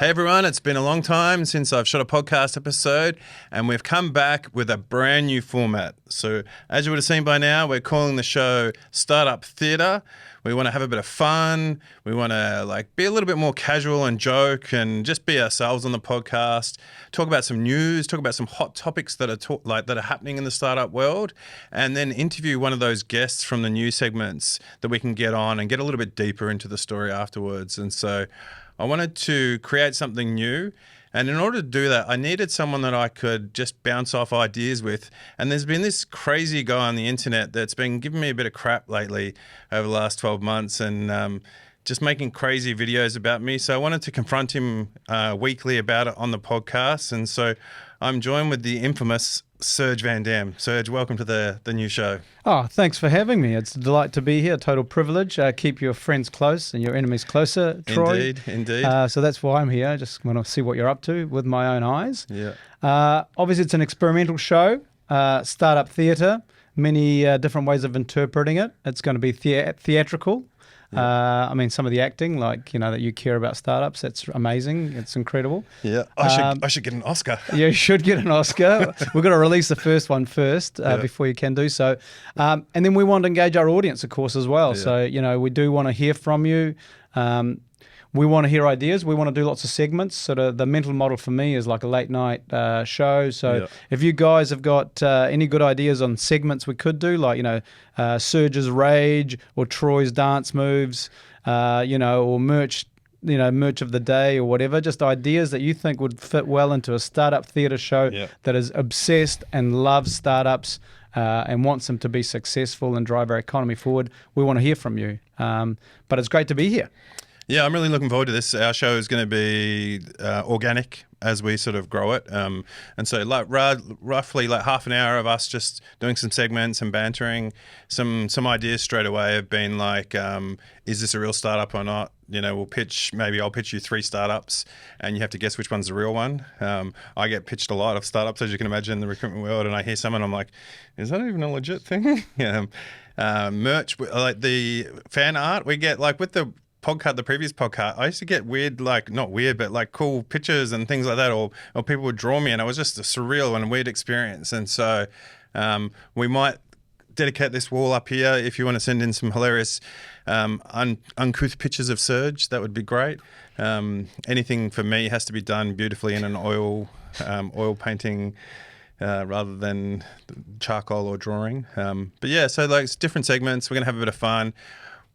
Hey everyone, it's been a long time since I've shot a podcast episode and we've come back with a brand new format. So as you would have seen by now, we're calling the show Startup Theatre. We want to have a bit of fun. We want to be a little bit more casual and joke and just be ourselves on the podcast, talk about some news, talk about some hot topics that are happening in the startup world, and then interview one of those guests from the news segments that we can get on and get a little bit deeper into the story afterwards. And so I wanted to create something new, and in order to do that, I needed someone that I could just bounce off ideas with. And there's been this crazy guy on the internet that's been giving me a bit of crap lately over the last 12 months and just making crazy videos about me. So I wanted to confront him weekly about it on the podcast. And so I'm joined with the infamous Serge Van Dam. Serge, welcome to the new show. Oh, thanks for having me. It's a delight to be here. Total privilege. Keep your friends close and your enemies closer, Troy. Indeed. So that's why I'm here. I just want to see what you're up to with my own eyes. Yeah. Obviously, it's an experimental show, startup theatre, many different ways of interpreting it. It's going to be theatrical. Yeah. Some of the acting, that you care about startups, that's amazing. It's incredible. Yeah, I should get an Oscar. You should get an Oscar. We've got to release the first one first before you can do so. And then we want to engage our audience, of course, as well. Yeah. So, we do want to hear from you. We want to hear ideas. We want to do lots of segments. Sort of the mental model for me is like a late night show. So if you guys have got any good ideas on segments we could do, Serge's Rage or Troy's Dance Moves, or merch, merch of the day or whatever, just ideas that you think would fit well into a startup theatre show that is obsessed and loves startups and wants them to be successful and drive our economy forward. We want to hear from you. But it's great to be here. Yeah, I'm really looking forward to this. Our show is going to be organic as we sort of grow it. And so roughly half an hour of us just doing some segments and bantering. Some ideas straight away have been is this a real startup or not? I'll pitch you 3 startups and you have to guess which one's the real one. I get pitched a lot of startups, as you can imagine, in the recruitment world, and I hear someone, I'm like, is that even a legit thing? Merch, the fan art we get, with the previous podcast, I used to get weird, not weird, but cool pictures and things like that, or people would draw me, and it was just a surreal and weird experience. And so we might dedicate this wall up here. If you want to send in some hilarious uncouth pictures of Serge, that would be great. Anything for me has to be done beautifully in an oil painting rather than charcoal or drawing. But yeah, so it's different segments. We're going to have a bit of fun.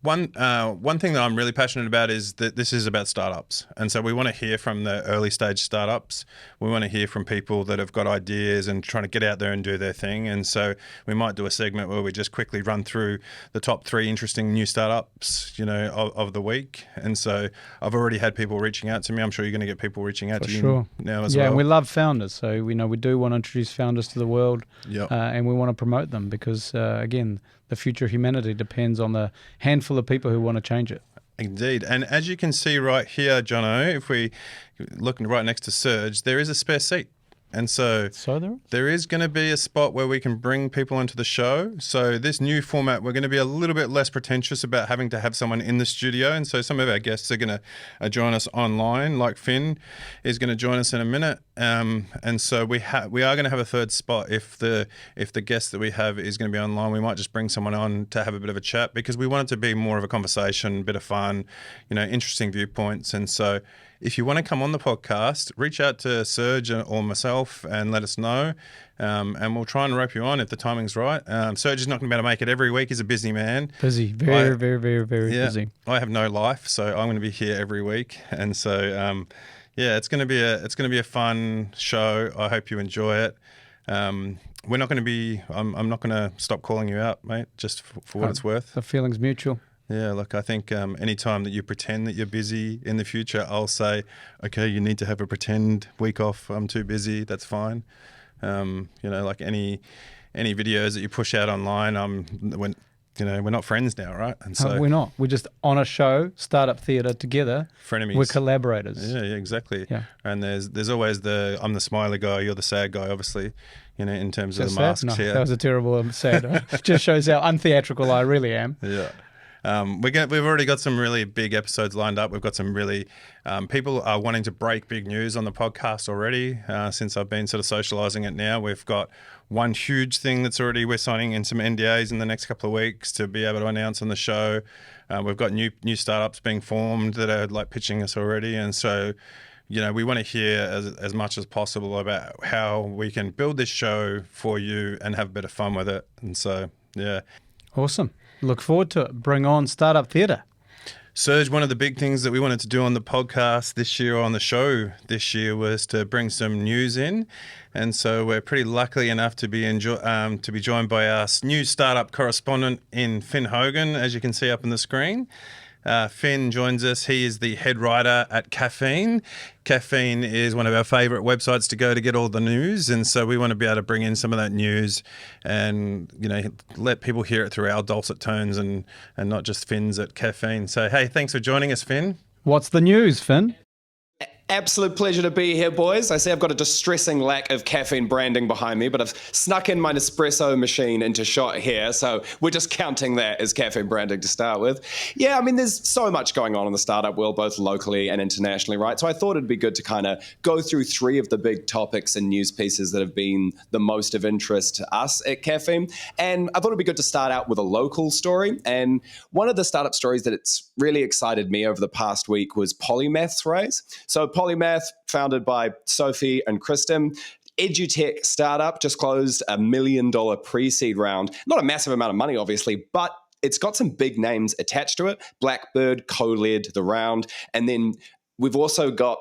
One thing that I'm really passionate about is that this is about startups. And so we want to hear from the early stage startups. We want to hear from people that have got ideas and trying to get out there and do their thing. And so we might do a segment where we just quickly run through the top 3 interesting new startups, of the week. And so I've already had people reaching out to me. I'm sure you're going to get people reaching out to you now as well. Yeah, and we love founders. So we do want to introduce founders to the world. And we want to promote them because, again, the future of humanity depends on the handful of people who want to change it. Indeed. And as you can see right here, Jono, if we look right next to Serge, there is a spare seat. And so there is going to be a spot where we can bring people into the show. So this new format, we're going to be a little bit less pretentious about having to have someone in the studio. And so some of our guests are going to join us online, like Finn is going to join us in a minute. And so we are going to have a third spot. If the guest that we have is going to be online, we might just bring someone on to have a bit of a chat because we want it to be more of a conversation, a bit of fun, interesting viewpoints. And so if you want to come on the podcast, reach out to Serge or myself and let us know, and we'll try and rope you on if the timing's right. Serge is not going to be able to make it every week. He's a busy man. Very, very busy. I have no life, so I'm going to be here every week, and so it's going to be a fun show. I hope you enjoy it. We're not going to be. I'm not going to stop calling you out, mate. Just for what it's worth. The feeling's mutual. Yeah, look, I think any time that you pretend that you're busy in the future, I'll say, okay, you need to have a pretend week off. I'm too busy. That's fine. Any videos that you push out online, we're not friends now, right? And so we're not. We're just on a show, startup theatre together. Frenemies. We're collaborators. Yeah, exactly. Yeah. And there's always I'm the smiley guy, you're the sad guy, obviously. In terms of the masks. No, yeah. That was a terrible sad. Just shows how untheatrical I really am. Yeah. We've already got some really big episodes lined up. We've got some really people are wanting to break big news on the podcast already. Since I've been sort of socializing it now, we've got one huge thing that's already we're signing in some NDAs in the next couple of weeks to be able to announce on the show. We've got new startups being formed that are like pitching us already, and so we want to hear as much as possible about how we can build this show for you and have a bit of fun with it. And so, yeah. Awesome. Look forward to it. Bring on Startup Theatre. Serge, one of the big things that we wanted to do on the podcast this year, on the show this year, was to bring some news in. And so we're pretty lucky enough to be joined by our new startup correspondent in Finn Hogan, as you can see up on the screen. Finn joins us. He is the head writer at Caffeine. Caffeine is one of our favourite websites to go to get all the news, and so we want to be able to bring in some of that news and let people hear it through our dulcet tones and not just Finn's at Caffeine. So hey, thanks for joining us, Finn. What's the news, Finn? Absolute pleasure to be here, boys. I see I've got a distressing lack of caffeine branding behind me, but I've snuck in my Nespresso machine into shot here, so we're just counting that as caffeine branding to start with. Yeah, I mean, there's so much going on in the startup world, both locally and internationally, right? So I thought it'd be good to kind of go through three of the big topics and news pieces that have been the most of interest to us at Caffeine. And I thought it'd be good to start out with a local story. And one of the startup stories that it's really excited me over the past week was Polymath's raise. So Polymath, founded by Sophie and Kristen, edutech startup, just closed $1 million pre-seed round. Not a massive amount of money, obviously, but it's got some big names attached to it. Blackbird co-led the round, and then we've also got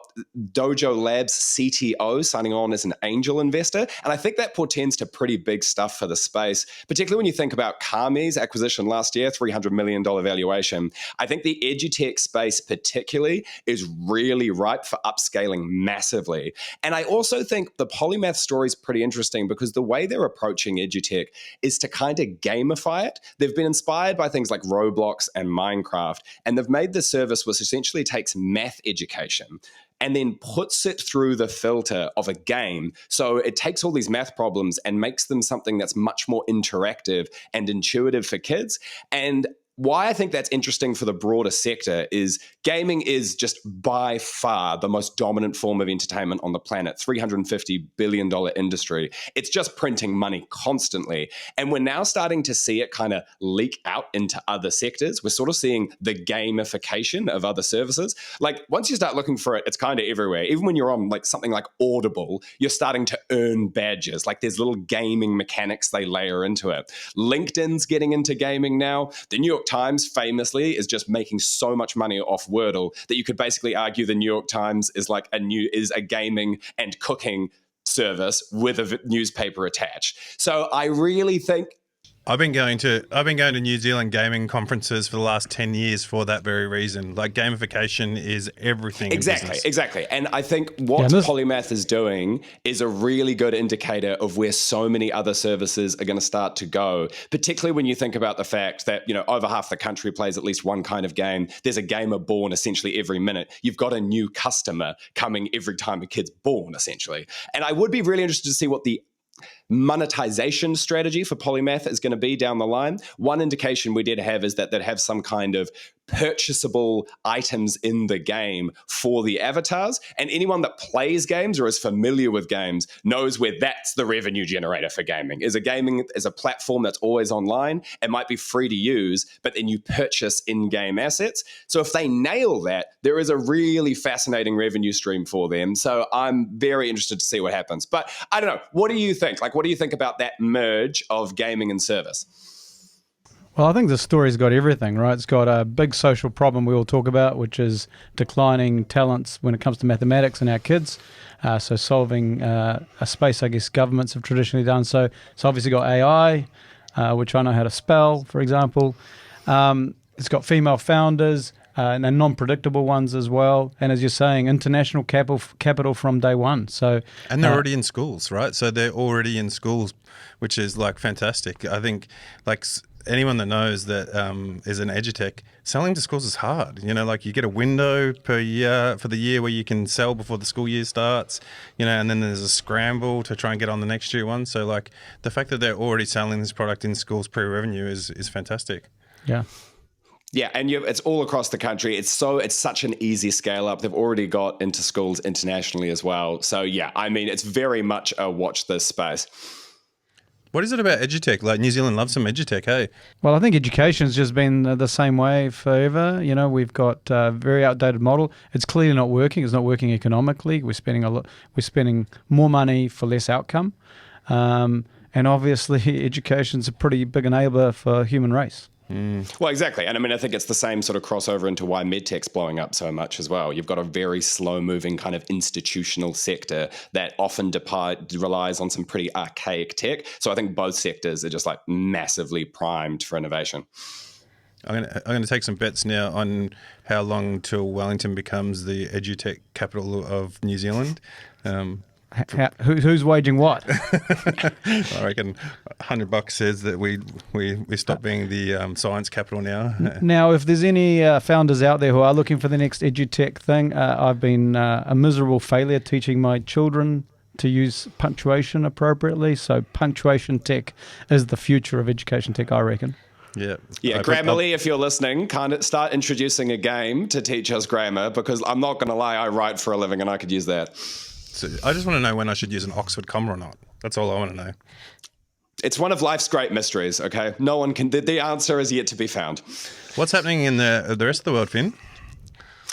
Dojo Labs CTO signing on as an angel investor. And I think that portends to pretty big stuff for the space, particularly when you think about Kami's acquisition last year, $300 million valuation. I think the edutech space particularly is really ripe for upscaling massively. And I also think the Polymath story is pretty interesting because the way they're approaching edutech is to kind of gamify it. They've been inspired by things like Roblox and Minecraft, and they've made the service which essentially takes math education and then puts it through the filter of a game. So it takes all these math problems and makes them something that's much more interactive and intuitive for kids. And why I think that's interesting for the broader sector is gaming is just by far the most dominant form of entertainment on the planet, $350 billion industry. It's just printing money constantly. And we're now starting to see it kind of leak out into other sectors. We're sort of seeing the gamification of other services. Like once you start looking for it, it's kind of everywhere. Even when you're on like something like Audible, you're starting to earn badges. Like there's little gaming mechanics they layer into it. LinkedIn's getting into gaming now. The New York Times famously is just making so much money off Wordle that you could basically argue the New York Times is like a gaming and cooking service with a newspaper attached. So I really think I've been going to New Zealand gaming conferences for the last 10 years for that very reason. Like gamification is everything. Exactly. And I think what Polymath is doing is a really good indicator of where so many other services are going to start to go, particularly when you think about the fact that, over half the country plays at least one kind of game. There's a gamer born essentially every minute. You've got a new customer coming every time a kid's born, essentially. And I would be really interested to see what the monetization strategy for Polymath is going to be down the line. One indication we did have is that they'd have some kind of purchasable items in the game for the avatars. And anyone that plays games or is familiar with games knows where that's the revenue generator for gaming. Is a platform that's always online. It might be free to use, but then you purchase in-game assets. So if they nail that, there is a really fascinating revenue stream for them. So I'm very interested to see what happens. But I don't know. What do you think? Like, what do you think about that merge of gaming and service? Well, I think the story's got everything, right? It's got a big social problem we all talk about, which is declining talents when it comes to mathematics in our kids. So solving a space, I guess, governments have traditionally done. So it's obviously got AI, which I know how to spell, for example. It's got female founders and non-predictable ones as well. And as you're saying, international capital from day one. And they're already in schools, right? So they're already in schools, which is like fantastic. I think like anyone that knows that is an edutech, selling to schools is hard. Like you get a window per year for the year where you can sell before the school year starts, and then there's a scramble to try and get on the next year one. So like the fact that they're already selling this product in schools pre-revenue is fantastic. Yeah. Yeah, and it's all across the country. It's such an easy scale up. They've already got into schools internationally as well. So yeah, I mean, it's very much a watch this space. What is it about edutech? Like New Zealand loves some edutech, hey? Well, I think education's just been the same way forever. You know, we've got a very outdated model. It's clearly not working. It's not working economically. We're spending We're spending more money for less outcome, and obviously, education's a pretty big enabler for human race. Well, exactly. And I mean, I think it's the same sort of crossover into why medtech's blowing up so much as well. You've got a very slow moving kind of institutional sector that often relies on some pretty archaic tech. So I think both sectors are just like massively primed for innovation. I'm going to take some bets now on how long till Wellington becomes the edutech capital of New Zealand. Who's waging what? I reckon $100 says that we stop being the science capital now. Now, if there's any founders out there who are looking for the next edutech thing, I've been a miserable failure teaching my children to use punctuation appropriately. So punctuation tech is the future of education tech, I reckon. Yeah. Grammarly, if you're listening, kind of start introducing a game to teach us grammar, because I'm not going to lie, I write for a living and I could use that. So I just want to know when I should use an Oxford comma or not. That's all I want to know. It's one of life's great mysteries, okay? No one can... The answer is yet to be found. What's happening in the rest of the world, Finn?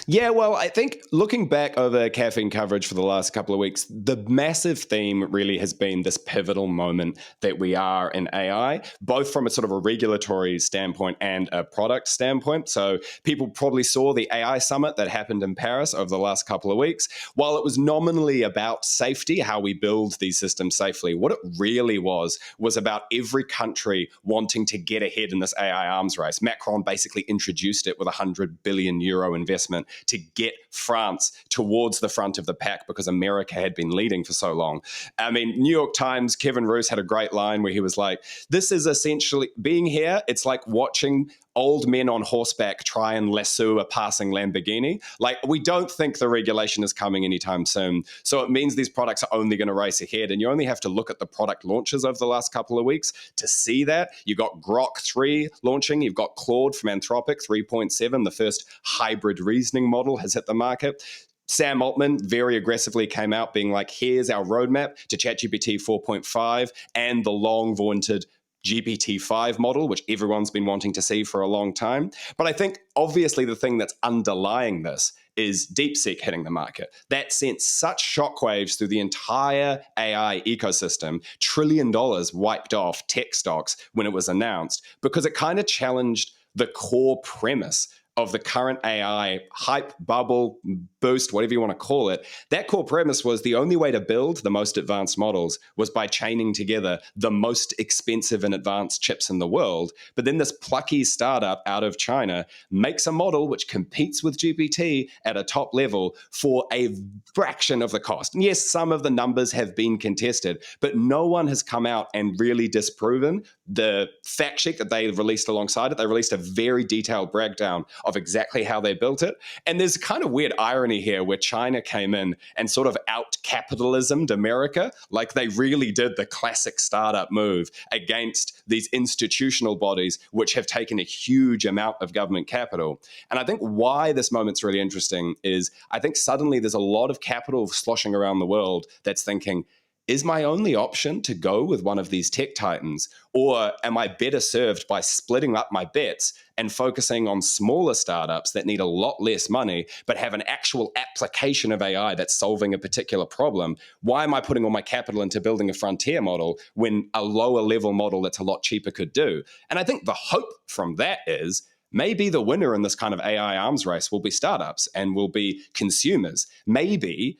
Yeah, well, I think looking back over caffeine coverage for the last couple of weeks, the massive theme really has been this pivotal moment that we are in AI, both from a sort of a regulatory standpoint and a product standpoint. So people probably saw the AI summit that happened in Paris over the last couple of weeks. While it was nominally about safety, how we build these systems safely, what it really was about every country wanting to get ahead in this AI arms race. Macron basically introduced it with €100 billion investment to get France towards the front of the pack because America had been leading for so long. I mean, New York Times, Kevin Roose had a great line where he was like, this is essentially being here. It's like watching old men on horseback try and lasso a passing Lamborghini. Like, we don't think the regulation is coming anytime soon. So it means these products are only going to race ahead. And you only have to look at the product launches over the last couple of weeks to see that. You got Grok 3 launching. You've got Claude from Anthropic 3.7. The first hybrid reasoning model has hit the market. Sam Altman very aggressively came out being like, here's our roadmap to ChatGPT 4.5 and the long vaunted GPT-5 model, which everyone's been wanting to see for a long time. But I think obviously the thing that's underlying this is DeepSeek hitting the market. That sent such shockwaves through the entire AI ecosystem. $1 trillion wiped off tech stocks when it was announced because it kind of challenged the core premise of the current AI hype, bubble, boost, whatever you want to call it. That core premise was the only way to build the most advanced models was by chaining together the most expensive and advanced chips in the world. But then this plucky startup out of China makes a model which competes with GPT at a top level for a fraction of the cost. And yes, some of the numbers have been contested, but no one has come out and really disproven the fact sheet that they released alongside it. They released a very detailed breakdown of exactly how they built it. And there's a kind of weird irony here where China came in and sort of out-capitalismed America. Like, they really did the classic startup move against these institutional bodies which have taken a huge amount of government capital. And I think why this moment's really interesting is I think suddenly there's a lot of capital sloshing around the world that's thinking, is my only option to go with one of these tech titans, or am I better served by splitting up my bets and focusing on smaller startups that need a lot less money but have an actual application of AI that's solving a particular problem? Why am I putting all my capital into building a frontier model when a lower level model that's a lot cheaper could do? And I think the hope from that is maybe the winner in this kind of AI arms race will be startups and will be consumers. Maybe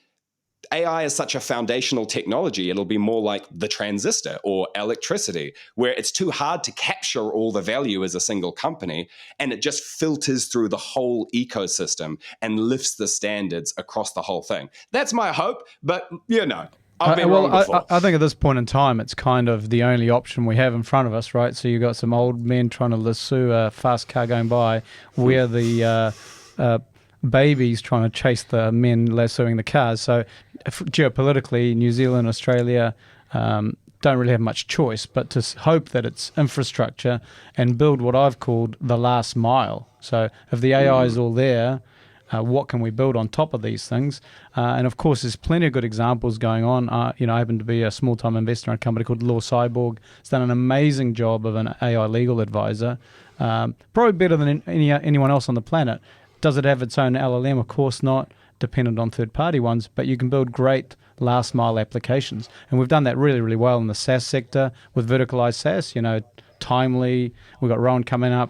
AI is such a foundational technology, it'll be more like the transistor or electricity, where it's too hard to capture all the value as a single company, and it just filters through the whole ecosystem and lifts the standards across the whole thing. That's my hope, but I've been wrong before. I think at this point in time, it's kind of the only option we have in front of us, right? So you've got some old men trying to lasso a fast car going by, where the babies trying to chase the men lassoing the cars. So geopolitically, New Zealand, Australia, don't really have much choice but to hope that it's infrastructure and build what I've called the last mile. So if the AI is all there, what can we build on top of these things? And of course, there's plenty of good examples going on. I happen to be a small-time investor in a company called Law Cyborg. It's done an amazing job of an AI legal advisor, probably better than anyone else on the planet. Does it have its own LLM? Of course not, dependent on third-party ones, but you can build great last-mile applications. And we've done that really, really well in the SaaS sector with verticalized SaaS, Timely. We've got Rowan coming up,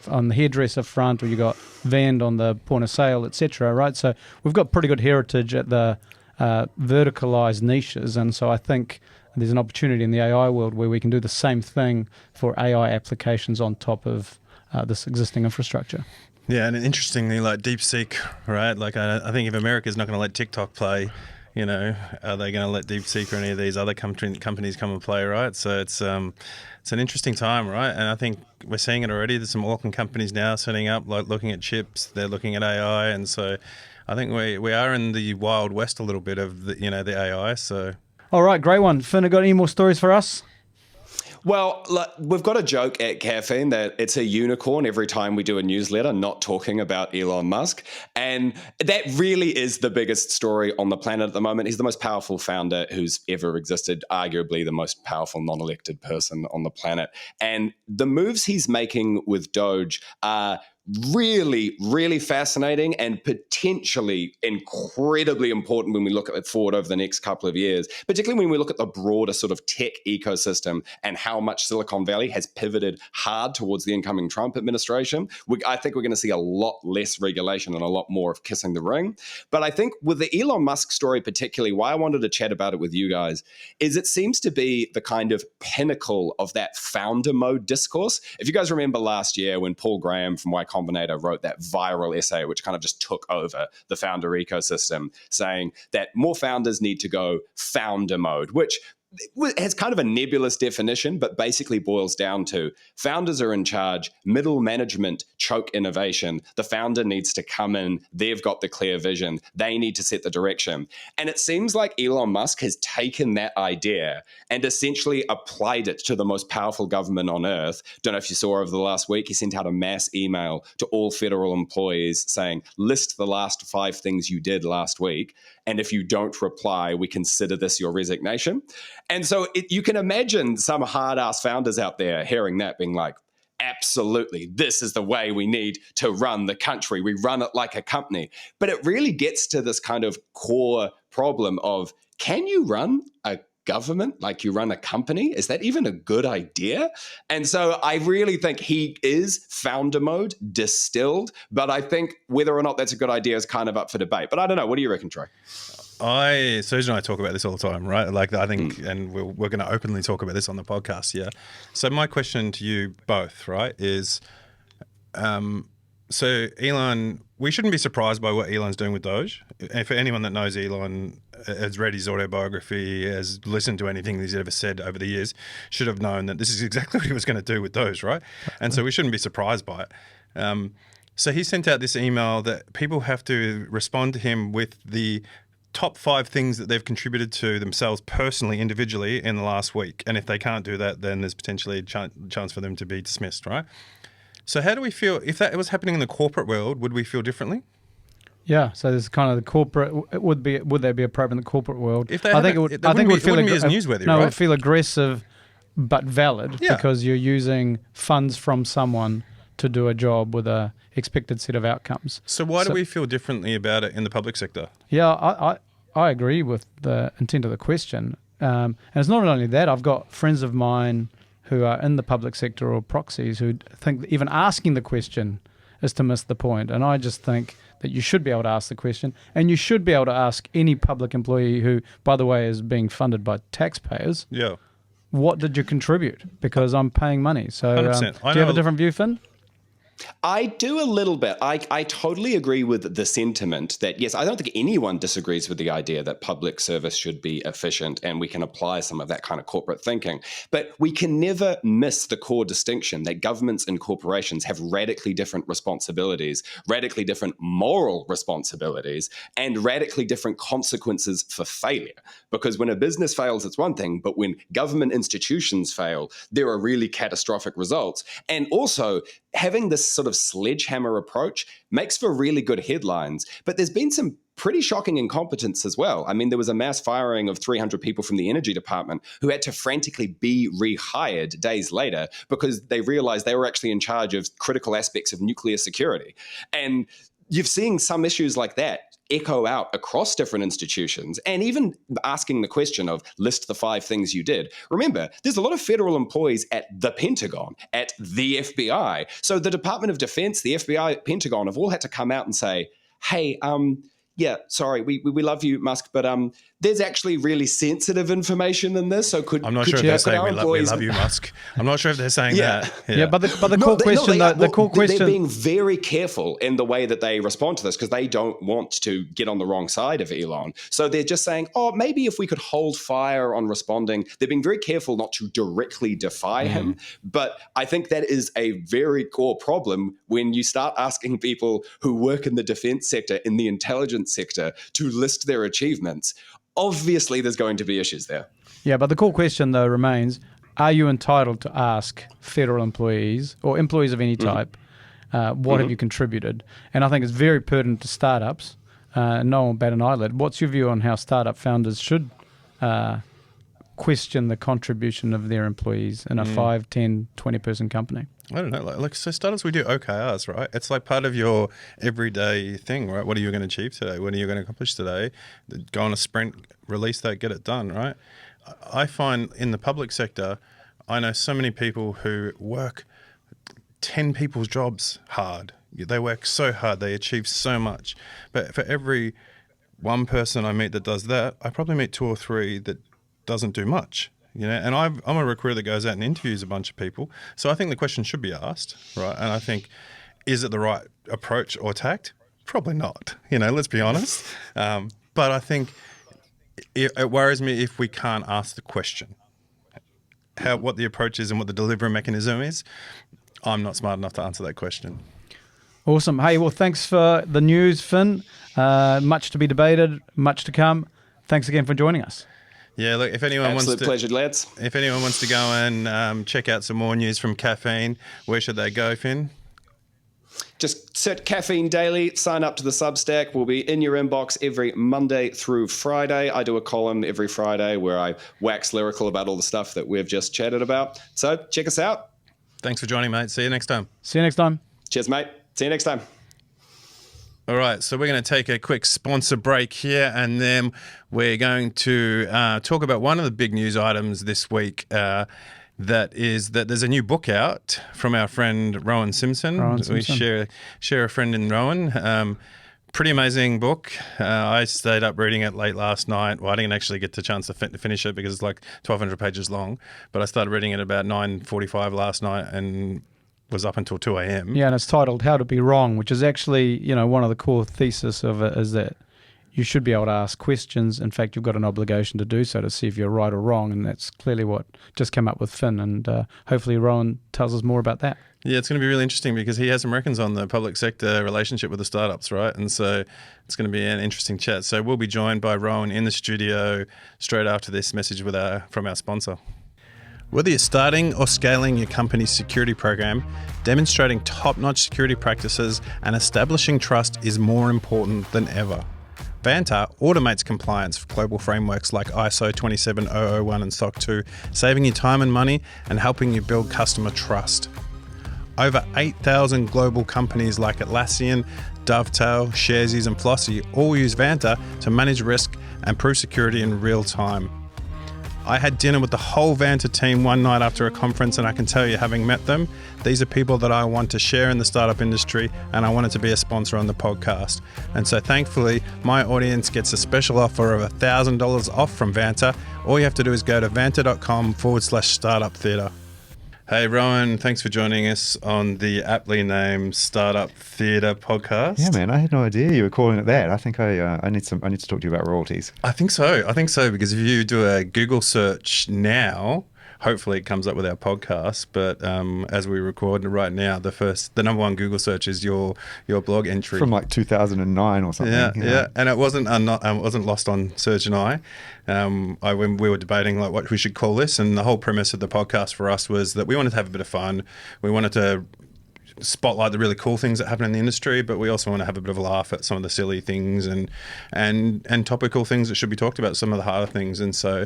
on the hairdresser front, or you got Vend on the point of sale, etc. Right? So we've got pretty good heritage at the verticalized niches, and so I think there's an opportunity in the AI world where we can do the same thing for AI applications on top of this existing infrastructure. Yeah, and interestingly, like DeepSeek, right? Like I think if America's not going to let TikTok play, are they going to let DeepSeek or any of these other companies come and play, right? So it's an interesting time, right? And I think we're seeing it already. There's some Auckland companies now setting up, like looking at chips. They're looking at AI, and so I think we are in the wild west a little bit of the AI. So all right, great one. Finn, got any more stories for us? Well, we've got a joke at Caffeine that it's a unicorn every time we do a newsletter not talking about Elon Musk. And that really is the biggest story on the planet at the moment. He's the most powerful founder who's ever existed, arguably the most powerful non-elected person on the planet. And the moves he's making with Doge are really, really fascinating and potentially incredibly important when we look at it forward over the next couple of years, particularly when we look at the broader sort of tech ecosystem and how much Silicon Valley has pivoted hard towards the incoming Trump administration. I think we're going to see a lot less regulation and a lot more of kissing the ring. But I think with the Elon Musk story particularly, why I wanted to chat about it with you guys is it seems to be the kind of pinnacle of that founder mode discourse. If you guys remember last year when Paul Graham from Y Combinator wrote that viral essay, which kind of just took over the founder ecosystem, saying that more founders need to go founder mode, which has kind of a nebulous definition, but basically boils down to founders are in charge, middle management choke innovation. The founder needs to come in. They've got the clear vision. They need to set the direction. And it seems like Elon Musk has taken that idea and essentially applied it to the most powerful government on earth. Don't know if you saw over the last week, he sent out a mass email to all federal employees saying, list the last 5 things you did last week. And if you don't reply, we consider this your resignation. And so you can imagine some hard-ass founders out there hearing that being like, absolutely, this is the way we need to run the country. We run it like a company. But it really gets to this kind of core problem of, can you run a government like you run a company? Is that even a good idea? And so I really think he is founder mode distilled, but I think whether or not that's a good idea is kind of up for debate. But I don't know. What do you reckon, Troy? Susan and I talk about this all the time, right? Like I think, and we're going to openly talk about this on the podcast, yeah. So my question to you both, right, is, so Elon, we shouldn't be surprised by what Elon's doing with Doge. And for anyone that knows Elon, has read his autobiography, has listened to anything he's ever said over the years, should have known that this is exactly what he was going to do with Doge, right? And so we shouldn't be surprised by it. So he sent out this email that people have to respond to him with the top 5 things that they've contributed to themselves personally, individually in the last week. And if they can't do that, then there's potentially a chance for them to be dismissed, right? So how do we feel, if that was happening in the corporate world, would we feel differently? Yeah, so there's kind of the corporate. Would that be appropriate in the corporate world? If they I think it would. It wouldn't be as newsworthy, no, right? It would feel aggressive, but valid because you're using funds from someone to do a job with a expected set of outcomes. So why do we feel differently about it in the public sector? Yeah, I agree with the intent of the question, and it's not only that. I've got friends of mine who are in the public sector or proxies who think that even asking the question is to miss the point. And I just think that you should be able to ask the question, and you should be able to ask any public employee who, by the way, is being funded by taxpayers, what did you contribute? Because I'm paying money. So do you have a different view, Finn? I do a little bit. I totally agree with the sentiment that, yes, I don't think anyone disagrees with the idea that public service should be efficient and we can apply some of that kind of corporate thinking. But we can never miss the core distinction that governments and corporations have radically different responsibilities, radically different moral responsibilities, and radically different consequences for failure. Because when a business fails, it's one thing, but when government institutions fail, there are really catastrophic results. And also, having this sort of sledgehammer approach makes for really good headlines, but there's been some pretty shocking incompetence as well. I mean, there was a mass firing of 300 people from the energy department who had to frantically be rehired days later because they realized they were actually in charge of critical aspects of nuclear security. And you've seen some issues like that echo out across different institutions, and even asking the question of list the 5 things you did. Remember, there's a lot of federal employees at the Pentagon, at the FBI. So the Department of Defense, the FBI, Pentagon have all had to come out and say, hey, yeah, sorry, we love you, Musk, but there's actually really sensitive information in this. So I'm not sure if they're saying we love you, Musk. I'm not sure if they're saying that. Yeah, but the core question, they're being very careful in the way that they respond to this because they don't want to get on the wrong side of Elon. So they're just saying, oh, maybe if we could hold fire on responding. They're being very careful not to directly defy him. But I think that is a very core problem when you start asking people who work in the defense sector, in the intelligence sector, to list their achievements. Obviously, there's going to be issues there. Yeah, but the core question, though, remains, are you entitled to ask federal employees or employees of any type, what have you contributed? And I think it's very pertinent to startups. No one bat an eyelid. What's your view on how startup founders should question the contribution of their employees in a 5, 10, 20-person company? I don't know. Like so startups, we do OKRs, right? It's like part of your everyday thing, right? What are you going to achieve today? What are you going to accomplish today? Go on a sprint, release that, get it done, right? I find in the public sector, I know so many people who work 10 people's jobs hard. They work so hard. They achieve so much. But for every one person I meet that does that, I probably meet 2 or 3 that doesn't do much. You know, and I'm a recruiter that goes out and interviews a bunch of people. So I think the question should be asked, right? And I think, is it the right approach or tact? Probably not. You know, let's be honest. But I think it worries me if we can't ask the question. What the approach is and what the delivery mechanism is. I'm not smart enough to answer that question. Awesome. Hey, well, thanks for the news, Finn. Much to be debated, much to come. Thanks again for joining us. Yeah, look, if anyone pleasure, lads. If anyone wants to go and check out some more news from Caffeine, where should they go, Finn? Just search Caffeine Daily, sign up to the Substack. We'll be in your inbox every Monday through Friday. I do a column every Friday where I wax lyrical about all the stuff that we've just chatted about. So check us out. Thanks for joining, mate. See you next time. See you next time. Cheers, mate. See you next time. All right, so we're going to take a quick sponsor break here, and then we're going to talk about one of the big news items this week. That is that there's a new book out from our friend Rowan Simpson. We share a friend in Rowan. Pretty amazing book. I stayed up reading it late last night. Well, I didn't actually get the chance to finish it because it's like 1,200 pages long. But I started reading it about 9:45 last night and was up until 2 a.m. Yeah, and it's titled How to Be Wrong, which is actually, you know, one of the core thesis of it is that you should be able to ask questions. In fact, you've got an obligation to do so to see if you're right or wrong, and that's clearly what just came up with Finn, and hopefully Rowan tells us more about that. Yeah, it's going to be really interesting because he has some reckons on the public sector relationship with the startups, right? And so it's going to be an interesting chat. So we'll be joined by Rowan in the studio straight after this message from our sponsor. Whether you're starting or scaling your company's security program, demonstrating top-notch security practices and establishing trust is more important than ever. Vanta automates compliance for global frameworks like ISO 27001 and SOC 2, saving you time and money and helping you build customer trust. Over 8,000 global companies like Atlassian, Dovetail, Sharesies and Flossy all use Vanta to manage risk and prove security in real time. I had dinner with the whole Vanta team one night after a conference, and I can tell you, having met them, these are people that I want to share in the startup industry, and I wanted to be a sponsor on the podcast. And so thankfully, my audience gets a special offer of $1,000 off from Vanta. All you have to do is go to vanta.com/startup theatre. Hey, Rowan, thanks for joining us on the aptly named Startup Theatre podcast. Yeah, man, I had no idea you were calling it that. I think I need to talk to you about royalties. I think so, because if you do a Google search now, hopefully it comes up with our podcast. But as we record right now, the number one Google search is your blog entry From like 2009 or something. Yeah, and it wasn't lost on Serge and I. When we were debating like what we should call this, and the whole premise of the podcast for us was that we wanted to have a bit of fun. We wanted to spotlight the really cool things that happen in the industry, but we also want to have a bit of a laugh at some of the silly things and topical things that should be talked about, some of the harder things. And so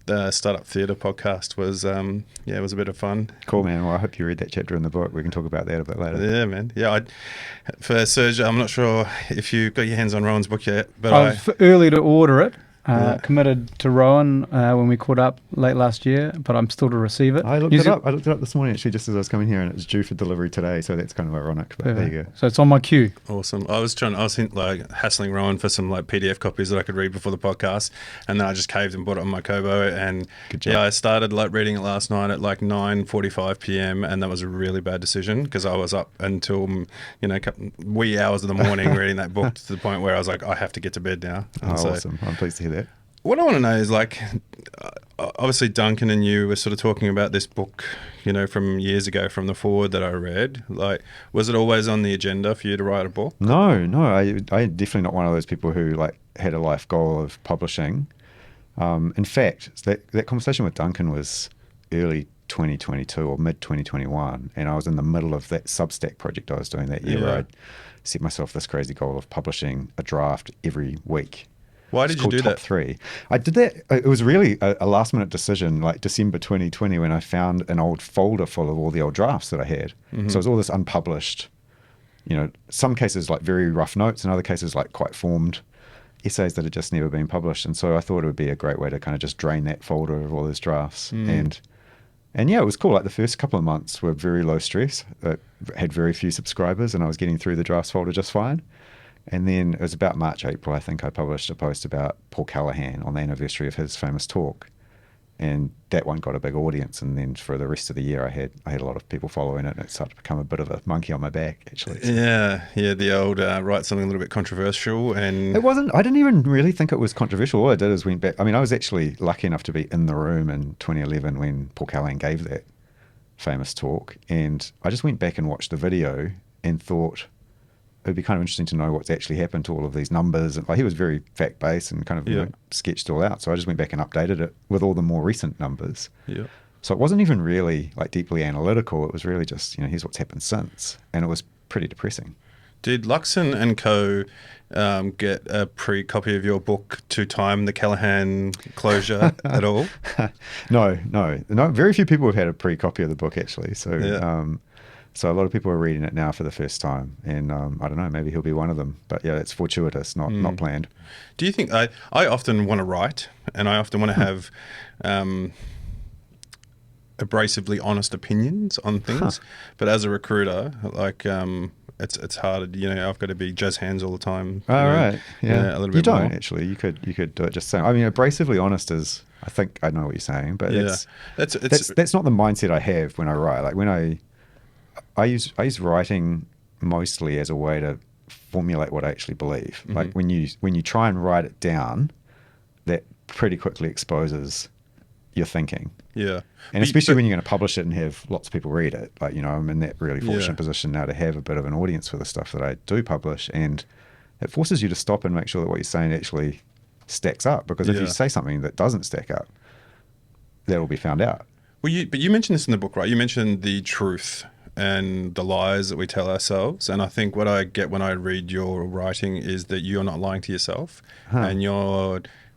the Startup Theatre podcast was it was a bit of fun. Cool, man. Well, I hope you read that chapter in the book. We can talk about that a bit later. Yeah, man. Yeah, for Serge, I'm not sure if you got your hands on Rowan's book yet, but I was early to order it. Committed to Rowan when we caught up late last year, but I'm still to receive it. I looked it up this morning actually, just as I was coming here, and it was due for delivery today. So that's kind of ironic. But there you go. So it's on my queue. Awesome. I was hassling Rowan for some like PDF copies that I could read before the podcast, and then I just caved and bought it on my Kobo. And I started like reading it last night at like 9:45 p.m. and that was a really bad decision because I was up until wee hours of the morning reading that book to the point where I was like, I have to get to bed now. Awesome. I'm pleased to hear that. What I want to know is like, obviously Duncan and you were sort of talking about this book, from years ago from the forward that I read. Like, was it always on the agenda for you to write a book? No. I'm definitely not one of those people who like had a life goal of publishing. In fact, that conversation with Duncan was early 2022 or mid 2021, and I was in the middle of that Substack project I was doing that year where I'd set myself this crazy goal of publishing a draft every week. Why did you do that? Top 3. I did that. It was really a last minute decision, like December 2020, when I found an old folder full of all the old drafts that I had. Mm-hmm. So it was all this unpublished, some cases like very rough notes, and other cases like quite formed essays that had just never been published. And so I thought it would be a great way to kind of just drain that folder of all those drafts. And yeah, it was cool. Like the first couple of months were very low stress. I had very few subscribers, and I was getting through the drafts folder just fine. And then it was about March, April, I think I published a post about Paul Callahan on the anniversary of his famous talk. And that one got a big audience. And then for the rest of the year, I had a lot of people following it. And it started to become a bit of a monkey on my back, actually. So. Yeah, the old write something a little bit controversial. And it wasn't, I didn't even really think it was controversial. All I did is went back. I mean, I was actually lucky enough to be in the room in 2011 when Paul Callahan gave that famous talk. And I just went back and watched the video and thought, it would be kind of interesting to know what's actually happened to all of these numbers. And like, he was very fact-based and kind of sketched it all out. So I just went back and updated it with all the more recent numbers. Yeah. So it wasn't even really like deeply analytical. It was really just, here's what's happened since. And it was pretty depressing. Did Luxon and Co. Get a pre-copy of your book to time the Callahan closure at all? No. Very few people have had a pre-copy of the book, actually. So so a lot of people are reading it now for the first time, and I don't know, maybe he'll be one of them. But yeah, it's fortuitous, not planned. Do you think I often want to write, and I often want to have abrasively honest opinions on things, but as a recruiter, like it's hard. I've got to be jazz hands all the time. Right, yeah. A little bit. You don't more. Actually. You could do it just saying. I mean, abrasively honest is. I think I know what you're saying, but that's not the mindset I have when I write. Like when I use writing mostly as a way to formulate what I actually believe. Mm-hmm. Like when you try and write it down, that pretty quickly exposes your thinking. Yeah. And especially when you're going to publish it and have lots of people read it. Like, I'm in that really fortunate position now to have a bit of an audience for the stuff that I do publish, and it forces you to stop and make sure that what you're saying actually stacks up, because if you say something that doesn't stack up, that'll be found out. Well, but you mentioned this in the book, right? You mentioned the truth and the lies that we tell ourselves. And I think what I get when I read your writing is that you're not lying to yourself. And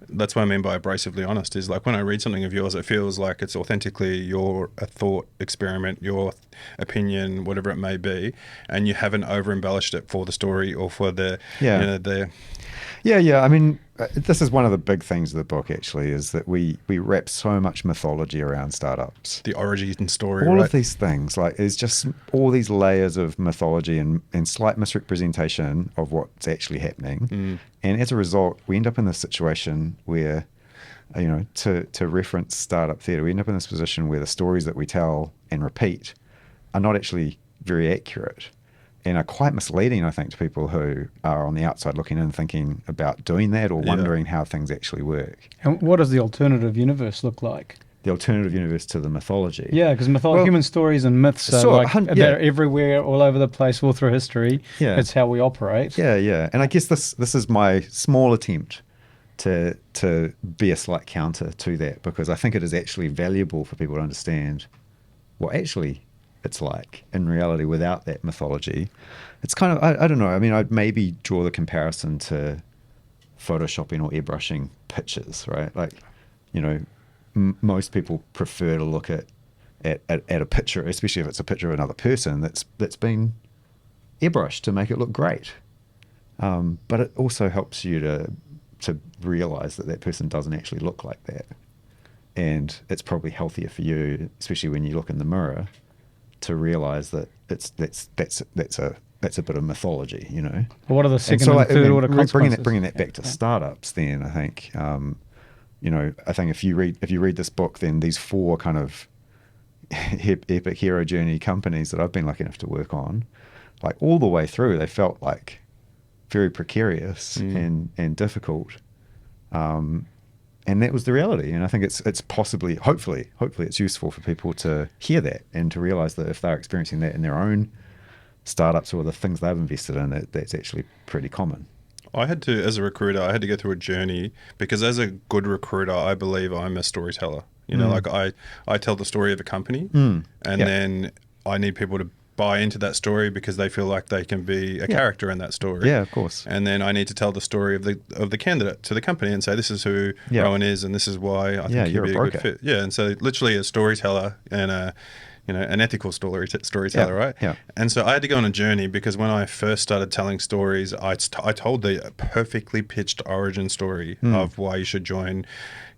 that's what I mean by abrasively honest, is like when I read something of yours, it feels like it's authentically a thought experiment, your opinion, whatever it may be, and you haven't over embellished it for the story or for the. I mean, this is one of the big things of the book, actually, is that we wrap so much mythology around startups. The origin story, all of these things, like, it's just all these layers of mythology and slight misrepresentation of what's actually happening. And as a result, we end up in this situation where, to reference startup theatre, we end up in this position where the stories that we tell and repeat are not actually very accurate and are quite misleading, I think, to people who are on the outside looking in thinking about doing that or wondering how things actually work. And what does the alternative universe look like? The alternative universe to the mythology. Yeah, because human stories and myths are sure, they're everywhere, all over the place, all through history. Yeah. It's how we operate. Yeah. And I guess this is my small attempt to be a slight counter to that, because I think it is actually valuable for people to understand what actually it's like in reality without that mythology. It's kind of, I don't know, I mean, I'd maybe draw the comparison to photoshopping or airbrushing pictures, right? Like, you know, most people prefer to look at a picture, especially if it's a picture of another person that's been airbrushed to make it look great. But it also helps you to realize that person doesn't actually look like that. And it's probably healthier for you, especially when you look in the mirror, to realize that that's a bit of mythology, you know. Well, what are the second and third order consequences? Bringing that back to startups, then I think, you know, I think if you read this book, then these 4 kind of epic hero journey companies that I've been lucky enough to work on, like all the way through, they felt like very precarious and difficult. And that was the reality. And I think it's possibly, hopefully it's useful for people to hear that and to realize that if they're experiencing that in their own startups or the things they've invested in, that's actually pretty common. I had to, as a recruiter, I had to go through a journey, because as a good recruiter, I believe I'm a storyteller. You know, like I tell the story of a company, and then I need people to buy into that story because they feel like they can be a character in that story. Yeah, of course. And then I need to tell the story of the candidate to the company and say, this is who Rowan is, and this is why I think he'd be a good fit. Yeah, and so literally a storyteller and an ethical storyteller, right? Yeah. And so I had to go on a journey, because when I first started telling stories, I told the perfectly pitched origin story of why you should join,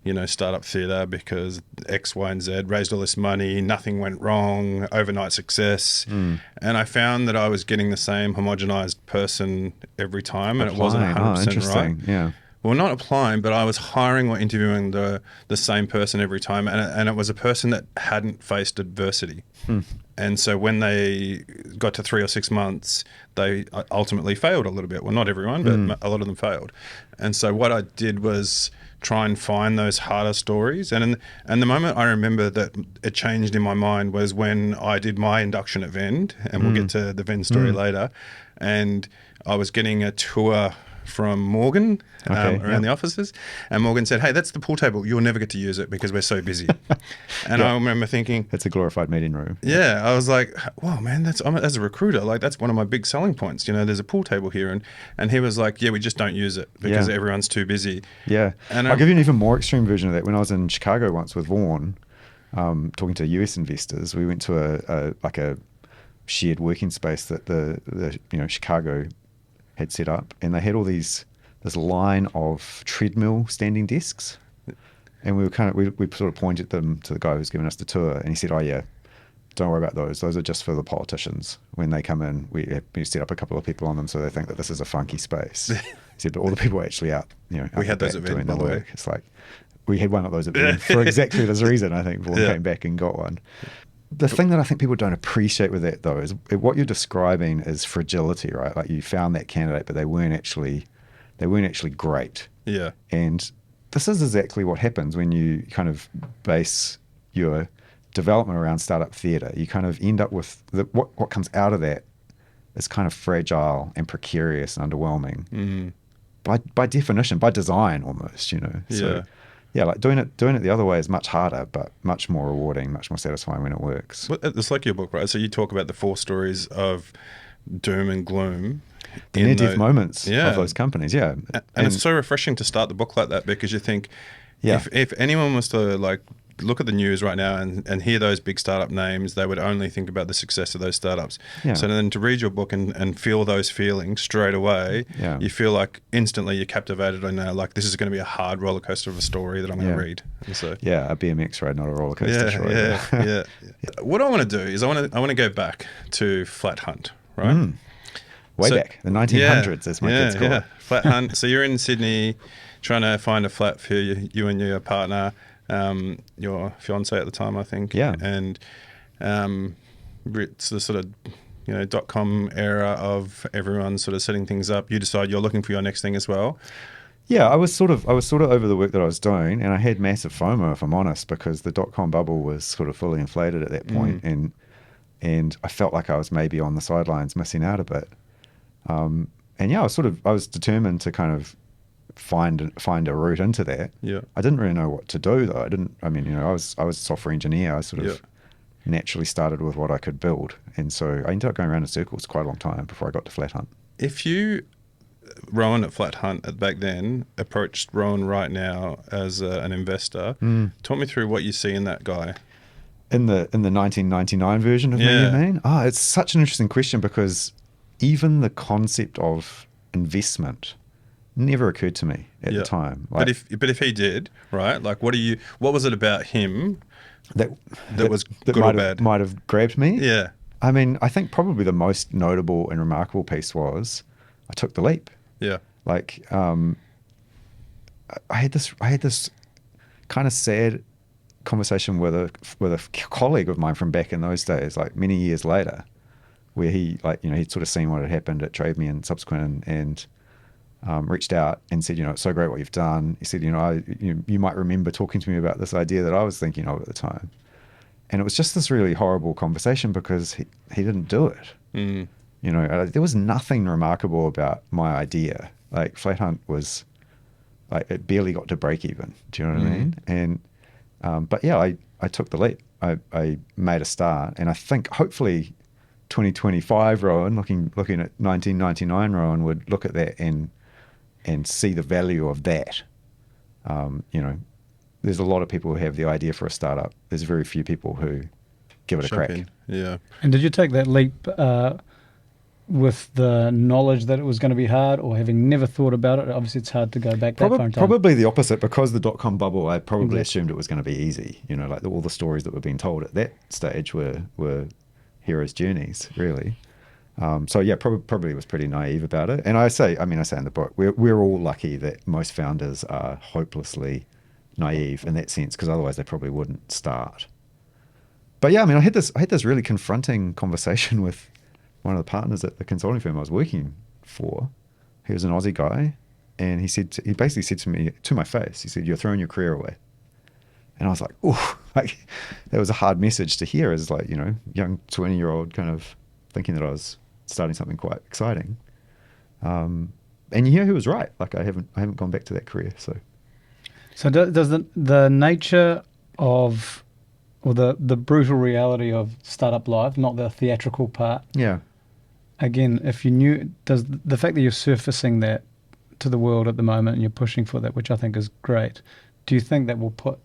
you know, startup theatre, because X, Y, and Z raised all this money, nothing went wrong, overnight success. And I found that I was getting the same homogenized person every time, and it wasn't 100% right. Yeah. Well, not applying, but I was hiring or interviewing the same person every time, and it was a person that hadn't faced adversity. And so when they got to 3 or 6 months, they ultimately failed a little bit. Well, not everyone, but a lot of them failed. And so what I did was try and find those harder stories. And the moment I remember that it changed in my mind was when I did my induction at Vend, and we'll get to the Vend story later, and I was getting a tour from Morgan around the offices, and Morgan said, "Hey, that's the pool table. You'll never get to use it because we're so busy." And I remember thinking, it's a glorified meeting room. Yeah, I was like, "Wow, man, as a recruiter, like that's one of my big selling points. You know, there's a pool table here," and he was like, "Yeah, we just don't use it because everyone's too busy." Yeah, and I'll give you an even more extreme version of that. When I was in Chicago once with Vaughan, talking to US investors, we went to a shared working space that the Chicago had set up, and they had all this line of treadmill standing desks, and we sort of pointed them to the guy who's giving us the tour, and he said, "Oh yeah, don't worry about those are just for the politicians. When they come in, we set up a couple of people on them so they think that this is a funky space." He said, "But all the people are actually out, we had those at Vend, by the way. It's like we had one of those at Vend for exactly this reason. I think Vaughan came back and got one." The thing that I think people don't appreciate with that, though, is what you're describing is fragility, right? Like you found that candidate, but they weren't actually great. Yeah. And this is exactly what happens when you kind of base your development around startup theatre. You kind of end up with what comes out of that is kind of fragile and precarious and underwhelming. By definition, by design, almost. So, yeah, like doing it the other way is much harder, but much more rewarding, much more satisfying when it works. Well, it's like your book, right? So you talk about the 4 stories of doom and gloom. The near-death moments of those companies, yeah. And it's so refreshing to start the book like that, because you think, if anyone was to like look at the news right now and hear those big startup names, they would only think about the success of those startups. Yeah. So then to read your book and feel those feelings straight away, you feel like instantly you're captivated on like this is going to be a hard roller coaster of a story that I'm going to read. And so, a BMX ride, not a roller coaster. Yeah. What I want to do is I want to go back to Flat Hunt, right? Way back, the 1900s, as my kids call it. Flat Hunt. So you're in Sydney trying to find a flat for you and your partner. Your fiance at the time, I think. Yeah. And It's the sort of .com era of everyone sort of setting things up. You decide you're looking for your next thing as well. Yeah, I was sort of over the work that I was doing, and I had massive FOMO, if I'm honest, because the .com bubble was sort of fully inflated at that point, and I felt like I was maybe on the sidelines missing out a bit. And yeah, I was determined to kind of find a route into that. Yeah. I didn't really know what to do though. I was a software engineer. I sort of naturally started with what I could build, and so I ended up going around in circles quite a long time before I got to Flat Hunt. If you, Rowan at Flat Hunt back then, approached Rowan right now as an investor, talk me through what you see in that guy. In the 1999 version of me, you mean? Oh, it's such an interesting question, because even the concept of investment never occurred to me at the time. Like, but if he did, right? Like, what was it about him that was good or bad? Might have grabbed me? Yeah. I mean, I think probably the most notable and remarkable piece was I took the leap. Yeah. Like, I had this kind of sad conversation with a colleague of mine from back in those days, like many years later, where he, like, he'd sort of seen what had happened at Trade Me and subsequent, and reached out and said, it's so great what you've done. He said, you might remember talking to me about this idea that I was thinking of at the time. And it was just this really horrible conversation because he didn't do it. There was nothing remarkable about my idea. Like, Flat Hunt was, like, it barely got to break even. Do you know what I mean? And, but yeah, I took the leap. I made a start, and I think hopefully 2025 Rowan, looking at 1999 Rowan, would look at that and see the value of that. There's a lot of people who have the idea for a startup. There's very few people who give it a crack. Yeah. And did you take that leap with the knowledge that it was going to be hard, or having never thought about it? Obviously, it's hard to go back that far in time. Probably the opposite, because the .com bubble, I probably assumed it was going to be easy. Like all the stories that were being told at that stage were heroes' journeys, really. So yeah, probably was pretty naive about it. And I say in the book, we're all lucky that most founders are hopelessly naive in that sense, because otherwise they probably wouldn't start. But yeah, I had this really confronting conversation with one of the partners at the consulting firm I was working for. He was an Aussie guy, and he basically said to me, to my face, he said, "You're throwing your career away." And I was like, "Oh," like, that was a hard message to hear as, like, young 20-year-old kind of thinking that I was starting something quite exciting. And he was right. Like, I haven't gone back to that career. So does the nature of, or the brutal reality of startup life, not the theatrical part. Yeah. Again, if you knew, does the fact that you're surfacing that to the world at the moment and you're pushing for that, which I think is great, do you think that will put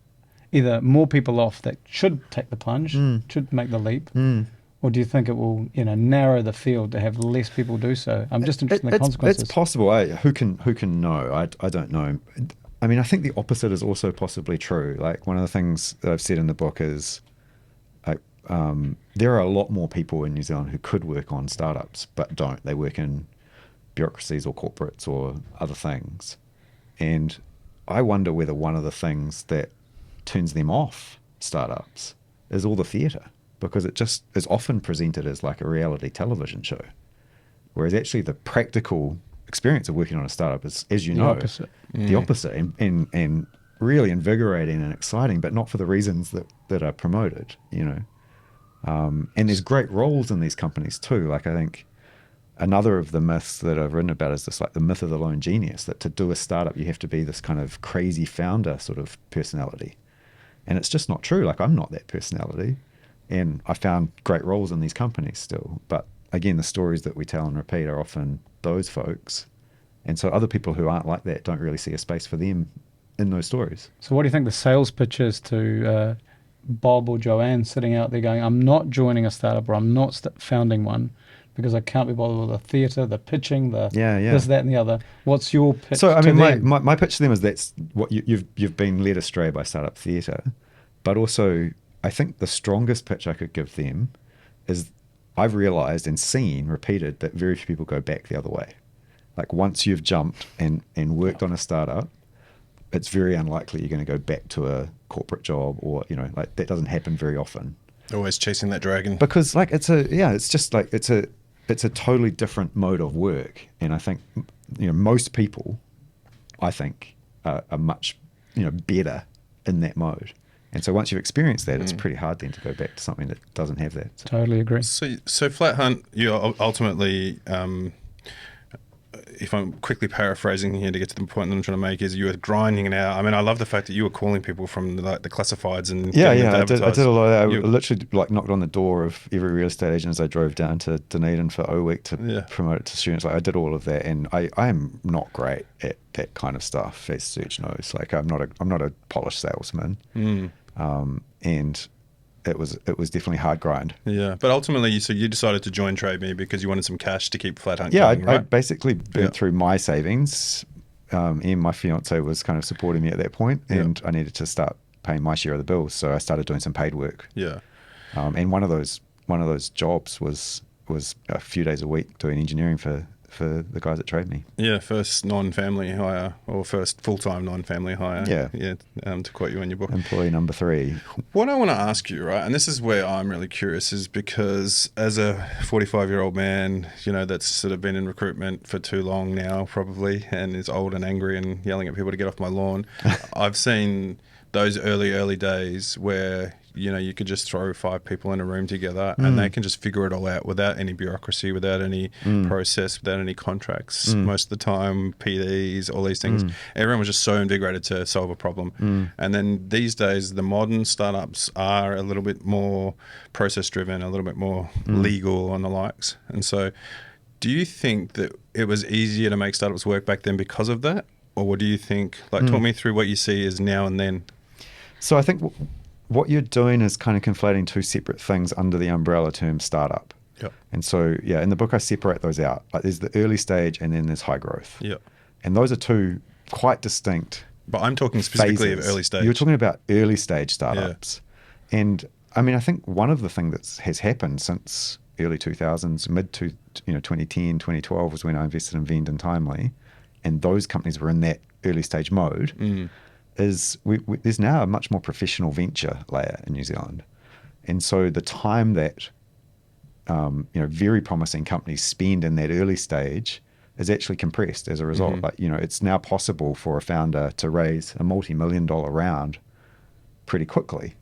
either more people off that should take the plunge, should make the leap, or do you think it will, narrow the field to have less people do so? I'm just interested in the consequences. It's possible. Who can know? I don't know. I think the opposite is also possibly true. Like, one of the things that I've said in the book is, there are a lot more people in New Zealand who could work on startups but don't. They work in bureaucracies or corporates or other things. And I wonder whether one of the things that turns them off startups is all the theatre, because it just is often presented as like a reality television show, whereas actually the practical experience of working on a startup is, as you know, the opposite, and really invigorating and exciting, but not for the reasons that are promoted, and there's great roles in these companies too. Like, I think another of the myths that I've written about is this, like, the myth of the lone genius, that to do a startup you have to be this kind of crazy founder sort of personality, and it's just not true. Like, I'm not that personality, and I found great roles in these companies still, but again, the stories that we tell and repeat are often those folks, and so other people who aren't like that don't really see a space for them in those stories. So what do you think the sales pitch is to Bob or Joanne sitting out there going, I'm not joining a startup, or I'm not founding one because I can't be bothered with the theatre, the pitching, this, that, and the other? What's your pitch? So to them? my pitch to them is that's what you've been led astray by startup theatre, but also I think the strongest pitch I could give them is, I've realised and seen repeated that very few people go back the other way. Like, once you've jumped and worked on a startup, it's very unlikely you're going to go back to a corporate job, or, like, that doesn't happen very often. Always chasing that dragon. because like it's just like it's a totally different mode of work, and I think most people, I think, are much better in that mode. And so once you've experienced that, it's pretty hard then to go back to something that doesn't have that. So. Totally agree. So Flat Hunt, you ultimately, if I'm quickly paraphrasing here to get to the point that I'm trying to make, is you were grinding it out. I mean, I love the fact that you were calling people from the classifieds and Yeah, getting them I to did advertise. a lot of that. I literally like knocked on the door of every real estate agent as I drove down to Dunedin for O-Week to promote it to students. Like I did all of that, and I am not great at that kind of stuff, as Serge knows. Like I'm not a polished salesman, and it was definitely hard grind. Yeah, but ultimately, you decided to join Trade Me because you wanted some cash to keep Flat Hunt Yeah, going, I right? basically burnt through my savings. And my fiance was kind of supporting me at that point, and I needed to start paying my share of the bills. So I started doing some paid work. Yeah. And one of those jobs was a few days a week doing engineering for the guys at Trade Me. Yeah, first non-family hire or first full-time non-family hire. Yeah. To quote you in your book. Employee number 3. What I want to ask you, right, and this is where I'm really curious, is because as a 45-year-old man, that's sort of been in recruitment for too long now, probably, and is old and angry and yelling at people to get off my lawn, I've seen those early days where you could just throw 5 people in a room together and they can just figure it all out without any bureaucracy, without any process, without any contracts. Most of the time, PDs, all these things. Everyone was just so invigorated to solve a problem. And then these days, the modern startups are a little bit more process driven, a little bit more legal and the likes. And so do you think that it was easier to make startups work back then because of that? Or what do you think? Like, talk me through what you see as now and then. So I think what you're doing is kind of conflating 2 separate things under the umbrella term startup. Yep. And so, in the book I separate those out. Like there's the early stage and then there's high growth. Yeah. And those are 2 quite distinct But I'm talking specifically phases. of early stage. You're talking about early stage startups. Yeah. And I mean, I think one of the things that has happened since early 2000s, mid to 2010, 2012 was when I invested in Vend and Timely, and those companies were in that early stage mode. Is there's now a much more professional venture layer in New Zealand, and so the time that very promising companies spend in that early stage is actually compressed as a result. Like it's now possible for a founder to raise a multi-million-dollar round pretty quickly,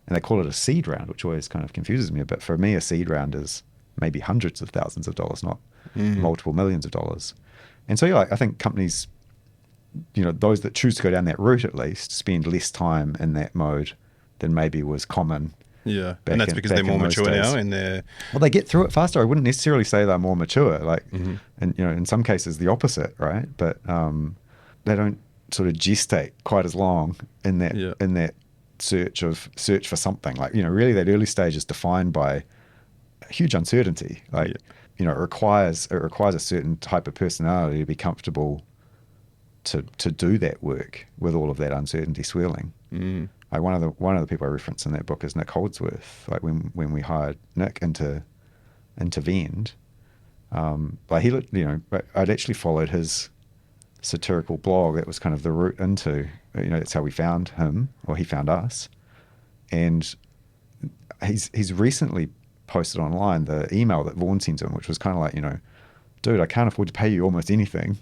and they call it a seed round, which always kind of confuses me a bit. For me, a seed round is maybe hundreds of thousands of dollars, not multiple millions of dollars. And so I think companies, those that choose to go down that route at least spend less time in that mode than maybe was common. Yeah, and that's because they're more mature now and they're... Well, they get through it faster. I wouldn't necessarily say they're more mature. Like, and in some cases the opposite, right? But they don't sort of gestate quite as long in that search for something. Like, really that early stage is defined by huge uncertainty. Like, it requires a certain type of personality to be comfortable to do that work with all of that uncertainty swirling. Like one of the people I reference in that book is Nick Holdsworth. Like when we hired Nick into Vend, like I'd actually followed his satirical blog. That was kind of the route into, that's how we found him, or he found us. And he's recently posted online the email that Vaughan sent him, which was kind of like, dude, I can't afford to pay you almost anything,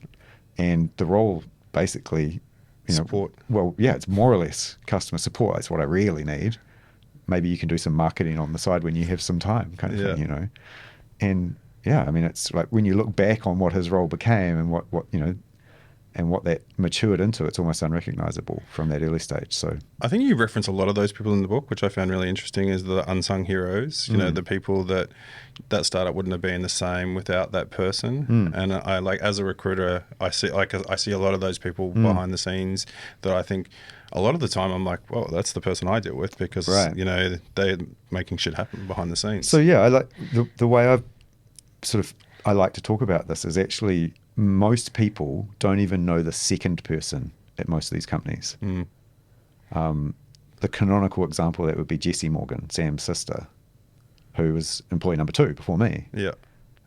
and the role basically, support. Well, yeah, it's more or less customer support. That's what I really need. Maybe you can do some marketing on the side when you have some time, kind of thing, And I mean, it's like when you look back on what his role became and what and what that matured into, it's almost unrecognizable from that early stage. So I think you reference a lot of those people in the book, which I found really interesting, is the unsung heroes, the people that startup wouldn't have been the same without that person. And I like, as a recruiter, I see a lot of those people behind the scenes that I think a lot of the time I'm like, well, that's the person I deal with, because, they're making shit happen behind the scenes. So I like the way I like to talk about this is actually most people don't even know the second person at most of these companies. The canonical example of that would be Jessie Morgan, Sam's sister, who was employee number 2 before me. Yeah.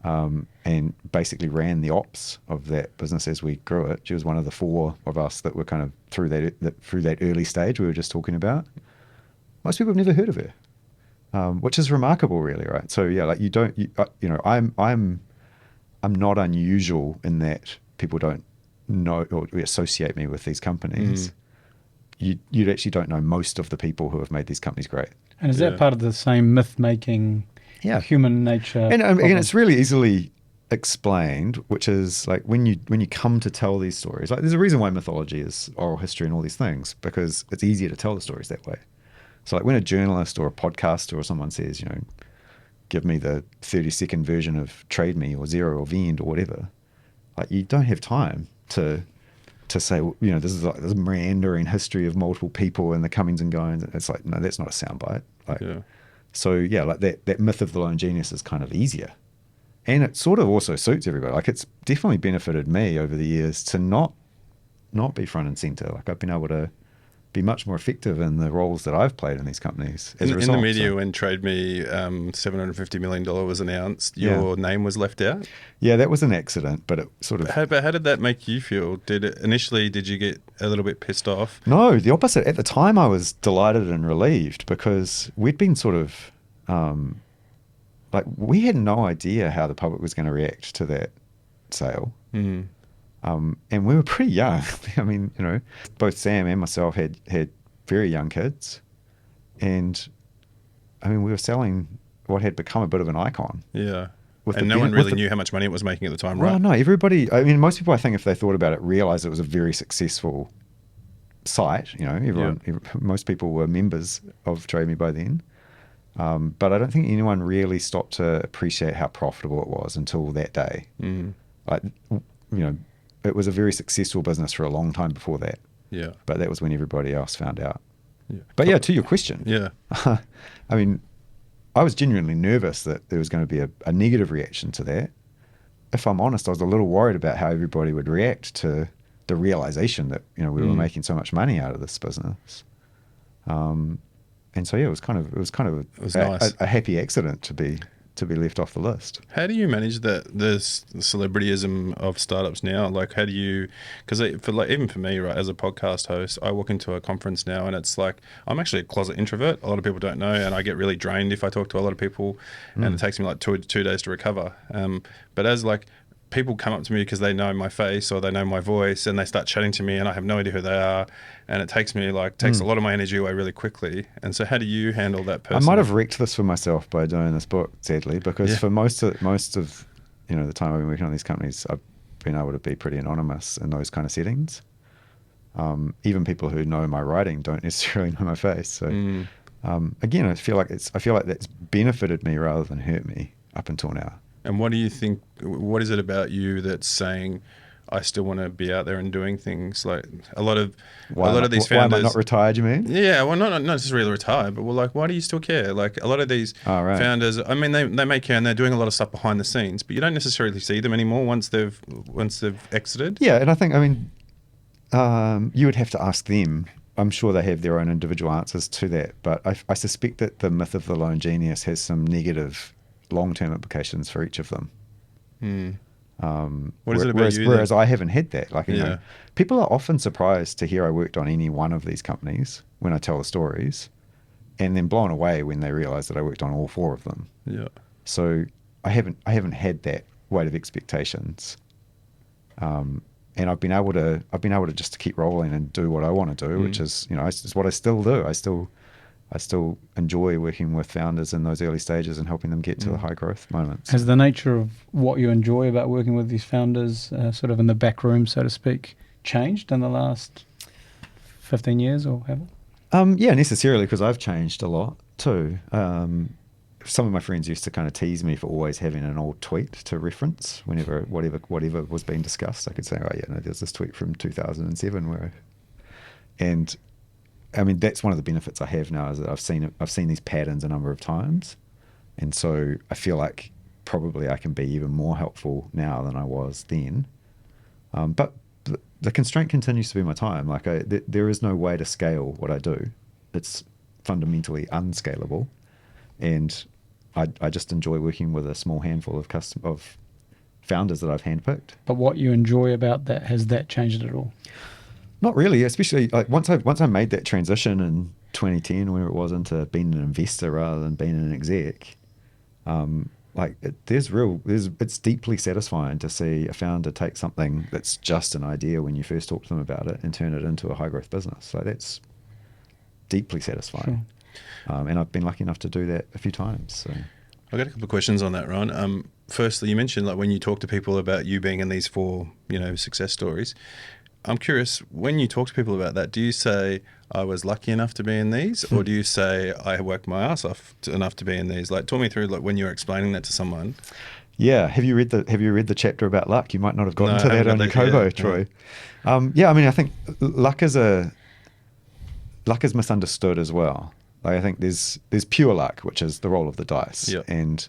And basically ran the ops of that business as we grew it. She was one of the 4 of us that were kind of through that early stage we were just talking about. Most people have never heard of her. which is remarkable, really, right? So yeah, like I'm not unusual in that people don't know or associate me with these companies. You actually don't know most of the people who have made these companies great. And is that part of the same myth-making, human nature? And again, problem? it's really easily explained, which is like when you come to tell these stories, like there's a reason why mythology is oral history and all these things, because it's easier to tell the stories that way. So like when a journalist or a podcaster or someone says, give me the 30-second version of Trade Me or Xero or Vend or whatever, like you don't have time to say, this is like this meandering history of multiple people and the comings and goings. It's like, no, that's not a soundbite. So yeah, like that myth of the lone genius is kind of easier. And it sort of also suits everybody. Like it's definitely benefited me over the years to not be front and center. Like I've been able to be much more effective in the roles that I've played in these companies as a result. In the media, when Trade Me $750 million was announced, your name was left out. Yeah, that was an accident, but it sort of... How did that make you feel? Did you get a little bit pissed off? No, the opposite. At the time, I was delighted and relieved because we'd been sort of... we had no idea how the public was going to react to that sale. And we were pretty young. I mean, both Sam and myself had very young kids. And I mean, we were selling what had become a bit of an icon. Yeah. And no one really knew how much money it was making at the time, right? Well, no, everybody, I mean, most people, I think, if they thought about it, realized it was a very successful site. Most people were members of Trade Me by then. But I don't think anyone really stopped to appreciate how profitable it was until that day. It was a very successful business for a long time before that. Yeah. But that was when everybody else found out. Yeah. But yeah, to your question. Yeah. I mean, I was genuinely nervous that there was going to be a negative reaction to that. If I'm honest, I was a little worried about how everybody would react to the realization that, we were making so much money out of this business. And so yeah, it was nice. a happy accident to be left off the list. How do you manage the celebrityism of startups now? Like, how do you? Because even for me, right, as a podcast host, I walk into a conference now, and it's like I'm actually a closet introvert. A lot of people don't know, and I get really drained if I talk to a lot of people, and it takes me like two days to recover. But as people come up to me because they know my face or they know my voice, and they start chatting to me, and I have no idea who they are, and it takes me a lot of my energy away really quickly. And so, how do you handle that person? I might have wrecked this for myself by doing this book, sadly, because for most of the time I've been working on these companies, I've been able to be pretty anonymous in those kind of settings. Even people who know my writing don't necessarily know my face. So again, I feel like that's benefited me rather than hurt me up until now. And what do you think? What is it about you that's saying, I still want to be out there and doing things? Like a lot of these founders. Why am I not retired? You mean? Yeah, well, not necessarily retired, but why do you still care? Like a lot of these founders. I mean, they may care, and they're doing a lot of stuff behind the scenes, but you don't necessarily see them anymore once they've exited. Yeah, and I think you would have to ask them. I'm sure they have their own individual answers to that, but I suspect that the myth of the lone genius has some negative long-term implications for each of them. What is it about you? Whereas I haven't had that. People are often surprised to hear I worked on any one of these companies when I tell the stories, and then blown away when they realize that I worked on all four of them. Yeah. So I haven't had that weight of expectations, and I've been able to just keep rolling and do what I want to do, which is it's what I still do. I still enjoy working with founders in those early stages and helping them get to the high growth moments. Has the nature of what you enjoy about working with these founders, sort of in the back room, so to speak, changed in the last 15 years or have it? Yeah, necessarily, because I've changed a lot too. Some of my friends used to kind of tease me for always having an old tweet to reference whenever whatever was being discussed. I could say, there's this tweet from 2007 and I mean, that's one of the benefits I have now, is that I've seen these patterns a number of times, and so I feel like probably I can be even more helpful now than I was then. But the constraint continues to be my time. Like there is no way to scale what I do. It's fundamentally unscalable, and I just enjoy working with a small handful of founders that I've handpicked. But what you enjoy about that, has that changed at all? Not really, especially like once I made that transition in 2010, where it was, into being an investor rather than being an exec, it's deeply satisfying to see a founder take something that's just an idea when you first talk to them about it and turn it into a high growth business. So that's deeply satisfying. Sure. And I've been lucky enough to do that a few times. So I've got a couple of questions on that, Ron. Firstly, you mentioned like when you talk to people about you being in these 4, success stories. I'm curious, when you talk to people about that, do you say, I was lucky enough to be in these? Or do you say, I worked my ass off enough to be in these? Like, talk me through like when you're explaining that to someone. Yeah. Have you read the chapter about luck? You might not have gotten to I that haven't on got your that Kobo, yet. Troy. I mean, I think luck is misunderstood as well. Like, I think there's pure luck, which is the roll of the dice. Yep. And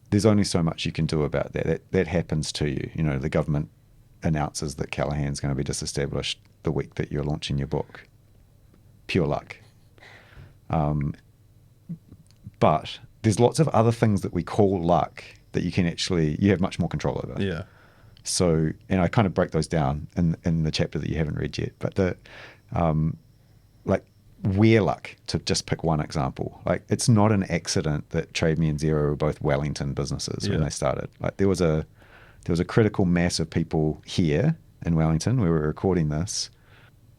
there's only so much you can do about that. That happens to you. The government announces that Callahan's going to be disestablished the week that you're launching your book. Pure luck. But there's lots of other things that we call luck that you have much more control over. Yeah. So, and I kind of break those down in the chapter that you haven't read yet. But like wear luck, to just pick one example. Like, it's not an accident that Trade Me and Xero were both Wellington businesses when they started. Like, there was a critical mass of people here in Wellington, where we're recording this,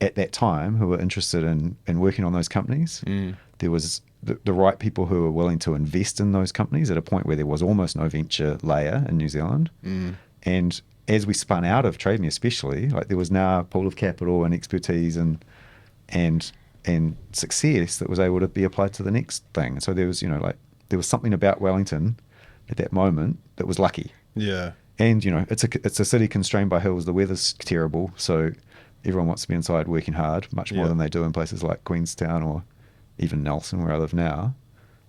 at that time, who were interested in working on those companies. There was the right people who were willing to invest in those companies at a point where there was almost no venture layer in New Zealand. And as we spun out of Trade Me especially, like, there was now a pool of capital and expertise and success that was able to be applied to the next thing. So there was, there was something about Wellington at that moment that was lucky. Yeah. And, it's a city constrained by hills. The weather's terrible, so everyone wants to be inside working hard, much more than they do in places like Queenstown or even Nelson, where I live now.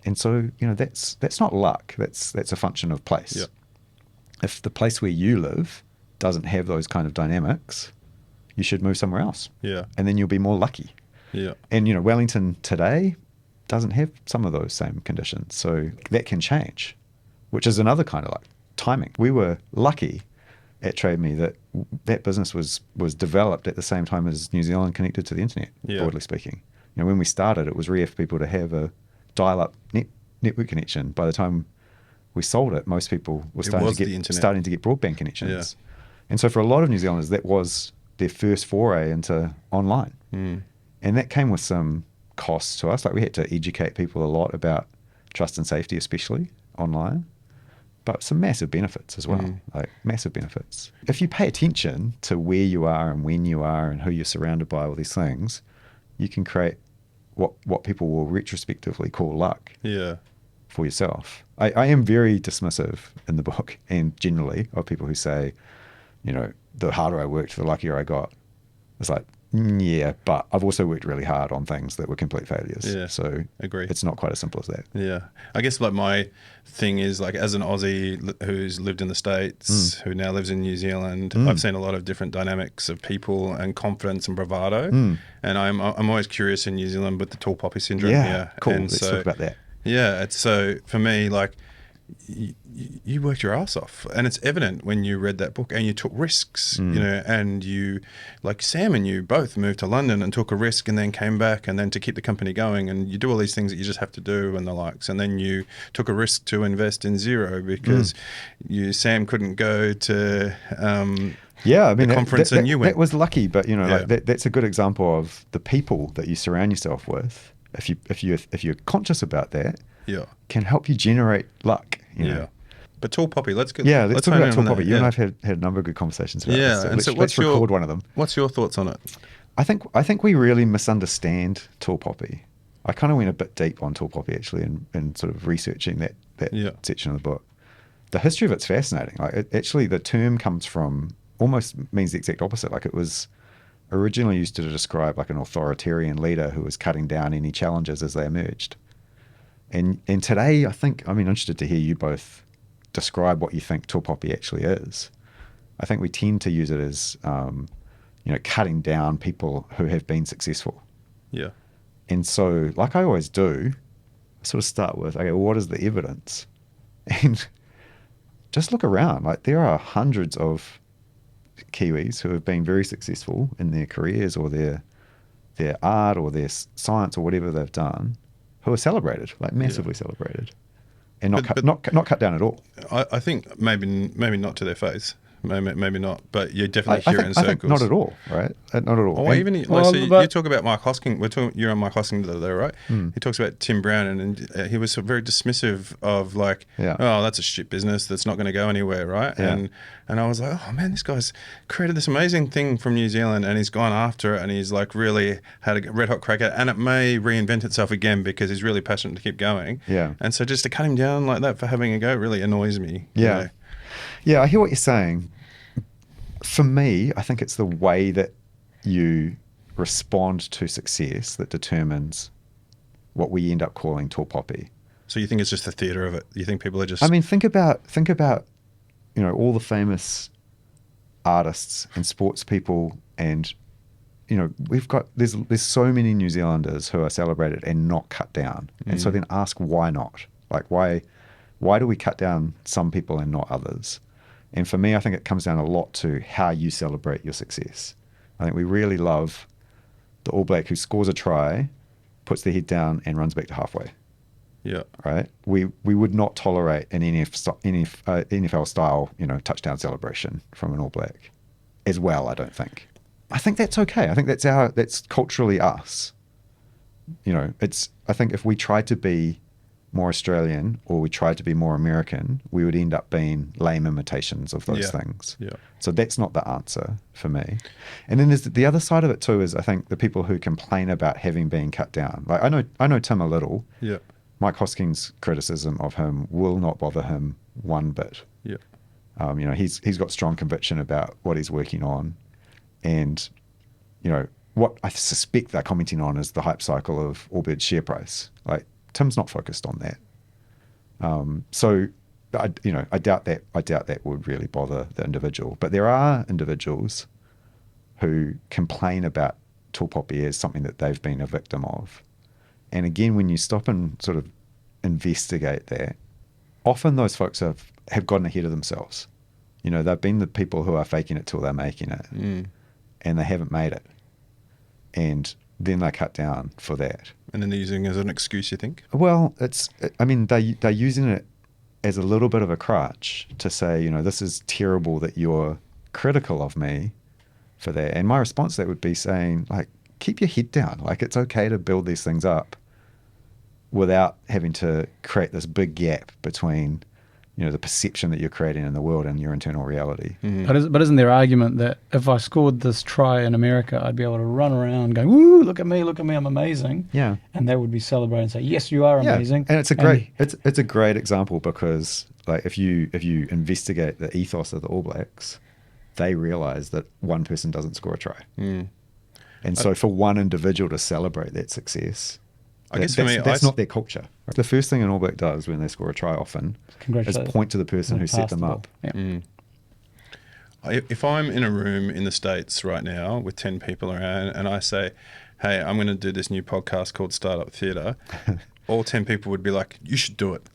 And so, that's not luck. That's a function of place. Yep. If the place where you live doesn't have those kind of dynamics, you should move somewhere else. Yeah. And then you'll be more lucky. Yeah. And, Wellington today doesn't have some of those same conditions. So that can change, which is another kind of luck. Timing. We were lucky at Trade Me that business was developed at the same time as New Zealand connected to the internet, broadly speaking. When we started, it was rare for people to have a dial-up network connection. By the time we sold it, most people were starting to get broadband connections. Yeah. And so for a lot of New Zealanders, that was their first foray into online. And that came with some costs to us. Like, we had to educate people a lot about trust and safety, especially online. But some massive benefits as well, like massive benefits. If you pay attention to where you are and when you are and who you're surrounded by, all these things, you can create what people will retrospectively call luck for yourself. I am very dismissive in the book and generally of people who say, the harder I worked, the luckier I got. It's like, yeah, but I've also worked really hard on things that were complete failures. Yeah, so agree. It's not quite as simple as that. Yeah. I guess like my thing is, like, as an Aussie who's lived in the States, who now lives in New Zealand, I've seen a lot of different dynamics of people and confidence and bravado. And I'm always curious in New Zealand with the tall poppy syndrome. Yeah, cool. And Let's talk about that. Yeah. It's so for me, like, you worked your ass off, and it's evident when you read that book, and you took risks, and you, like Sam and you both moved to London and took a risk and then came back, and then to keep the company going, and you do all these things that you just have to do and the likes, and then you took a risk to invest in Xero because Sam couldn't go to the conference and you went. That was lucky, but that's a good example of the people that you surround yourself with. If you're conscious about that, can help you generate luck. Yeah. But tall poppy, let's talk about tall poppy. You and I've had a number of good conversations about this. So let's record one of them. What's your thoughts on it? I think we really misunderstand tall poppy. I kind of went a bit deep on tall poppy actually, in sort of researching that section of the book. The history of it's fascinating. Like, the term comes from, almost means the exact opposite. Like, it was originally used to describe like an authoritarian leader who was cutting down any challenges as they emerged. And today, I'm interested to hear you both describe what you think tall poppy actually is. I think we tend to use it as, cutting down people who have been successful. Yeah. And so, like I always do, I sort of start with, okay, well, what is the evidence? And just look around. Like, there are hundreds of Kiwis who have been very successful in their careers or their their art or their science or whatever they've done, who are celebrated, like massively celebrated, and not cut down at all. I think maybe not to their face. Maybe not, but you definitely hear it in I think circles. not at all, right? Not at all. Or even you talk about Mike Hosking. You're on Mike Hosking the other day, right? He talks about Tim Brown, and he was very dismissive of like, oh, that's a shit business that's not going to go anywhere, right? Yeah. And I was like, oh man, this guy's created this amazing thing from New Zealand, and he's gone after it, and he's like really had a red hot crack at it, and it may reinvent itself again because he's really passionate to keep going. Yeah. And so just to cut him down like that for having a go really annoys me. Yeah. You know? Yeah, I hear what you're saying. For me, I think it's the way that you respond to success that determines what we end up calling tall poppy. So you think it's just the theatre of it? You think people are just... I mean, think about all the famous artists and sports people, and there's so many New Zealanders who are celebrated and not cut down. And so then ask why not? Like why do we cut down some people and not others? And for me, I think it comes down a lot to how you celebrate your success. I think we really love the All Black who scores a try, puts their head down and runs back to halfway. Yeah. Right? We would not tolerate an NFL style, touchdown celebration from an All Black as well, I don't think. I think that's okay. I think that's culturally us. I think if we tried to be more Australian or we tried to be more American, we would end up being lame imitations of those things. Yeah. So that's not the answer for me. And then there's the other side of it too, is I think the people who complain about having been cut down. Like I know Tim a little. Yeah. Mike Hosking's criticism of him will not bother him one bit. Yeah. He's got strong conviction about what he's working on, and what I suspect they're commenting on is the hype cycle of Allbird's share price. Like Tim's not focused on that. So I doubt that would really bother the individual. But there are individuals who complain about tall poppy as something that they've been a victim of. And again, when you stop and sort of investigate that, often those folks have gotten ahead of themselves. They've been the people who are faking it till they're making it, and they haven't made it. And then they're cut down for that. And then they're using it as an excuse, you think? Well, they're using it as a little bit of a crutch to say, this is terrible that you're critical of me for that. And my response to that would be saying, like, keep your head down. Like, it's okay to build these things up without having to create this big gap between, the perception that you're creating in the world and your internal reality. Mm-hmm. But isn't there argument that if I scored this try in America, I'd be able to run around going, "Woo! Look at me! I'm amazing!" Yeah, and they would be celebrating and say, "Yes, you are amazing." And it's a great example because, like, if you investigate the ethos of the All Blacks, they realise that one person doesn't score a try, and so for one individual to celebrate that success. I guess for me, that's not their culture. The first thing an All Black does when they score a try often is point to the person who set them up. Yeah. If I'm in a room in the States right now with 10 people around and I say, hey, I'm going to do this new podcast called Startup Theatre, all 10 people would be like, you should do it.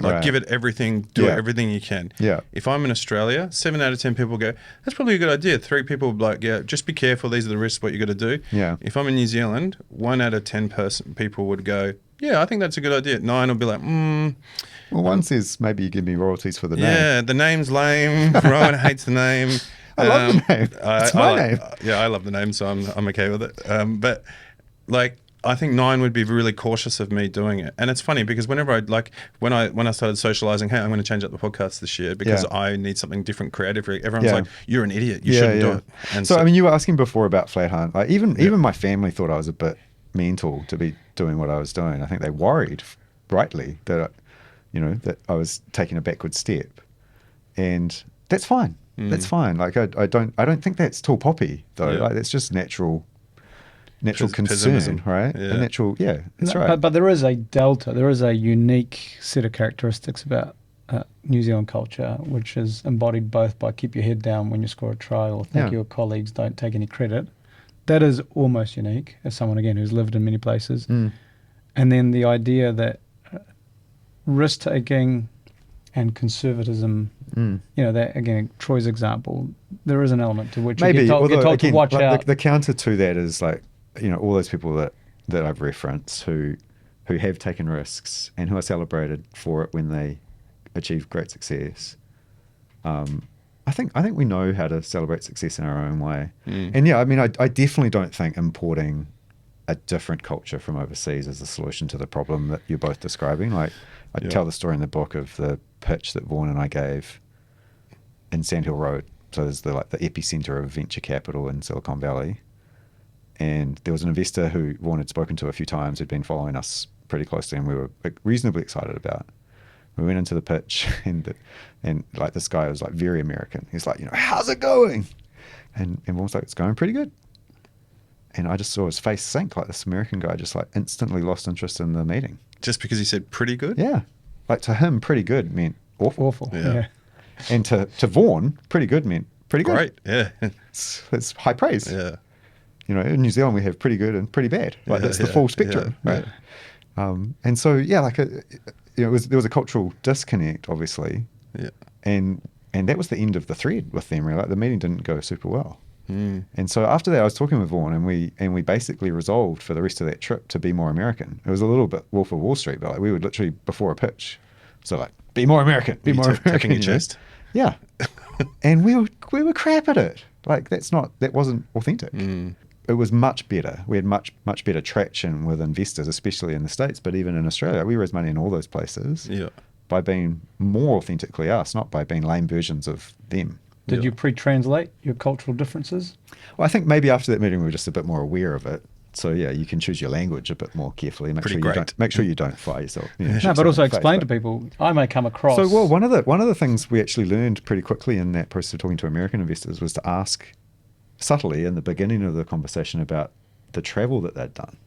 Like, give it everything, do everything you can. Yeah. If I'm in Australia, 7 out of 10 people go, that's probably a good idea. 3 people will be like, yeah, just be careful. These are the risks, what you got to do. Yeah. If I'm in New Zealand, 1 out of 10 people would go, yeah, I think that's a good idea. 9 will be like, Well, one says, maybe you give me royalties for the name. Yeah, the name's lame. Rowan hates the name. I love the name. It's my name. Yeah, I love the name, so I'm okay with it. But like, I think 9 would be really cautious of me doing it. And it's funny because whenever when I started socializing, hey, I'm going to change up the podcast this year because I need something different creatively. Everyone's like, you're an idiot. You shouldn't do it. And so, I mean, you were asking before about Flat Hunt. Like, even my family thought I was a bit mental to be doing what I was doing. I think they worried, rightly, that I was taking a backward step. And that's fine. That's fine. Like, I don't think that's tall poppy though. Like, that's just natural concern, pessimism. Right? Yeah. A natural, that's right. But there is a delta. There is a unique set of characteristics about New Zealand culture, which is embodied both by keep your head down when you score a try or thank your colleagues, don't take any credit. That is almost unique as someone, again, who's lived in many places. And then the idea that risk-taking and conservatism, that, again, Troy's example, there is an element to which you get told to watch out. The counter to that is, like, all those people that I've referenced who have taken risks and who are celebrated for it when they achieve great success. I think we know how to celebrate success in our own way. And yeah, I mean, I definitely don't think importing a different culture from overseas is the solution to the problem that you're both describing. Like, I tell the story in the book of the pitch that Vaughan and I gave in Sand Hill Road. So there's the epicenter of venture capital in Silicon Valley. And there was an investor who Vaughan had spoken to a few times, who'd been following us pretty closely, and we were reasonably excited about. We went into the pitch, and like, this guy was like very American. He's like, how's it going? And Vaughan was like, it's going pretty good. And I just saw his face sink. Like, this American guy just like instantly lost interest in the meeting. Just because he said pretty good? Yeah. Like, to him, pretty good meant awful. Awful. Yeah. And to Vaughan, pretty good meant pretty good. Great. Yeah. It's high praise. Yeah. In New Zealand we have pretty good and pretty bad. Like, that's the full spectrum, right? And so like there was a cultural disconnect, obviously. Yeah. And that was the end of the thread with them. Really. Like, the meeting didn't go super well. And so after that, I was talking with Vaughan, and we basically resolved for the rest of that trip to be more American. It was a little bit Wolf of Wall Street, but like, we would literally, before a pitch, so like, be more American, be more American. Tapping your chest. Yeah. And we were crap at it. Like, that wasn't authentic. It was much better. We had much better traction with investors, especially in the States, but even in Australia. We raised money in all those places by being more authentically us, not by being lame versions of them. Did you pre-translate your cultural differences? Well, I think maybe after that meeting we were just a bit more aware of it. So yeah, you can choose your language a bit more carefully. Make sure you don't fire yourself. No, but also explain to people. I may come across. So well, one of the things we actually learned pretty quickly in that process of talking to American investors was to ask subtly in the beginning of the conversation about the travel that they'd done,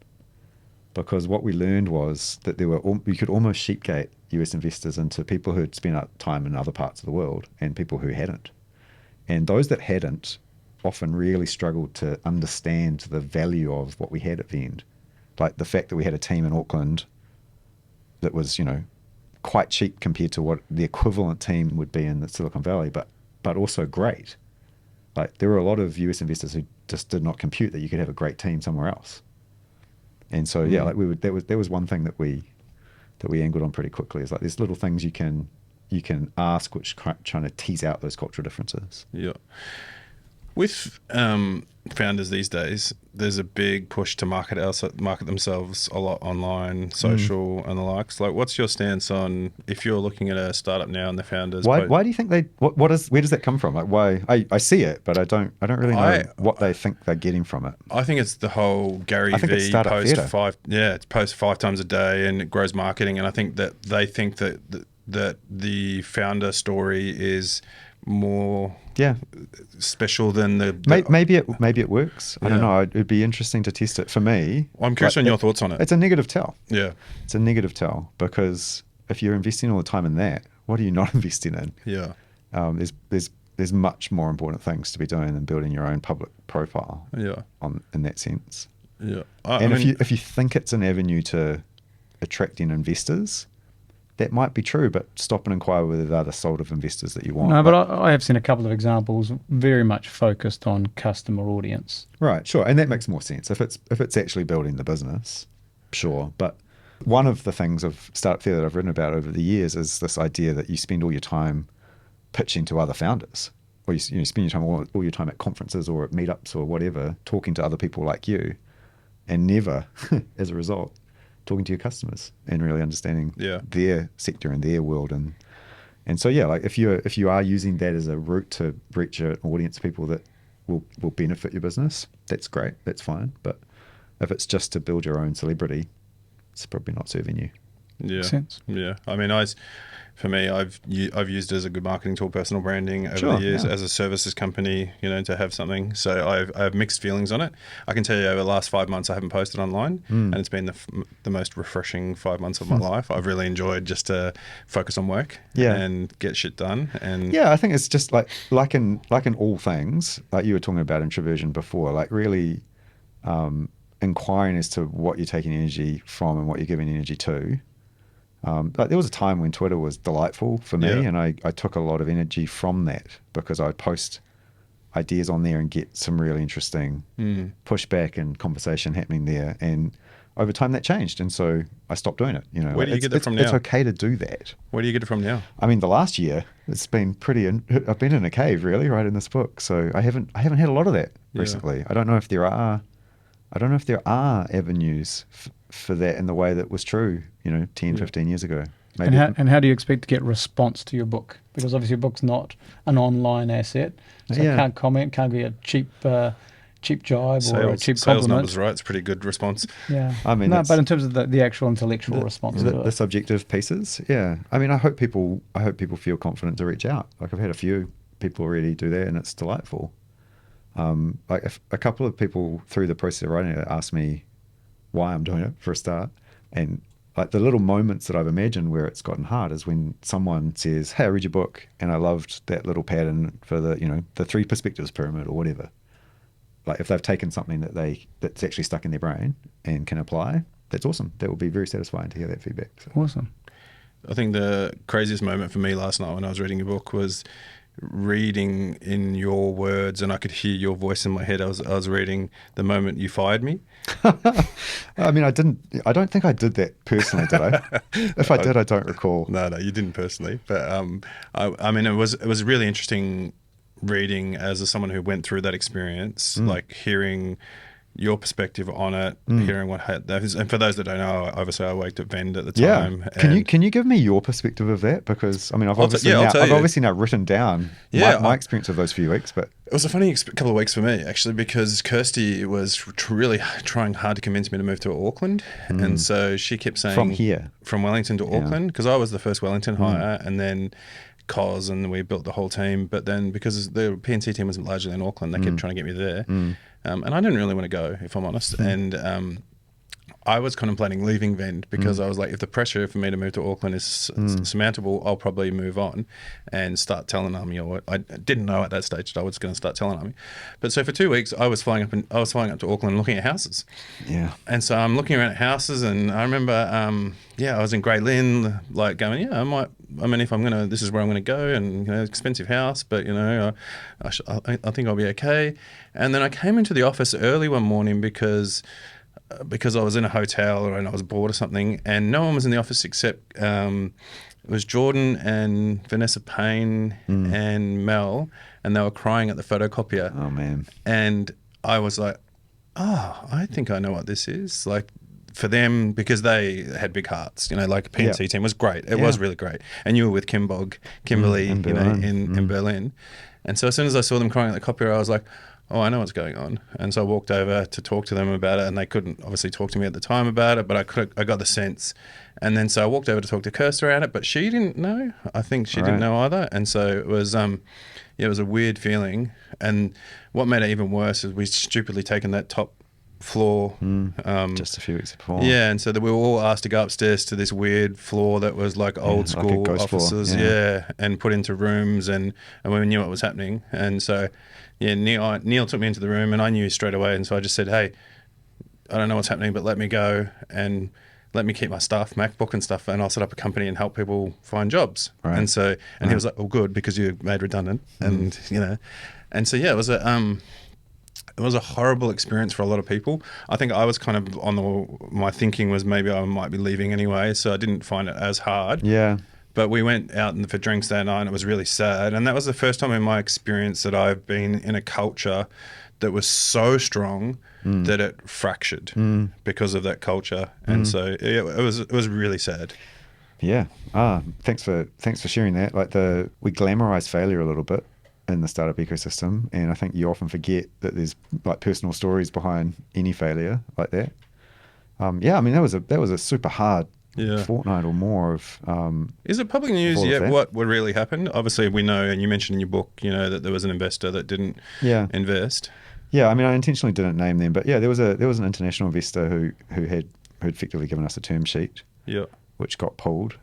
because what we learned was that you could almost sheepgate US investors into people who'd spent time in other parts of the world and people who hadn't, and those that hadn't often really struggled to understand the value of what we had at Vend, like the fact that we had a team in Auckland that was quite cheap compared to what the equivalent team would be in the Silicon Valley, but also great. Like, there were a lot of US investors who just did not compute that you could have a great team somewhere else. And so, yeah, like that was one thing that we angled on pretty quickly, is like, there's little things you can ask which trying to tease out those cultural differences. Yeah. With founders these days, there's a big push to market themselves a lot online, social, and the likes. Like, what's your stance on if you're looking at a startup now and the founders? Why do you think where does that come from? Like, why I see it, but I don't really know what they think they're getting from it. I think it's the whole Gary V post it's post 5 times a day and it grows marketing, and I think that they think that the founder story is more special than maybe it works. I don't know. It'd be interesting to test it. For me, I'm curious on your thoughts on it. It's a negative tell. Yeah, it's a negative tell, because if you're investing all the time in that, what are you not investing in? Yeah, there's much more important things to be doing than building your own public profile. Yeah, in that sense. Yeah, if you think it's an avenue to attracting investors, that might be true, but stop and inquire whether they're the sort of investors that you want. No, but I have seen a couple of examples very much focused on customer audience. Right, sure, and that makes more sense if it's actually building the business, sure. But one of the things of Startup Fair that I've written about over the years is this idea that you spend all your time pitching to other founders, or you spend your time all your time at conferences or at meetups or whatever, talking to other people like you, and never, as a result, talking to your customers and really understanding their sector and their world, and so like if you are using that as a route to reach an audience of people that will benefit your business, that's great, that's fine. But if it's just to build your own celebrity, it's probably not serving you. Yeah, makes sense. Yeah, I mean, for me, I've used it as a good marketing tool, personal branding over the years as a services company, to have something. So I have mixed feelings on it. I can tell you over the last 5 months I haven't posted online, and it's been the most refreshing 5 months of my life. I've really enjoyed just to focus on work and get shit done. And I think it's just like in all things, like you were talking about introversion before, like really inquiring as to what you're taking energy from and what you're giving energy to. Like, there was a time when Twitter was delightful for me, and I took a lot of energy from that, because I'd post ideas on there and get some really interesting pushback and conversation happening there. And over time that changed. And so I stopped doing it. You know, Where do you get that from now? It's okay to do that. Where do you get it from now? I mean, the last year it's been I've been in a cave really writing this book. So I haven't had a lot of that recently. I don't know if there are avenues for that in the way that was true, 10, 15 years ago. Maybe. And how do you expect to get response to your book? Because obviously your book's not an online asset, so can't comment, can't be a cheap jibe or a cheap sales compliment. numbers, right? It's a pretty good response. Yeah, I mean, no, but in terms of the actual intellectual response to the it. subjective pieces, yeah. I mean, I hope people feel confident to reach out. Like I've had a few people already do that, and it's delightful. Like a couple of people through the process of writing it asked me why I'm doing it for a start, and like the little moments that I've imagined where it's gotten hard is when someone says, "Hey, I read your book and I loved that little pattern for the 3 perspectives pyramid or whatever." Like if they've taken something that's actually stuck in their brain and can apply, that's awesome. That would be very satisfying to hear that feedback. So. Awesome. I think the craziest moment for me last night when I was reading your book was reading in your words, and I could hear your voice in my head. I was reading the moment you fired me. I mean, I don't think I did that personally, did I? If I did, I don't recall. No, you didn't personally. But I mean, it was really interesting reading as someone who went through that experience, like hearing your perspective on it, hearing what had those. And for those that don't know, obviously I worked at Vend at the time. Can you give me your perspective of that? Because I mean, I've obviously now written down my experience of those few weeks. But it was a funny couple of weeks for me actually, because Kirsty was really trying hard to convince me to move to Auckland, and so she kept saying from Wellington to Auckland, because I was the first Wellington hire, and then Cos, and we built the whole team. But then because the PNC team was largely in Auckland, they kept trying to get me there. And I didn't really want to go, if I'm honest. And I was contemplating leaving Vend because I was like, if the pressure for me to move to Auckland is surmountable, I'll probably move on and start telling Army. Or I didn't know at that stage that I was going to start telling Army. But so for 2 weeks, I was flying up to Auckland looking at houses. Yeah. And so I'm looking around at houses, and I remember, I was in Grey Lynn, like going, this is where I'm going to go, and expensive house, but I think I'll be okay. And then I came into the office early one morning because I was in a hotel and I was bored or something, and no one was in the office except it was Jordan and Vanessa Payne and Mel, and they were crying at the photocopier. Oh man! And I was like, I think I know what this is like. For them, because they had big hearts, like PNC team was great. It was really great. And you were with Kimberly, in Berlin. And so as soon as I saw them crying at the copier, I was like, oh, I know what's going on. And so I walked over to talk to them about it, and they couldn't obviously talk to me at the time about it, but I got the sense. And then so I walked over to talk to Kirsta around it, but she didn't know. I think she didn't know either. And so it was, it was a weird feeling. And what made it even worse is we stupidly taken that top floor just a few weeks before, and so that we were all asked to go upstairs to this weird floor that was like old school like offices and put into rooms, and we knew what was happening. And so Neil took me into the room, and I knew straight away, and so I just said, hey, I don't know what's happening, but let me go and let me keep my stuff, MacBook and stuff, and I'll set up a company and help people find jobs. And so he was like, oh good, because you're made redundant. And and so it was a horrible experience for a lot of people. I think I was kind of my thinking was maybe I might be leaving anyway, so I didn't find it as hard. Yeah. But we went out for drinks that night, and it was really sad. And that was the first time in my experience that I've been in a culture that was so strong that it fractured because of that culture. And so it was really sad. Yeah. Thanks for sharing that. Like we glamorize failure a little bit in the startup ecosystem, and I think you often forget that there's like personal stories behind any failure like that. I mean that was a super hard fortnight or more of. Is it public news yet what really happened? Obviously, we know, and you mentioned in your book, that there was an investor that didn't invest. Yeah, I mean, I intentionally didn't name them, but there was an international investor who had effectively given us a term sheet, which got pulled.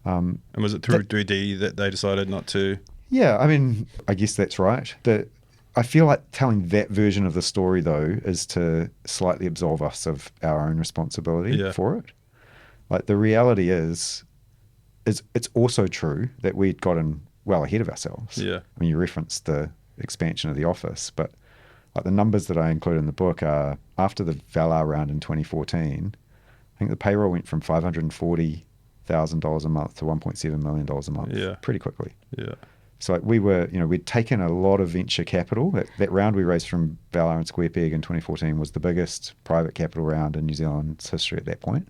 And was it through D.O.G.E that they decided not to? Yeah, I mean, I guess that's right. I feel like telling that version of the story, though, is to slightly absolve us of our own responsibility for it. Like, the reality is it's also true that we'd gotten well ahead of ourselves. Yeah. I mean, you referenced the expansion of the office. But like the numbers that I include in the book are after the Valar round in 2014, I think the payroll went from $540,000 a month to $1.7 million a month pretty quickly. Yeah. So like we were, we'd taken a lot of venture capital. That round we raised from Valar and Square Peg in 2014 was the biggest private capital round in New Zealand's history at that point.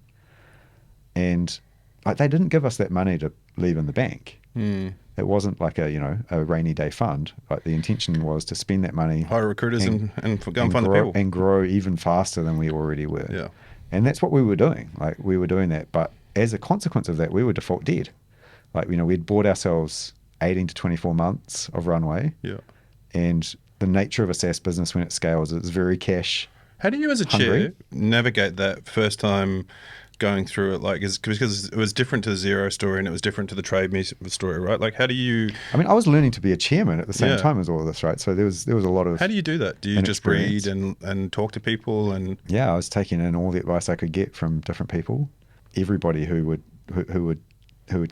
And like they didn't give us that money to leave in the bank. It wasn't like a rainy day fund. Like the intention was to spend that money, Hire recruiters and go and find the people. And grow even faster than we already were. Yeah. And that's what we were doing. Like we were doing that. But as a consequence of that, we were default dead. Like, we'd bought ourselves 18 to 24 months of runway. Yeah. And the nature of a SaaS business when it scales is very cash. How do you as a chair navigate that first time going through it? Like, because it was different to the Xero story and it was different to the Trade Me story, right? Like, how do you... I mean, I was learning to be a chairman at the same time as all of this, right? So there was a lot of... How do you do that? Do you just read and talk to people and... Yeah, I was taking in all the advice I could get from different people, everybody who would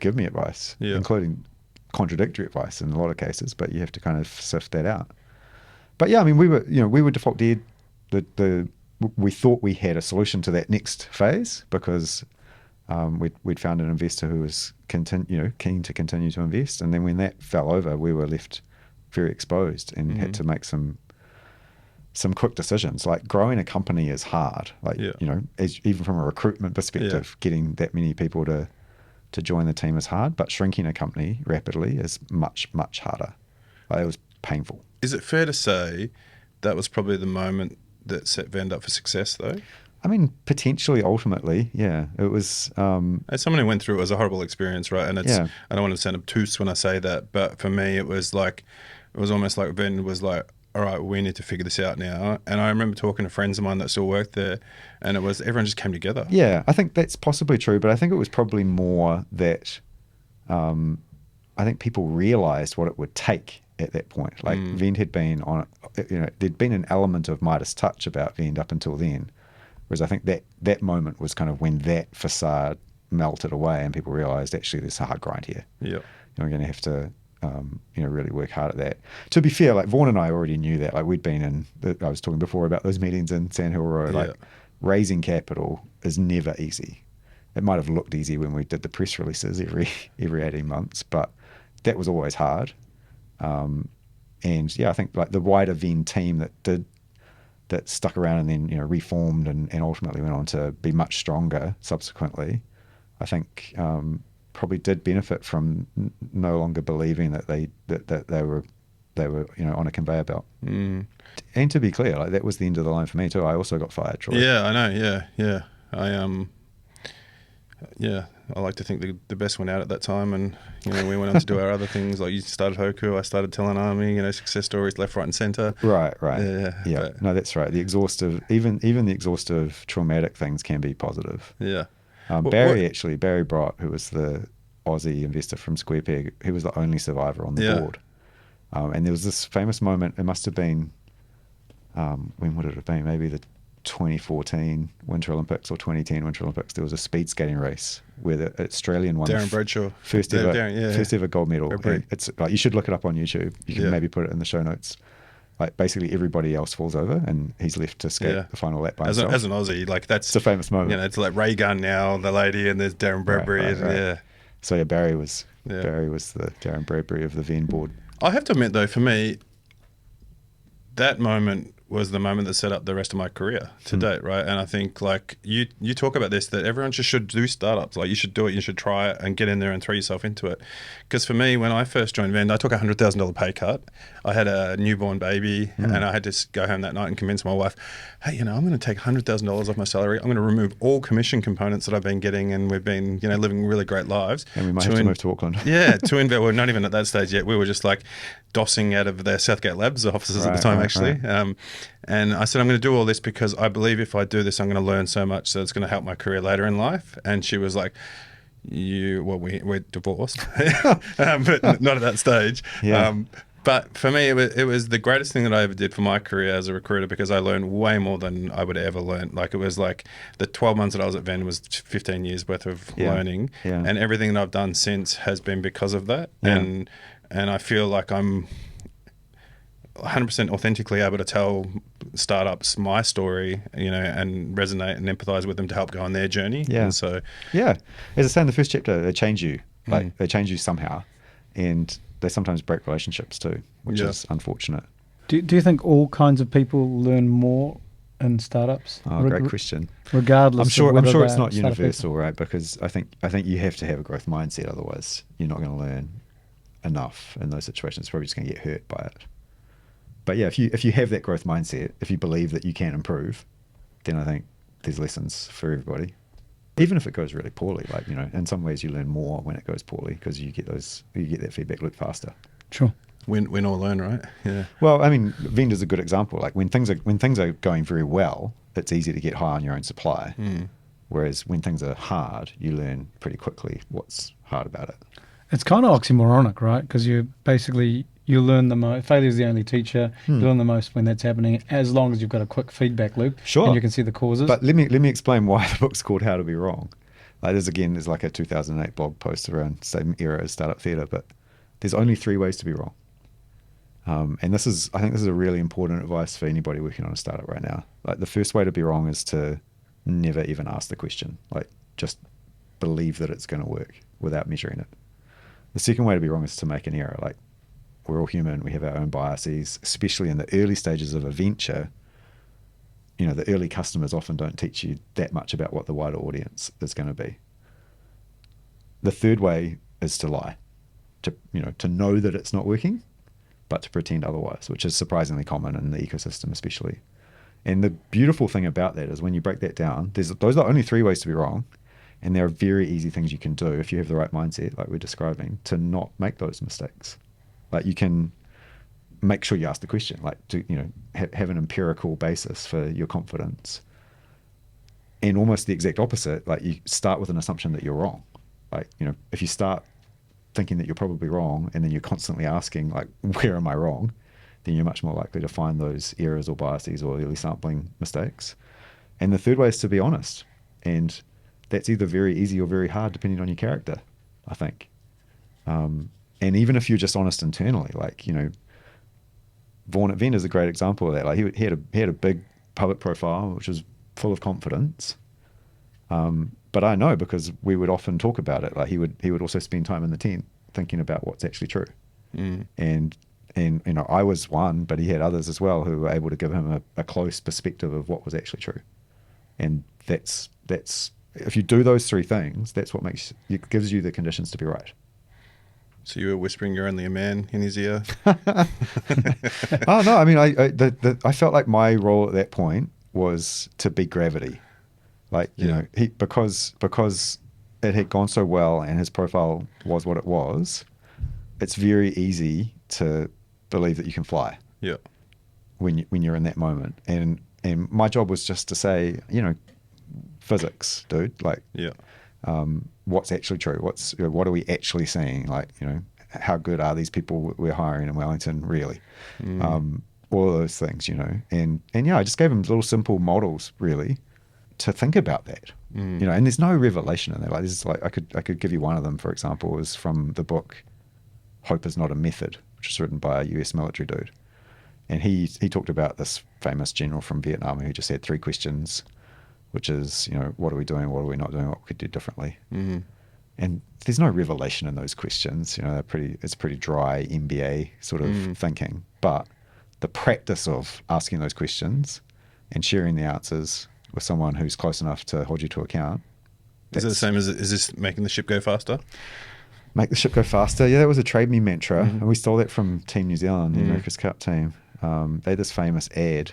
give me advice, including contradictory advice in a lot of cases, but you have to kind of sift that out. But yeah, I mean, we were default dead. We thought we had a solution to that next phase because we'd found an investor who was keen to continue to invest, and then when that fell over, we were left very exposed and had to make some quick decisions. Like growing a company is hard. Like even from a recruitment perspective, getting that many people to join the team is hard, but shrinking a company rapidly is much, much harder. Like, it was painful. Is it fair to say that was probably the moment that set Vend up for success, though? I mean, potentially, ultimately, yeah. It was... As someone who went through it, was a horrible experience, right? And I don't want to sound obtuse when I say that, but for me, it was almost like Vend was like, all right, we need to figure this out now. And I remember talking to friends of mine that still worked there, and everyone just came together. Yeah, I think that's possibly true, but I think it was probably more that I think people realized what it would take at that point. Like Vend had been on, there'd been an element of Midas touch about Vend up until then, whereas I think that moment was kind of when that facade melted away and people realized actually there's a hard grind here. Yeah, we're going to have to really work hard at that. To be fair, like Vaughan and I already knew that. Like we'd been I was talking before about those meetings in Sandhill Road. Like raising capital is never easy. It might have looked easy when we did the press releases every 18 months, but that was always hard. And yeah, I think like the wider Vend team that stuck around and then reformed and ultimately went on to be much stronger subsequently, I think probably did benefit from no longer believing that they were on a conveyor belt. And to be clear, like that was the end of the line for me too. I also got fired, Troy. Yeah, I know. Yeah. I like to think the best went out at that time, and we went on to do our other things. Like you started Hoku, I started Telling Army, success stories left, right, and center. Right. Yeah. No, that's right. The exhaustive, even the exhaustive, traumatic things can be positive. Yeah. Barry Brott, who was the Aussie investor from Square Peg, he was the only survivor on the board. And there was this famous moment. It must have been when would it have been? Maybe the 2014 Winter Olympics or 2010 Winter Olympics. There was a speed skating race where the Australian won Darren Bradshaw first ever gold medal. It's like, you should look it up on YouTube. You can maybe put it in the show notes. Like basically everybody else falls over and he's left to skate the final lap by himself. As an Aussie, like it's a famous moment. It's like Ray Gunn now, the lady, and there's Darren Bradbury. Right. So yeah, Barry was the Darren Bradbury of the Vend board. I have to admit though, for me, that moment was the moment that set up the rest of my career to date, right? And I think like you talk about this, that everyone just should do startups. Like you should do it, you should try it and get in there and throw yourself into it. Because for me, when I first joined Vend, I took a $100,000 pay cut. I had a newborn baby and I had to go home that night and convince my wife, hey, I'm going to take $100,000 off my salary. I'm going to remove all commission components that I've been getting, and we've been, living really great lives. And we might have to move to Auckland. Well, not even at that stage yet. We were just like dossing out of their Southgate Labs offices at the time, actually. And I said, I'm going to do all this because I believe if I do this, I'm going to learn so much that it's going to help my career later in life. And she was like, we're divorced, but not at that stage. But for me, it was the greatest thing that I ever did for my career as a recruiter, because I learned way more than I would ever learn. Like it was like the 12 months that I was at Vend was 15 years worth of learning, and everything that I've done since has been because of that. And I feel like I'm 100% authentically able to tell startups my story, and resonate and empathize with them to help go on their journey. Yeah. And so, yeah, as I say in the first chapter, they change you. Like they change you somehow, and they sometimes break relationships too, which is unfortunate. Do you think all kinds of people learn more in startups? Oh, great question. Regardless, I'm sure of whether it's not they're startup universal, right? Because I think you have to have a growth mindset, otherwise you're not going to learn enough in those situations. It's probably just going to get hurt by it. But yeah, if you have that growth mindset, if you believe that you can improve, then I think there's lessons for everybody. Even if it goes really poorly, like, in some ways you learn more when it goes poorly because you get that feedback loop faster. Sure. Win or learn, right? Yeah. Well, I mean, Vend is a good example. Like when things are going very well, it's easy to get high on your own supply. Whereas when things are hard, you learn pretty quickly what's hard about it. It's kind of oxymoronic, right? Because you learn the most. Failure is the only teacher. You learn the most when that's happening, as long as you've got a quick feedback loop. Sure. And you can see the causes. But let me explain why the book's called How to Be Wrong. Like there's like a 2008 blog post around same era as Startup Theatre, but there's only 3 ways to be wrong. And I think this is a really important advice for anybody working on a startup right now. Like the first way to be wrong is to never even ask the question. Like just believe that it's going to work without measuring it. The second way to be wrong is to make an error. Like we're all human. We have our own biases, especially in the early stages of a venture. The early customers often don't teach you that much about what the wider audience is going to be. The third way is to lie, to know that it's not working, but to pretend otherwise, which is surprisingly common in the ecosystem especially. And the beautiful thing about that is when you break that down, those are only 3 ways to be wrong. And there are very easy things you can do if you have the right mindset, like we're describing, to not make those mistakes. Like you can make sure you ask the question, like to have an empirical basis for your confidence. And almost the exact opposite, like you start with an assumption that you're wrong. Like, if you start thinking that you're probably wrong and then you're constantly asking, like, where am I wrong? Then you're much more likely to find those errors or biases or early sampling mistakes. And the third way is to be honest. And that's either very easy or very hard depending on your character, I think. And even if you're just honest internally, like, Vaughan at Vend is a great example of that. Like he had a big public profile, which was full of confidence. But I know because we would often talk about it. Like he would also spend time in the tent thinking about what's actually true. And I was one, but he had others as well who were able to give him a close perspective of what was actually true. And that's if you do those 3 things, that's what gives you the conditions to be right. So you were whispering you're only a man in his ear? Oh no, I mean, I felt like my role at that point was to be gravity. Like, because it had gone so well and his profile was what it was, it's very easy to believe that you can fly. Yeah. When you're in that moment. And my job was just to say, physics, dude, like, what's actually true? What are we actually seeing? Like, how good are these people we're hiring in Wellington really? All of those things, and I just gave them little simple models really to think about that, and there's no revelation in there. Like, this is like, I could give you one of them, for example, is from the book Hope Is Not a Method, which is written by a US military dude. And he talked about this famous general from Vietnam who just had 3 questions, which is, what are we doing? What are we not doing? What we could do differently? And there's no revelation in those questions. It's pretty dry MBA sort of thinking. But the practice of asking those questions and sharing the answers with someone who's close enough to hold you to account. Is it the same as, is this making the ship go faster? Make the ship go faster. Yeah, that was a Trade Me mantra. And we stole that from Team New Zealand, the America's Cup team. They had this famous ad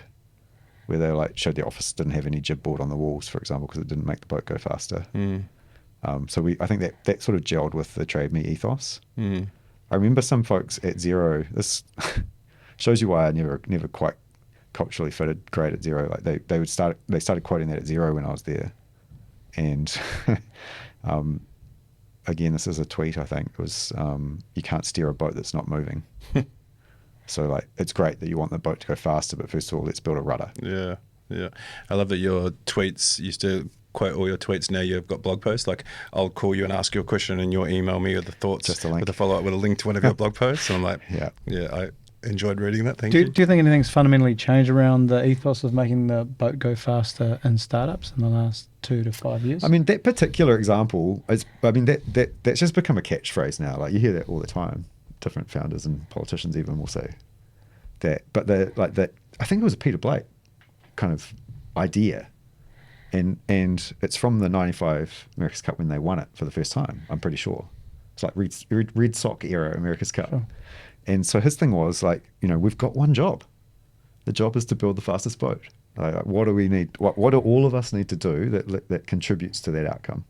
where they showed the office didn't have any jib board on the walls, for example, because it didn't make the boat go faster. So I think that sort of gelled with the Trade Me ethos. I remember some folks at Xero, this shows you why I never quite culturally fitted great at Xero. Like they started quoting that at Xero when I was there. And again, this is a tweet, I think. It was, you can't steer a boat that's not moving. So it's great that you want the boat to go faster, but first of all, let's build a rudder. Yeah. I love that your tweets used to quote all your tweets. Now you've got blog posts. Like, I'll call you and ask you a question and you'll email me with the thoughts, just a link, with a follow-up with a link to one of your blog posts. And I'm like, enjoyed reading that. Thank Do you. you think anything's fundamentally changed around the ethos of making the boat go faster in startups in the last 2 to 5 years? I mean, that particular example is, I mean, that's just become a catchphrase now. Like, you hear that all the time. Different founders and politicians even will say that. But I think it was a Peter Blake kind of idea. And it's from the 95 America's Cup when they won it for the first time, I'm pretty sure. It's like Red Sox era America's Cup. Sure. And so his thing was like, we've got one job. The job is to build the fastest boat. Like, what do we need? What do all of us need to do that contributes to that outcome?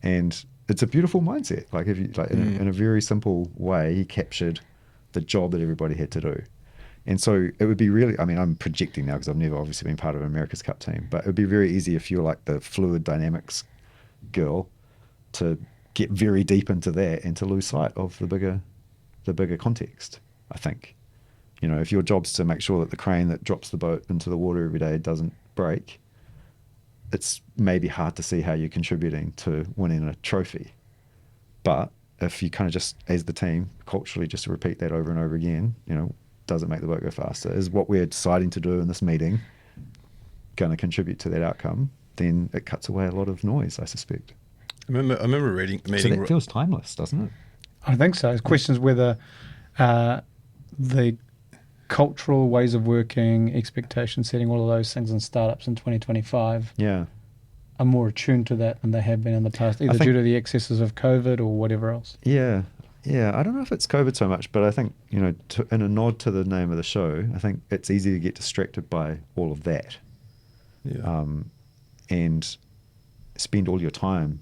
And it's a beautiful mindset. Like, if you in a very simple way, he captured the job that everybody had to do. And so it would be really, I mean, I'm projecting now because I've never obviously been part of an America's Cup team, but it would be very easy if you're like the fluid dynamics girl to get very deep into that and to lose sight of the bigger context, I think. If your job's to make sure that the crane that drops the boat into the water every day doesn't break, it's maybe hard to see how you're contributing to winning a trophy. But if you kind of just, as the team, culturally just repeat that over and over again, does it make the boat go faster? Is what we're deciding to do in this meeting going to contribute to that outcome? Then it cuts away a lot of noise, I suspect. I remember reading meeting. So that feels timeless, doesn't it? I think so. The question is whether the cultural ways of working, expectation setting, all of those things in startups in 2025 are more attuned to that than they have been in the past, either due to the excesses of COVID or whatever else. Yeah. I don't know if it's COVID so much, but I think, in a nod to the name of the show, I think it's easy to get distracted by all of that. Yeah. And spend all your time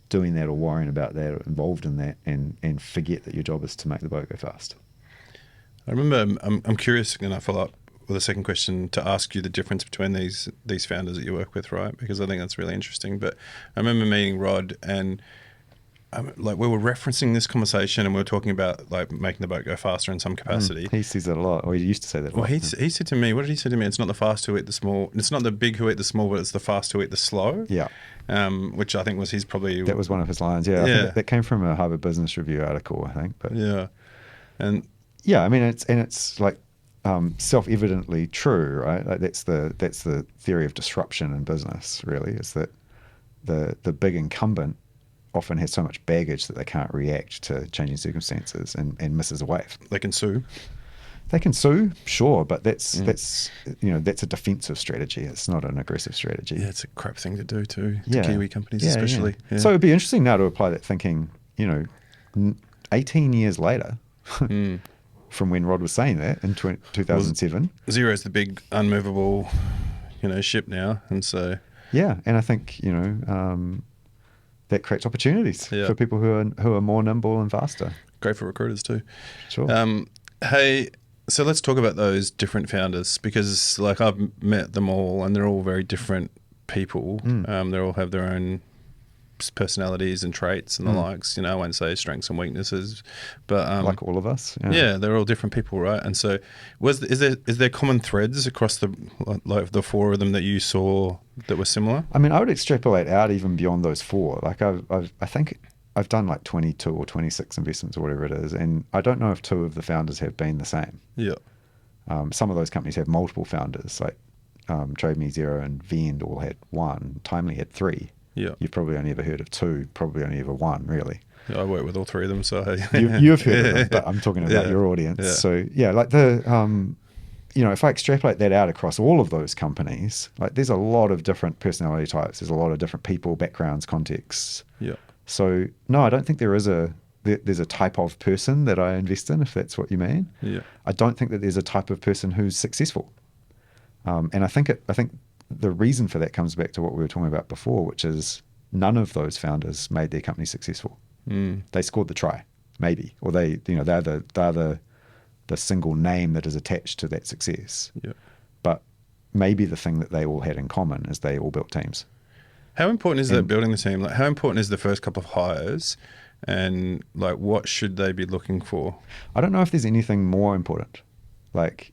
doing that or worrying about that or involved in that and forget that your job is to make the boat go fast. I remember, I'm curious, and I follow up with a second question to ask you the difference between these founders that you work with, right? Because I think that's really interesting. But I remember meeting Rod and we were referencing this conversation and we were talking about like making the boat go faster in some capacity. He says that a lot, or he used to say that a lot. Well, he said to me, what did he say to me? It's not the fast who eat the small. It's not the big who eat the small, but it's the fast who eat the slow. Yeah. Which I think was his probably. That was one of his lines. Yeah. I think that came from a Harvard Business Review article, I think. But yeah. And yeah, I mean, it's like self-evidently true, right? Like that's the theory of disruption in business. Really, is that the big incumbent often has so much baggage that they can't react to changing circumstances and misses a wave. They can sue. They can sue, sure, but that's a defensive strategy. It's not an aggressive strategy. Yeah, it's a crap thing to do to Kiwi companies, especially. Yeah. So it'd be interesting now to apply that thinking, 18 years later, from when Rod was saying that in 2007. Well, Xero's the big unmovable, ship now, and so. Yeah, and I think that creates opportunities for people who are more nimble and faster. Great for recruiters too. Sure. Hey, so let's talk about those different founders because, like, I've met them all, and they're all very different people. They all have their own personalities and traits and the likes. I won't say strengths and weaknesses, but like all of us. Yeah, they're all different people, right? And so, is there common threads across the four of them that you saw that were similar? I mean, I would extrapolate out even beyond those four. Like I think I've done like 22 or 26 investments or whatever it is, and I don't know if two of the founders have been the same. Yeah. Some of those companies have multiple founders, like Trade Me, Xero, and Vend all had one. Timely had three. Yeah. You've probably only ever heard of two, probably only ever one, really. Yeah, I work with all three of them, so you've heard of them, but I'm talking about your audience. Yeah. So yeah, like if I extrapolate that out across all of those companies, like there's a lot of different personality types. There's a lot of different people, backgrounds, contexts. Yeah. So no, I don't think there's a type of person that I invest in, if that's what you mean. Yeah. I don't think that there's a type of person who's successful. And I think the reason for that comes back to what we were talking about before, which is none of those founders made their company successful. They scored the try, maybe, or they're the single name that is attached to that success. Yeah. But maybe the thing that they all had in common is they all built teams. How important is that building the team? Like, how important is the first couple of hires, and like, what should they be looking for? I don't know if there's anything more important. Like,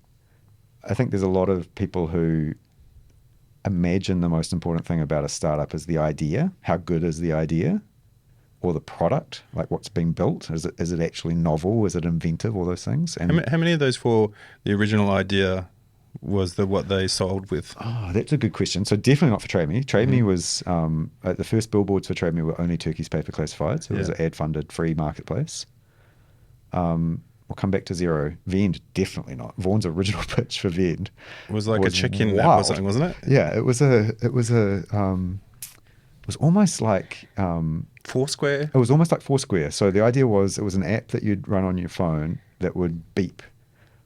I think there's a lot of people who imagine the most important thing about a startup is the idea. How good is the idea? or the product, like what's being built. Is it actually novel? Is it inventive? All those things. And How many of those for the original idea was what they sold with? oh, that's a good question. So definitely not for Trade Me. Trade Me was the first billboards for Trade Me were only Turkey's paper classifieds. It was an ad-funded free marketplace. We'll come back to Xero. Vend, definitely not. Vaughan's original pitch for Vend It was like a chicken wild. app or something, wasn't it? Yeah, it was almost like Foursquare. it was almost like Foursquare. So the idea was it was an app that you'd run on your phone that would beep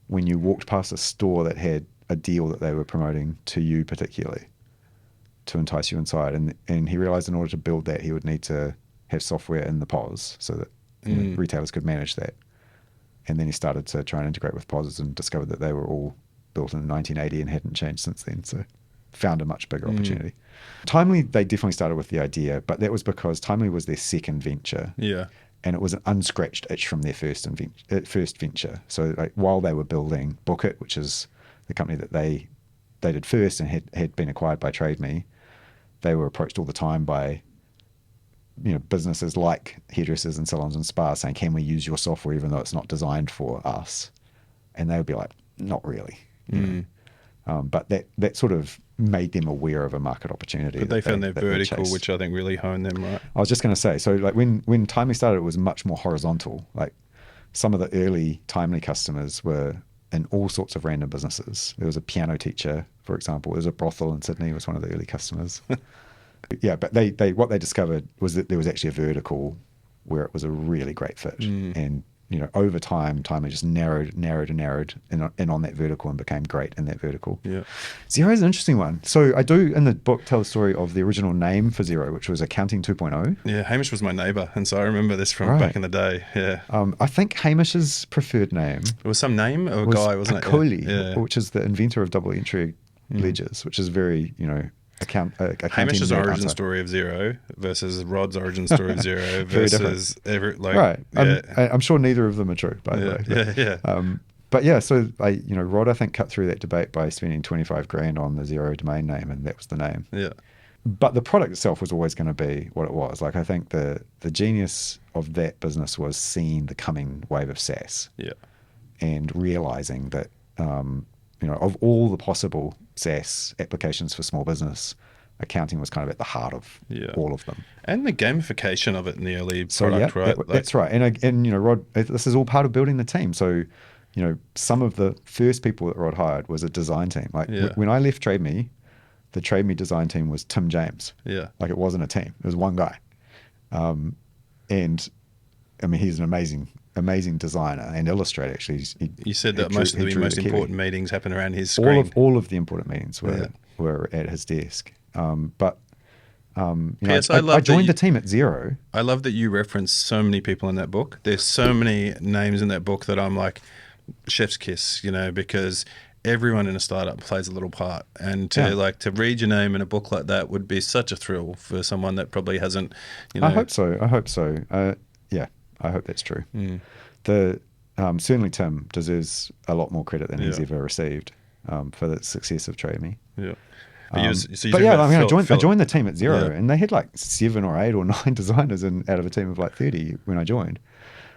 when you walked past a store that had a deal that they were promoting to you particularly to entice you inside. And he realized in order to build that, he would need to have software in the POS so that retailers could manage that. And then he started to try and integrate with POS and discovered that they were all built in 1980 and hadn't changed since then. So found a much bigger opportunity. Timely, they definitely started with the idea, but that was because Timely was their second venture. Yeah. And it was an unscratched itch from their first venture. So like while they were building D.O.G.E, which is the company that they did first and had been acquired by Trade Me, they were approached all the time by businesses like hairdressers and salons and spas saying, can we use your software even though it's not designed for us? And they would be like, not really. But that sort of made them aware of a market opportunity. But they found their vertical, chased. which I think really honed them, right? I was just going to say, so like when Timely started, it was much more horizontal. Like some of the early Timely customers were in all sorts of random businesses. There was a piano teacher, for example. There was a brothel in Sydney, was one of the early customers. Yeah, but they what they discovered was that there was actually a vertical where it was a really great fit. And over time, Timely just narrowed in on that vertical and became great in that vertical. Yeah. Xero is an interesting one. So I do, in the book, tell the story of the original name for Xero, which was Accounting 2.0. Yeah, Hamish was my neighbour, and so I remember this from back in the day. Yeah. I think Hamish's preferred name It was some name of a was guy, wasn't Piccoli, it? Yeah. which is the inventor of double entry ledgers, which is very, Hamish's origin story of Xero versus Rod's origin story of Xero versus right. I'm sure neither of them are true, by the way. Yeah. But yeah, so Rod, I think, cut through that debate by spending 25 grand on the Xero domain name, and that was the name. Yeah. But the product itself was always going to be what it was. Like I think the genius of that business was seeing the coming wave of SaaS. Yeah. And realizing that of all the possible SaaS applications for small business, accounting was kind of at the heart of all of them. And the gamification of it in the early product, right? That's right. And Rod, this is all part of building the team. So, some of the first people that Rod hired was a design team. Like when I left Trade Me, the Trade Me design team was Tim James. Yeah. Like it wasn't a team. It was one guy. And I mean, he's an amazing designer and illustrator. Actually, you said that most of the most important meetings happen around his screen. All of the important meetings were at his desk. But I joined the team at Xero. I love that you reference so many people in that book. There's so many names in that book that I'm like, chef's kiss, because everyone in a startup plays a little part, and to read your name in a book like that would be such a thrill for someone that probably hasn't. I hope so. Yeah, I hope that's true. Certainly Tim deserves a lot more credit than he's ever received for the success of Trade Me. Yeah. I joined the team at Xero, and they had like 7 or 8 or 9 designers out of a team of like 30 when I joined,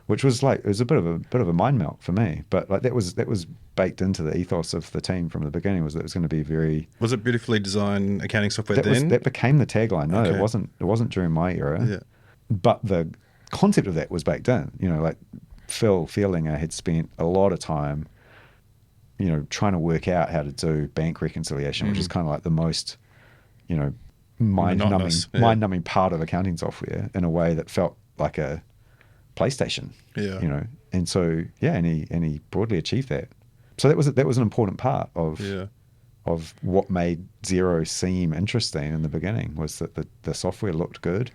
which was like, it was a bit of a mind melt for me. But like that was baked into the ethos of the team from the beginning, was that it was going to be very. Was it beautifully designed accounting software then? That became the tagline. No, it wasn't during my era. Yeah. But the concept of that was baked in. Like Phil Feelinger had spent a lot of time trying to work out how to do bank reconciliation, which is kind of like the most, mind-numbing part of accounting software in a way that felt like a PlayStation. Yeah. And so and he broadly achieved that. So that was an important part of what made Xero seem interesting in the beginning, was that the software looked good.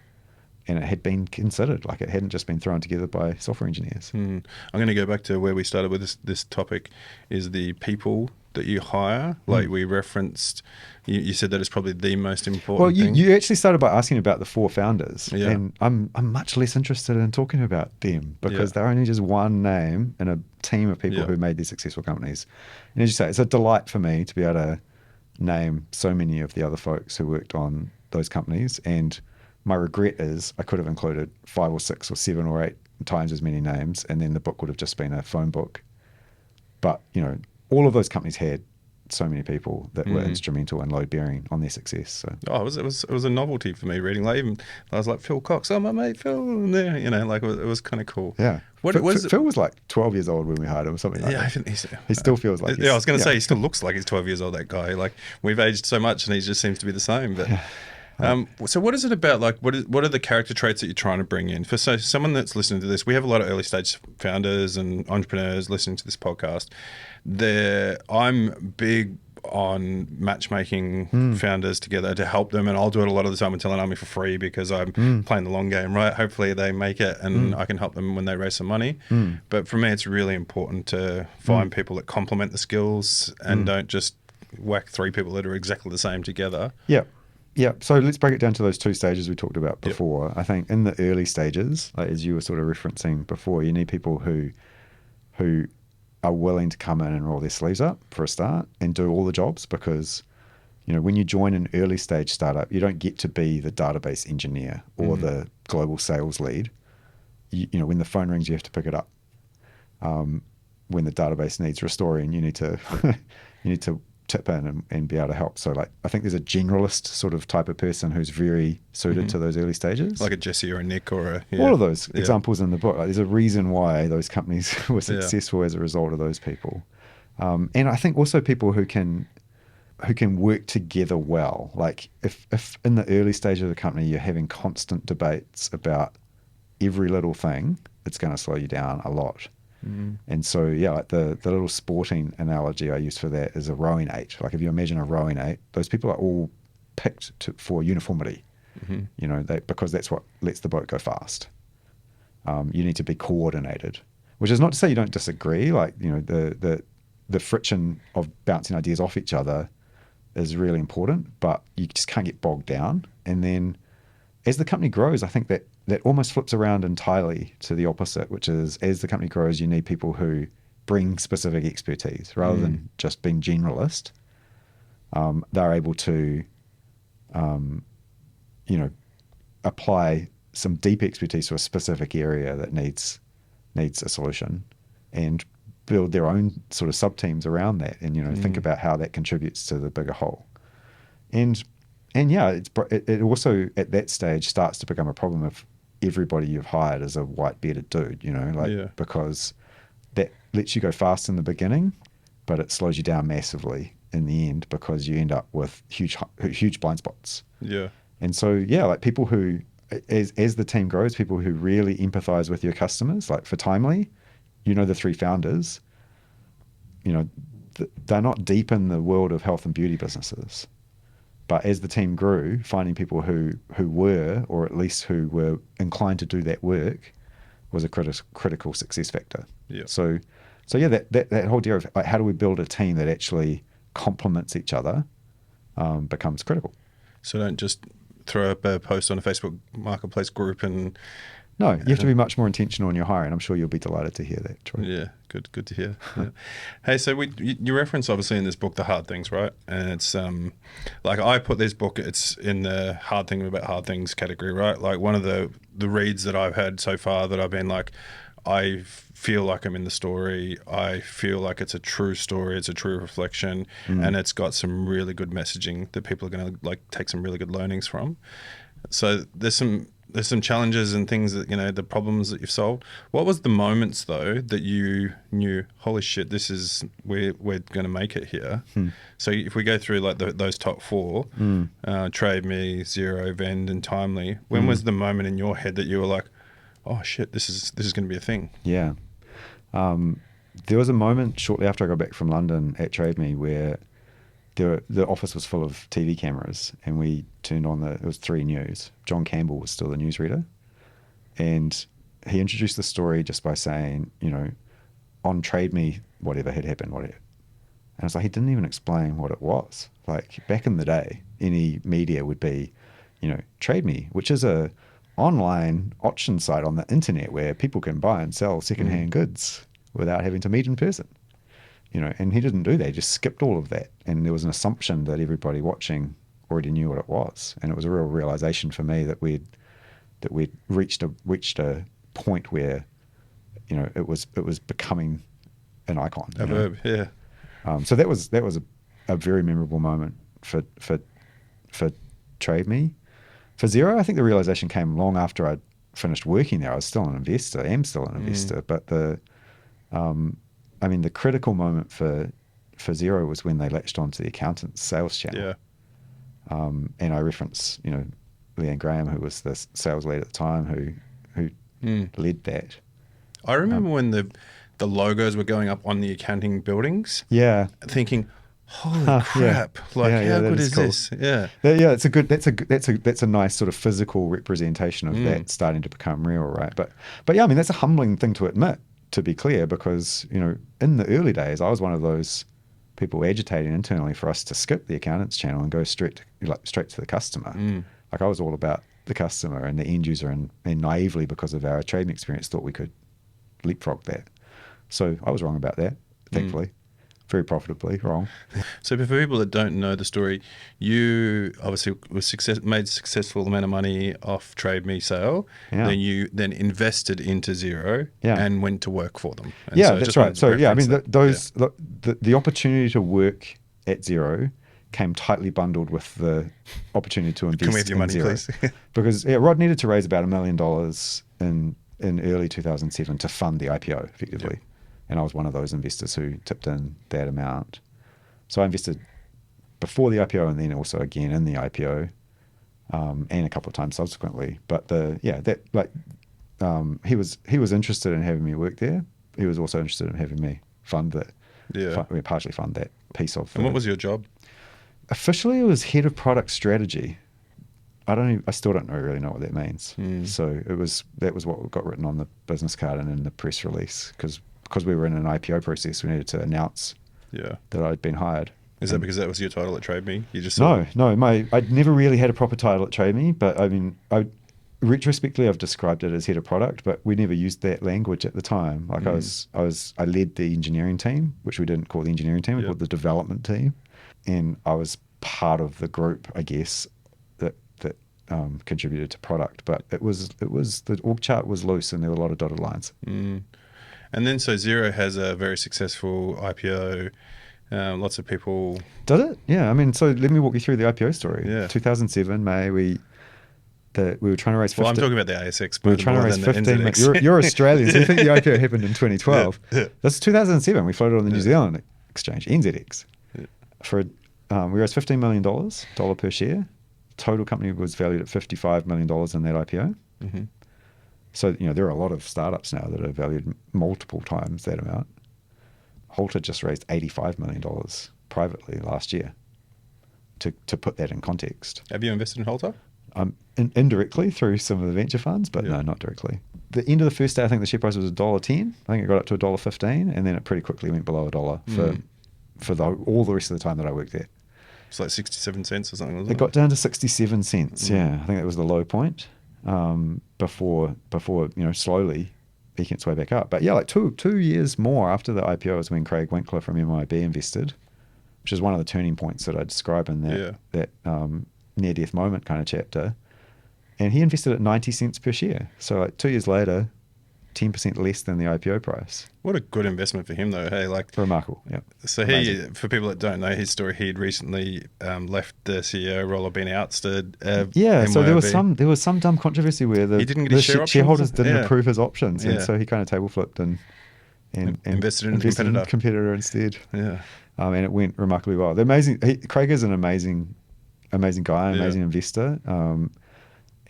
And it had been considered, like it hadn't just been thrown together by software engineers. I'm going to go back to where we started with this topic, is the people that you hire. Like we referenced, you said that it's probably the most important thing. You actually started by asking about the 4 founders. Yeah. And I'm much less interested in talking about them because they're only just one name in a team of people who made these successful companies. And as you say, it's a delight for me to be able to name so many of the other folks who worked on those companies and my regret is I could have included 5 or 6 or 7 or 8 times as many names, and then the book would have just been a phone book. But, you know, all of those companies had so many people that were instrumental and load bearing on their success. So it was a novelty for me reading. Like, even I was like, Phil Cox, oh, my mate Phil, and there, you know, like it was kind of cool. yeah, What was Phil was like 12 years old when we hired him, or something like Yeah, I that. think He still feels like I was going to say he still looks like he's 12 years old. That guy, like we've aged so much, and he just seems to be the same. But so what is it about? Like, what are the character traits that you're trying to bring in for someone that's listening to this? We have a lot of early stage founders and entrepreneurs listening to this podcast. I'm big on matchmaking founders together to help them, and I'll do it a lot of the time with Talent Army for free because I'm playing the long game, right? Hopefully they make it and I can help them when they raise some money. But for me, it's really important to find people that complement the skills and don't just whack 3 people that are exactly the same together. Yeah. Yeah. So let's break it down to those 2 stages we talked about before. Yep. I think in the early stages, like as you were sort of referencing before, you need people who are willing to come in and roll their sleeves up for a start and do all the jobs, because, you know, when you join an early stage startup, you don't get to be the database engineer or the global sales lead. You know, when the phone rings, you have to pick it up. When the database needs restoring, you need to tip in and be able to help. So like, I think there's a generalist sort of type of person who's very suited to those early stages. Like a Jesse or a Nick or all of those examples in the book. Like, there's a reason why those companies were successful as a result of those people. And I think also people who can work together well. Like if in the early stage of the company, you're having constant debates about every little thing, it's going to slow you down a lot. And so, like the little sporting analogy I use for that is a rowing 8. Like if you imagine a rowing 8, those people are all picked for uniformity, you know, because that's what lets the boat go fast. You need to be coordinated, which is not to say you don't disagree. Like, you know, the friction of bouncing ideas off each other is really important, but you just can't get bogged down. And then as the company grows, I think that almost flips around entirely to the opposite, which is as the company grows, you need people who bring specific expertise rather than just being generalist. They're able to, you know, apply some deep expertise to a specific area that needs a solution and build their own sort of sub-teams around that and, you know, think about how that contributes to the bigger whole. And yeah, it also at that stage starts to become a problem if everybody you've hired is a white bearded dude, you know, like because that lets you go fast in the beginning, but it slows you down massively in the end because you end up with huge blind spots. Yeah. And so like people who, as the team grows, people who really empathize with your customers, like for Timely, you know, the 3 founders, you know, they're not deep in the world of health and beauty businesses. But as the team grew, finding people who were, or at least who were inclined to do that work, was a critical success factor. Yeah. So yeah, that whole idea of like, how do we build a team that actually complements each other becomes critical. So don't just throw up a post on a Facebook Marketplace group and... No, you have to be much more intentional in your hiring. I'm sure you'll be delighted to hear that, Troy. Yeah, good to hear. Yeah. Hey, so you reference obviously in this book the hard things, right? And it's like I put this book, it's in the hard thing about hard things category, right? Like one of the reads that I've had so far that I've been like, I feel like I'm in the story. I feel like it's a true story. It's a true reflection, and it's got some really good messaging that people are going to like take some really good learnings from. So there's some challenges and things that, you know, the problems that you've solved. What was the moments though that you knew, holy shit, we're going to make it here? So if we go through like those top 4, Trade Me, Xero, Vend and Timely, when was the moment in your head that you were like, oh shit, this is going to be a thing? Yeah. There was a moment shortly after I got back from London at Trade Me where the office was full of TV cameras and we turned on it was 3 News. John Campbell was still the newsreader. And he introduced the story just by saying, you know, on Trade Me, whatever had happened, whatever. And I was like, he didn't even explain what it was. Like back in the day, any media would be, you know, Trade Me, which is a online auction site on the internet where people can buy and sell secondhand goods without having to meet in person. You know, and he didn't do that. He just skipped all of that. And there was an assumption that everybody watching already knew what it was, and it was a real realization for me that we'd reached a point where, you know, it was becoming an icon. A verb, yeah. So that was a very memorable moment for Trade Me. For Xero, I think the realization came long after I'd finished working there. I was still an investor, am still an investor, but the critical moment for Xero was when they latched onto the accountant's sales channel. Yeah. And I reference, you know, Leanne Graham, who was the sales lead at the time, who led that. I remember when the logos were going up on the accounting buildings. Yeah. Thinking, holy crap! Like, how good is this? Yeah. Yeah, that's a nice sort of physical representation of that starting to become real, right? But yeah, I mean, that's a humbling thing to admit, to be clear, because, you know, in the early days, I was one of those people agitating internally for us to skip the accountant's channel and go straight to the customer. Like, I was all about the customer and the end user, and naively, because of our trading experience, thought we could leapfrog that. So I was wrong about that, thankfully. Very profitably wrong. So for people that don't know the story, you obviously made a successful amount of money off Trade Me sale. Yeah. Then you invested into Xero and went to work for them. And yeah, so that's right. So yeah, I mean, that. the opportunity to work at Xero came tightly bundled with the opportunity to invest Can we have your in money, Xero. please? Because Rod needed to raise about $1 million in early 2007 to fund the IPO, effectively. Yep. And I was one of those investors who tipped in that amount. So I invested before the IPO and then also again in the IPO, and a couple of times subsequently. But he was interested in having me work there. He was also interested in having me fund that. Yeah. Partially fund that piece of. And what was your job? Officially, it was head of product strategy. I still don't really know what that means. So that was what got written on the business card and in the press release, because we were in an IPO process, we needed to announce that I'd been hired. Is that because that was your title at Trade Me? You just No. I'd never really had a proper title at Trade Me, but I mean, retrospectively, I've described it as head of product, but we never used that language at the time. Like I led the engineering team, which we didn't call the engineering team, we called the development team, and I was part of the group, I guess, that contributed to product. But it was the org chart was loose, and there were a lot of dotted lines. And then so Xero has a very successful IPO. Lots of people. Did it? Yeah. I mean, so let me walk you through the IPO story. Yeah. 2007 May, we were trying to raise 15. Well, I'm talking about the ASX. We were trying to raise 15. You're Australian, so you think the IPO happened in 2012. Yeah. This is 2007. We floated on the New Zealand exchange, NZX. Yeah. We raised $15 million, dollar per share. Total company was valued at $55 million in that IPO. Mm-hmm. So, you know, there are a lot of startups now that are valued multiple times that amount. Halter just raised $85 million privately last year, to put that in context. Have you invested in Halter? Indirectly through some of the venture funds, but no, not directly. The end of the first day, I think the share price was $1.10. I think it got up to $1.15, and then it pretty quickly went below $1 for all the rest of the time that I worked there. It's like 67 cents or something, wasn't it? It got down to 67 cents, yeah. I think that was the low point before you know, slowly eking its way back up. But yeah, like two years more after the IPO is when Craig Winkler from MIB invested, which is one of the turning points that I describe in that near-death moment kind of chapter. And he invested at 90 cents per share. So like 2 years later, 10% less than the IPO price. What a good investment for him, though. Hey, like remarkable. Yeah. So for people that don't know his story, he'd recently left the CEO role or been ousted. So there was some dumb controversy where he didn't get his shareholders didn't approve his options, and so he kind of table flipped and invested in a competitor instead. Yeah. And it went remarkably well. Craig is an amazing guy, amazing investor.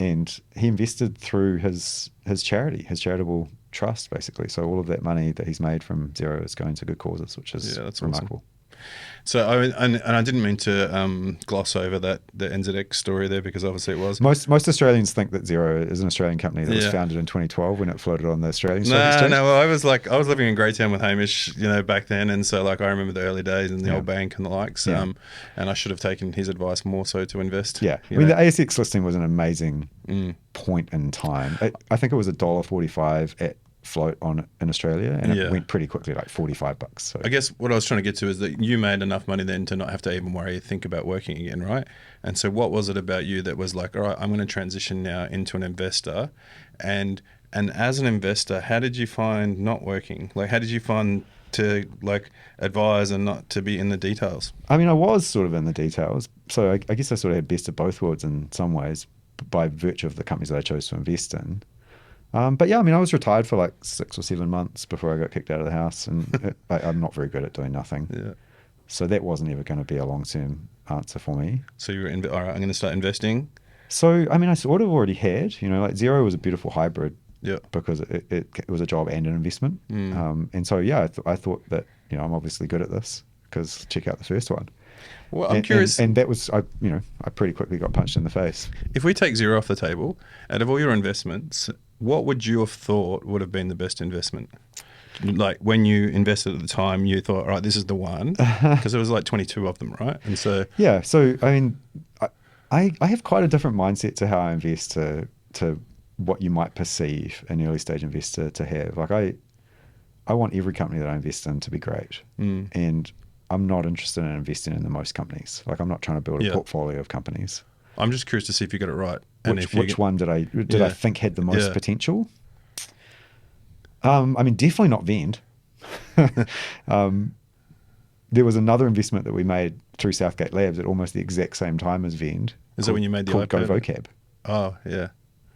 And he invested through his charity, his charitable trust, basically. So all of that money that he's made from Xero is going to good causes, which is that's remarkable. Awesome. So I didn't mean to gloss over the NZX story there, because obviously it was. Most Australians think that Xero is an Australian company that was founded in 2012 when it floated on the Australian Stock Exchange. No. Well, I was living in Greytown with Hamish, you know, back then, and so like I remember the early days in the old bank and the likes. And I should have taken his advice more so to invest. Yeah, I mean the ASX listing was an amazing point in time. I think it was $1.45 float on in Australia, and Yeah. it went pretty quickly, like $45. So I guess what I was trying to get to is that you made enough money then to not have to even think about working again, right? And so what was it about you that was like, all right, I'm going to transition now into an investor, and as an investor, how did you find not working? Like, how did you find to like advise and not to be in the details? I mean, I was sort of in the details, so I guess I sort of had best of both worlds in some ways by virtue of the companies that I chose to invest in. But yeah, I mean, I was retired for like 6 or 7 months before I got kicked out of the house, and I'm not very good at doing nothing. Yeah. So that wasn't ever going to be a long-term answer for me. So you were all right, I'm going to start investing. So, I mean, I sort of already had, like Xero was a beautiful hybrid Yeah. because it was a job and an investment. And so, yeah, I thought that, I'm obviously good at this because check out the first one. Well, I'm curious. And that was, I pretty quickly got punched in the face. If we take Xero off the table, out of all your investments, what would you have thought would have been the best investment? Like when you invested at the time, you thought, all right, this is the one, because there was like 22 of them, right? And so yeah, so I mean, I have quite a different mindset to how I invest to what you might perceive an early stage investor to have. Like I want every company that I invest in to be great, and I'm not interested in investing in the most companies. Like I'm not trying to build a portfolio of companies. I'm just curious to see if you got it right. And Which one did I think had the most potential? I mean, definitely not Vend. There was another investment that we made through Southgate Labs at almost the exact same time as Vend. Is that when you made the called iPad? Go-Vocab. Oh, yeah.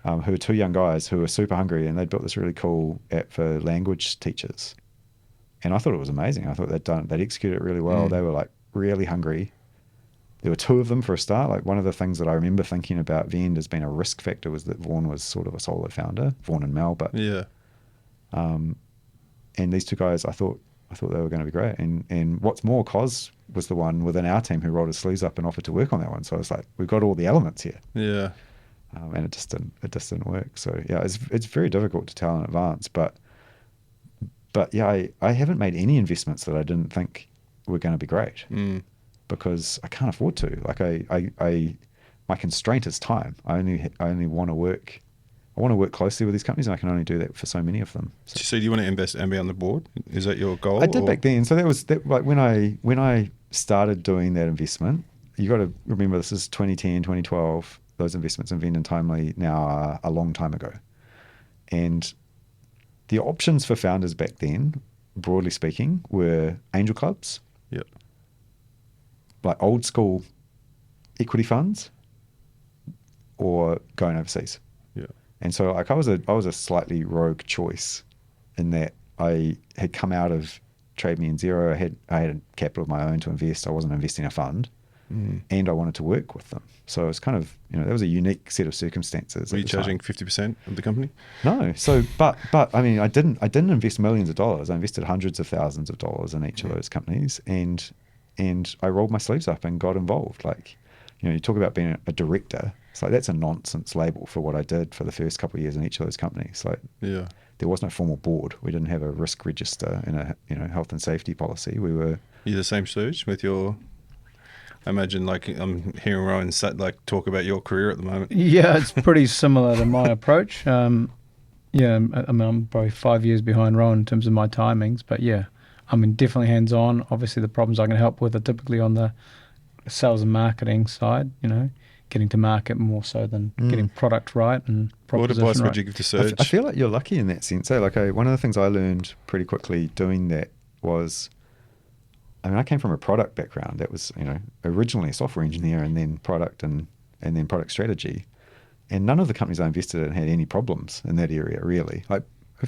Who were 2 young guys who were super hungry, and they'd built this really cool app for language teachers. And I thought it was amazing. I thought they'd executed it really well. They were like really hungry. There were 2 of them for a start. Like one of the things that I remember thinking about Vend as being a risk factor was that Vaughan was sort of a solo founder, Vaughan and Mel, but Yeah. and these 2 guys, I thought they were going to be great. And what's more, Cos was the one within our team who rolled his sleeves up and offered to work on that one. So I was like, we've got all the elements here. Yeah. And it just didn't work. So yeah, it's very difficult to tell in advance. But yeah, I haven't made any investments that I didn't think were going to be great because I can't afford to. Like my constraint is time. I only want to work. I want to work closely with these companies, and I can only do that for so many of them. So do you want to invest and be on the board? Is that your goal? I did back then. So that was like when I started doing that investment. You got to remember this is 2010, 2012. Those investments in Vend and Timely now are a long time ago, and the options for founders back then, broadly speaking, were angel clubs, like old school equity funds, or going overseas. And so like I was a slightly rogue choice in that I had come out of Trade Me and Xero. I had a capital of my own to invest. I wasn't investing in a fund, and I wanted to work with them. So it was kind of, that was a unique set of circumstances. Were you charging 50% of the company? No. So, but I mean, I didn't invest millions of dollars. I invested hundreds of thousands of dollars in each of those companies, and I rolled my sleeves up and got involved. Like, you talk about being a director. It's like that's a nonsense label for what I did for the first couple of years in each of those companies. Like, there was no formal board. We didn't have a risk register and a health and safety policy. We were. You're the same stage with your. I imagine, like, I'm hearing Rowan talk about your career at the moment. Yeah, it's pretty similar to my approach. Yeah, I mean, I'm probably 5 years behind Rowan in terms of my timings, but yeah, I mean, definitely hands-on. Obviously, the problems I can help with are typically on the sales and marketing side, getting to market more so than getting product right and proposition What advice right. would you give to Serge? I feel like you're lucky in that sense. Like one of the things I learned pretty quickly doing that was, I mean, I came from a product background. That was, originally a software engineer and then product and then product strategy. And none of the companies I invested in had any problems in that area, really. Like,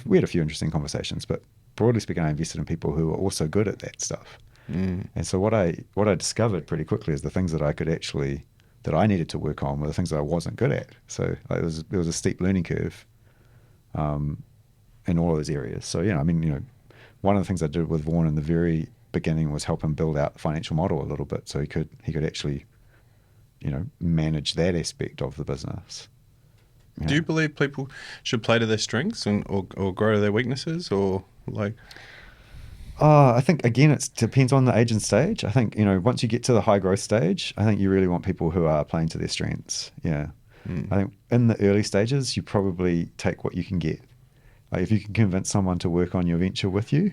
we had a few interesting conversations, but broadly speaking, I invested in people who were also good at that stuff. And so what I discovered pretty quickly is the things that I needed to work on were the things that I wasn't good at. So there was a steep learning curve in all of those areas. So, I mean, one of the things I did with Vaughan in the very beginning was help him build out the financial model a little bit so he could actually, manage that aspect of the business. Do you believe people should play to their strengths or grow to their weaknesses, or like? I think, again, it depends on the age and stage. I think, once you get to the high growth stage, I think you really want people who are playing to their strengths. Yeah. I think in the early stages, you probably take what you can get. Like if you can convince someone to work on your venture with you,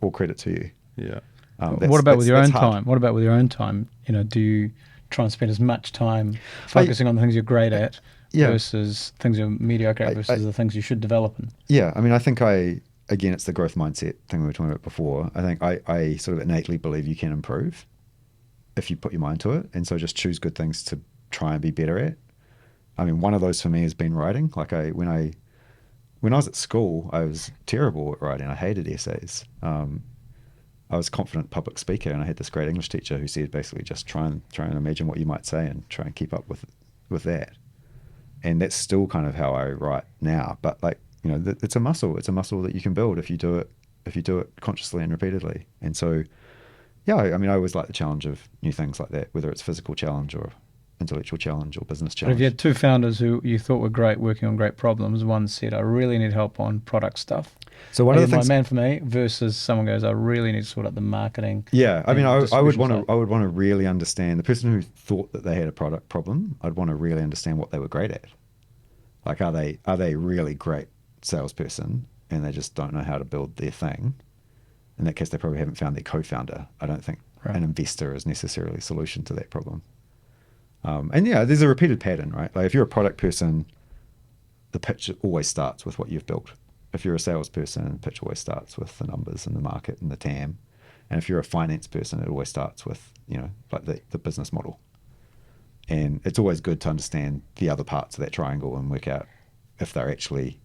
all credit to you. Yeah. What about with your own hard. time? What about with your own time? Do you try and spend as much time focusing on the things you're great at versus things you're mediocre at versus the things you should develop in? Yeah, I mean, I think again, it's the growth mindset thing we were talking about before. I think I sort of innately believe you can improve if you put your mind to it. And so just choose good things to try and be better at. I mean, one of those for me has been writing. Like when I was at school, I was terrible at writing. I hated essays. I was a confident public speaker, and I had this great English teacher who said basically just try and imagine what you might say and try and keep up with that. And that's still kind of how I write now. But like, it's a muscle. It's a muscle that you can build if you do it consciously and repeatedly. And so, yeah, I mean, I always like the challenge of new things like that, whether it's physical challenge or intellectual challenge or business But challenge. if you had two founders who you thought were great working on great problems, one said, I really need help on product stuff. So one of the things, my man for me, versus someone goes, I really need to sort out the marketing. Yeah, I mean, I would want side. to really understand the person who thought that they had a product problem. I'd want to really understand what they were great at. Like, are they really great salesperson and they just don't know how to build their thing? In that case, they probably haven't found their co-founder. I don't think an investor is necessarily a solution to that problem. And yeah, there's a repeated pattern, right? Like if you're a product person, the pitch always starts with what you've built. If you're a salesperson, the pitch always starts with the numbers and the market and the TAM. And if you're a finance person, it always starts with, like the business model. And it's always good to understand the other parts of that triangle and work out if they're actually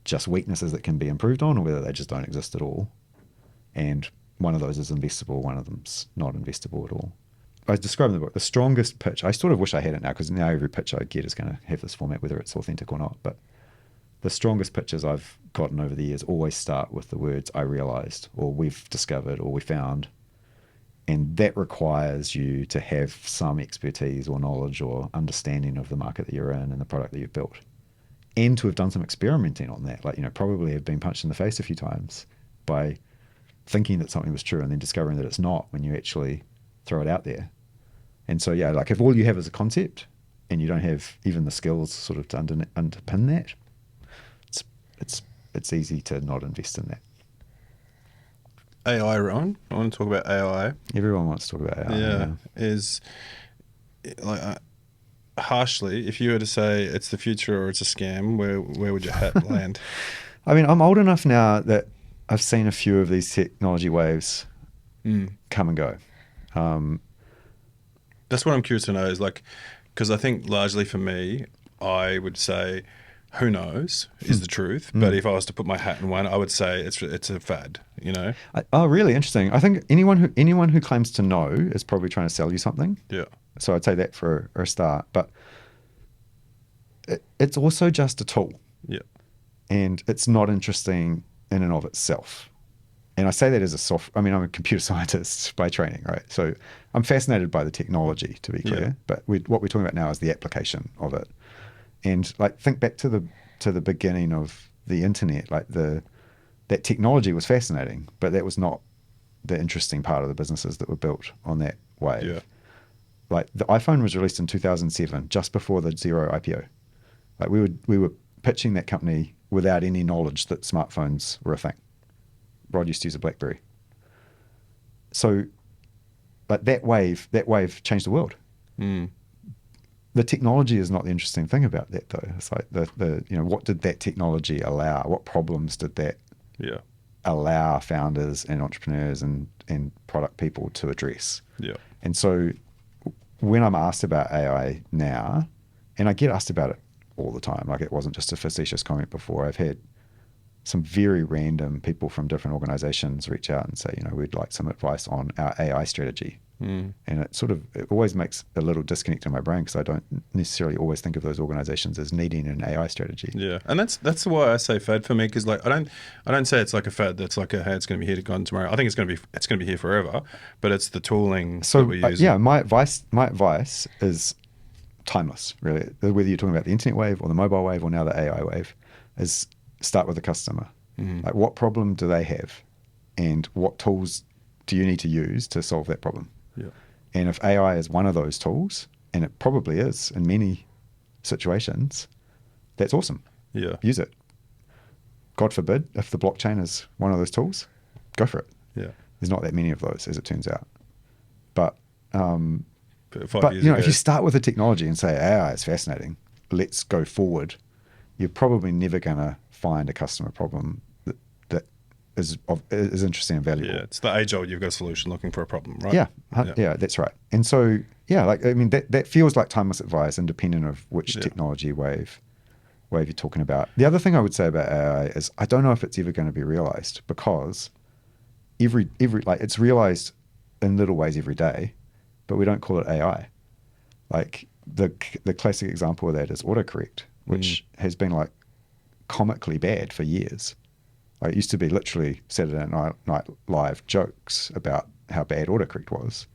just weaknesses that can be improved on or whether they just don't exist at all. And one of those is investable, one of them's not investable at all. I describe in the book the strongest pitch. I sort of wish I had it now because now every pitch I get is going to have this format, whether it's authentic or not. But the strongest pitches I've gotten over the years always start with the words I realized or we've discovered or we found. And that requires you to have some expertise or knowledge or understanding of the market that you're in and the product that you've built. And to have done some experimenting on that, like, probably have been punched in the face a few times by thinking that something was true and then discovering that it's not when you actually throw it out there. And so, yeah, like if all you have is a concept and you don't have even the skills sort of to underpin that, it's easy to not invest in that. AI, Rowan. I want to talk about AI. Everyone wants to talk about AI. Yeah. Is like harshly, if you were to say it's the future or it's a scam, where would your hat land? I mean, I'm old enough now that I've seen a few of these technology waves come and go. That's what I'm curious to know is like, because I think largely for me, I would say, who knows is the truth. But if I was to put my hat in one, I would say it's a fad, Oh, really interesting. I think anyone who claims to know is probably trying to sell you something. Yeah. So I'd say that for a start. But it's also just a tool. Yeah. And it's not interesting in and of itself. And I say that as I'm a computer scientist by training, right? So I'm fascinated by the technology, to be clear. Yeah. But what we're talking about now is the application of it. And like think back to the beginning of the internet, like that technology was fascinating, but that was not the interesting part of the businesses that were built on that wave. Yeah. Like the iPhone was released in 2007, just before the Xero IPO. Like we were pitching that company without any knowledge that smartphones were a thing. Rod used to use a BlackBerry. So, like that wave changed the world. The technology is not the interesting thing about that, though. It's like what did that technology allow? What problems did that allow founders and entrepreneurs and product people to address? Yeah. And so, when I'm asked about AI now, and I get asked about it all the time, like it wasn't just a facetious comment before. I've had some very random people from different organizations reach out and say, we'd like some advice on our AI strategy. And it always makes a little disconnect in my brain because I don't necessarily always think of those organizations as needing an AI strategy. Yeah, and that's why I say fad for me, because like I don't say it's like a fad that's like hey, it's going to be here to gone tomorrow. I think it's going to be here forever, but it's the tooling that we're using. Yeah, my advice is timeless, really. Whether you're talking about the internet wave or the mobile wave or now the AI wave, is start with the customer. Like what problem do they have, and what tools do you need to use to solve that problem? Yeah. And if AI is one of those tools, and it probably is in many situations, that's awesome. Yeah. Use it. God forbid, if the blockchain is one of those tools, go for it. Yeah. There's not that many of those, as it turns out. But But you know, if you start with the technology and say, AI is fascinating, let's go forward, you're probably never going to find a customer problem that is interesting and valuable. Yeah, it's the age old, you've got a solution looking for a problem, right? Yeah, that's right. And so, yeah, like, I mean, that feels like timeless advice, independent of which technology wave you're talking about. The other thing I would say about AI is I don't know if it's ever going to be realized, because every like, it's realized in little ways every day, but we don't call it AI. Like the classic example of that is autocorrect, which has been like comically bad for years. Like, it used to be literally Saturday Night Live jokes about how bad autocorrect was.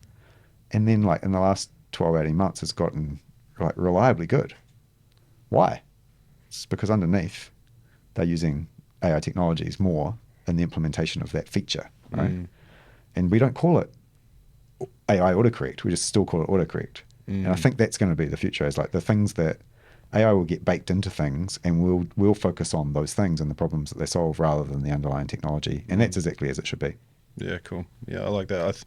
And then, like, in the last 12, 18 months, it's gotten like reliably good. Why? It's because underneath they're using AI technologies more in the implementation of that feature, right? And we don't call it AI autocorrect. We just still call it autocorrect. And I think that's going to be the future, is like the things that AI will get baked into things, and we'll focus on those things and the problems that they solve rather than the underlying technology. And that's exactly as it should be. Yeah, cool. Yeah, I like that.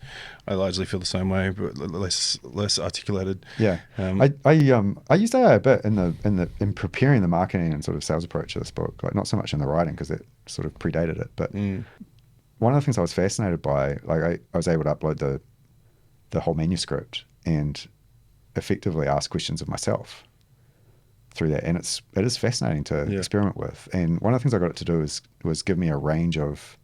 I largely feel the same way, but less articulated. Yeah, I used AI a bit in preparing the marketing and sort of sales approach of this book. Like, not so much in the writing, because it sort of predated it. But one of the things I was fascinated by, like, I was able to upload the whole manuscript and effectively ask questions of myself through that, and it is fascinating to experiment with. And one of the things I got it to do was give me a range of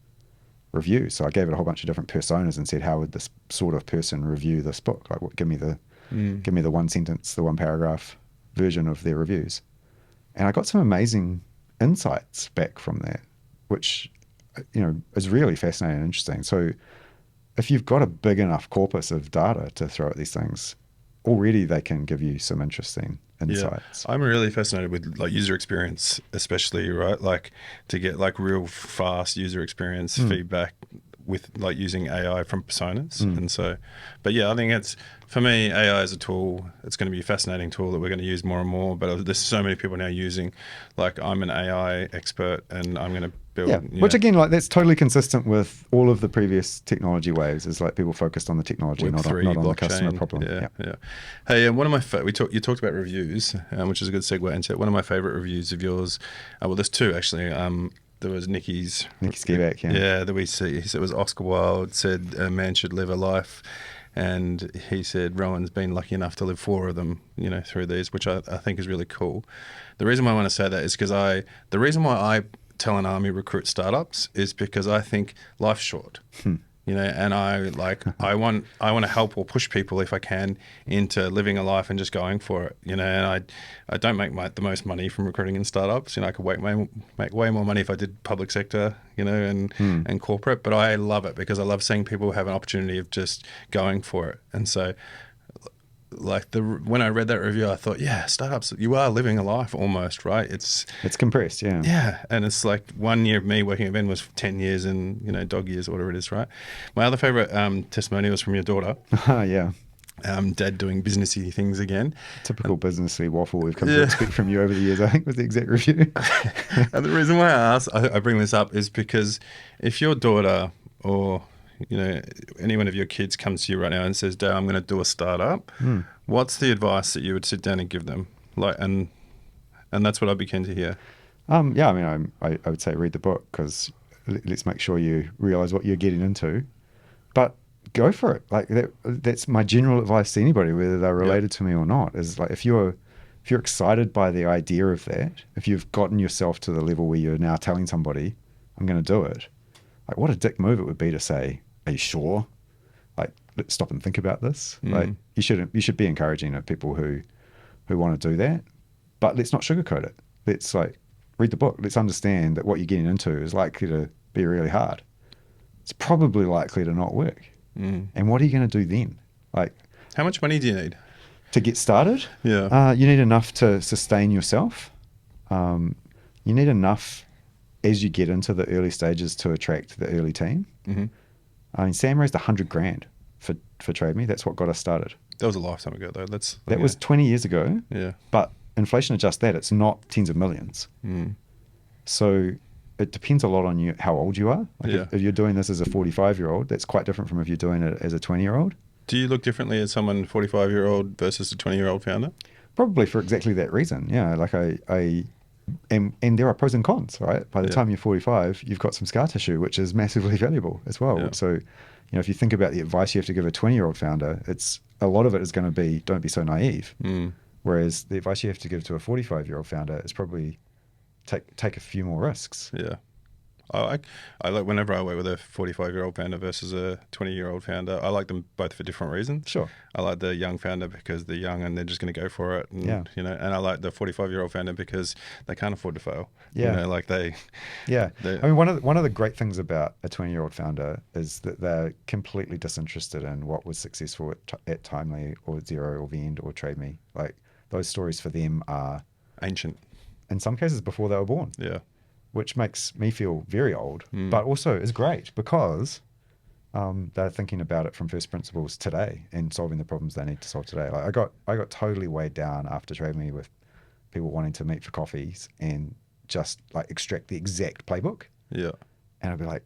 reviews. So I gave it a whole bunch of different personas and said, how would this sort of person review this book? Like, give me the one sentence, the one paragraph version of their reviews. And I got some amazing insights back from that, which, you know, is really fascinating and interesting. So if you've got a big enough corpus of data to throw at these things, already they can give you some interesting insights. Yeah. I'm really fascinated with, like, user experience, especially, right? Like, to get like real fast user experience feedback with, like, using AI from personas. And so, but yeah, I think it's, for me, AI is a tool. It's going to be a fascinating tool that we're going to use more and more. But there's so many people now using, like, I'm an AI expert and I'm going to build. Yeah, which again, like, that's totally consistent with all of the previous technology waves. Is like people focused on the technology, not on the customer problem. Yeah. Hey, one of my you talked about reviews, which is a good segue into it. One of my favorite reviews of yours. Well, there's two actually. There was Nicky Skiback. Yeah, that we see. He said it was Oscar Wilde said a man should live a life. And he said Rowan's been lucky enough to live 4 of them, you know, through these, which I think is really cool. The reason why I want to say that is because the reason why I tell an army recruit startups is because I think life's short, you know, and I want to help or push people if I can into living a life and just going for it, you know. And I don't make the most money from recruiting in startups. You know, I could make way more money if I did public sector, you know, and corporate. But I love it because I love seeing people have an opportunity of just going for it. And so, like, when I read that review, I thought, yeah, startups, you are living a life almost, right? It's compressed, yeah. Yeah, and it's like 1 year of me working at Vend was 10 years in, you know, dog years or whatever it is, right? My other favorite testimonial was from your daughter. Yeah. Dad doing businessy things again. Typical businessy waffle we've come to expect from you over the years, I think, was the exact review. And the reason why I bring this up is because if your daughter or, you know, any one of your kids comes to you right now and says, Dad, I'm going to do a startup, what's the advice that you would sit down and give them? Like, and that's what I'd be keen to hear. Yeah, I mean, I would say read the book, because let's make sure you realize what you're getting into, but go for it. Like, that's my general advice to anybody, whether they're related to me or not, is like, if you're excited by the idea of that, if you've gotten yourself to the level where you're now telling somebody, I'm going to do it, like, what a dick move it would be to say, are you sure? Like, let's stop and think about this. Like, you should be encouraging of people who want to do that, but let's not sugarcoat it. Let's, like, read the book. Let's understand that what you're getting into is likely to be really hard. It's probably likely to not work. And what are you going to do then? Like, how much money do you need to get started? Yeah, you need enough to sustain yourself. You need enough as you get into the early stages to attract the early team. I mean, Sam raised $100,000 for Trade Me. That's what got us started. That was a lifetime ago, though. That was 20 years ago. Yeah. But inflation adjust that, it's not tens of millions. So it depends a lot on you, how old you are. Like Yeah. if you're doing this as a 45-year-old, that's quite different from if you're doing it as a 20-year-old. Do you look differently as someone 45-year-old versus a 20-year-old founder? Probably for exactly that reason. Yeah, like and there are pros and cons, right? By the Yeah. time you're 45, you've got some scar tissue, which is massively valuable as well. Yeah. So, if you think about the advice you have to give a 20-year-old founder, a lot of it is going to be, don't be so naive. Whereas the advice you have to give to a 45-year-old founder is probably take a few more risks. Yeah. I like whenever I work with a 45-year-old founder versus a 20-year-old founder, I like them both for different reasons. Sure. I like the young founder because they're young and they're just going to go for it. And, Yeah. and I like the 45-year-old founder because they can't afford to fail. Yeah. Like they. Yeah. They, I mean, one of the great things about a 20-year-old founder is that they're completely disinterested in what was successful at Timely or Xero or Vend or Trade Me. Like those stories for them are ancient. in some cases before they were born. Yeah. Which makes me feel very old, but also is great because they're thinking about it from first principles today and solving the problems they need to solve today. Like I got totally weighed down after Trade Me with people wanting to meet for coffees and just like extract the exact playbook. Yeah. And I'd be like,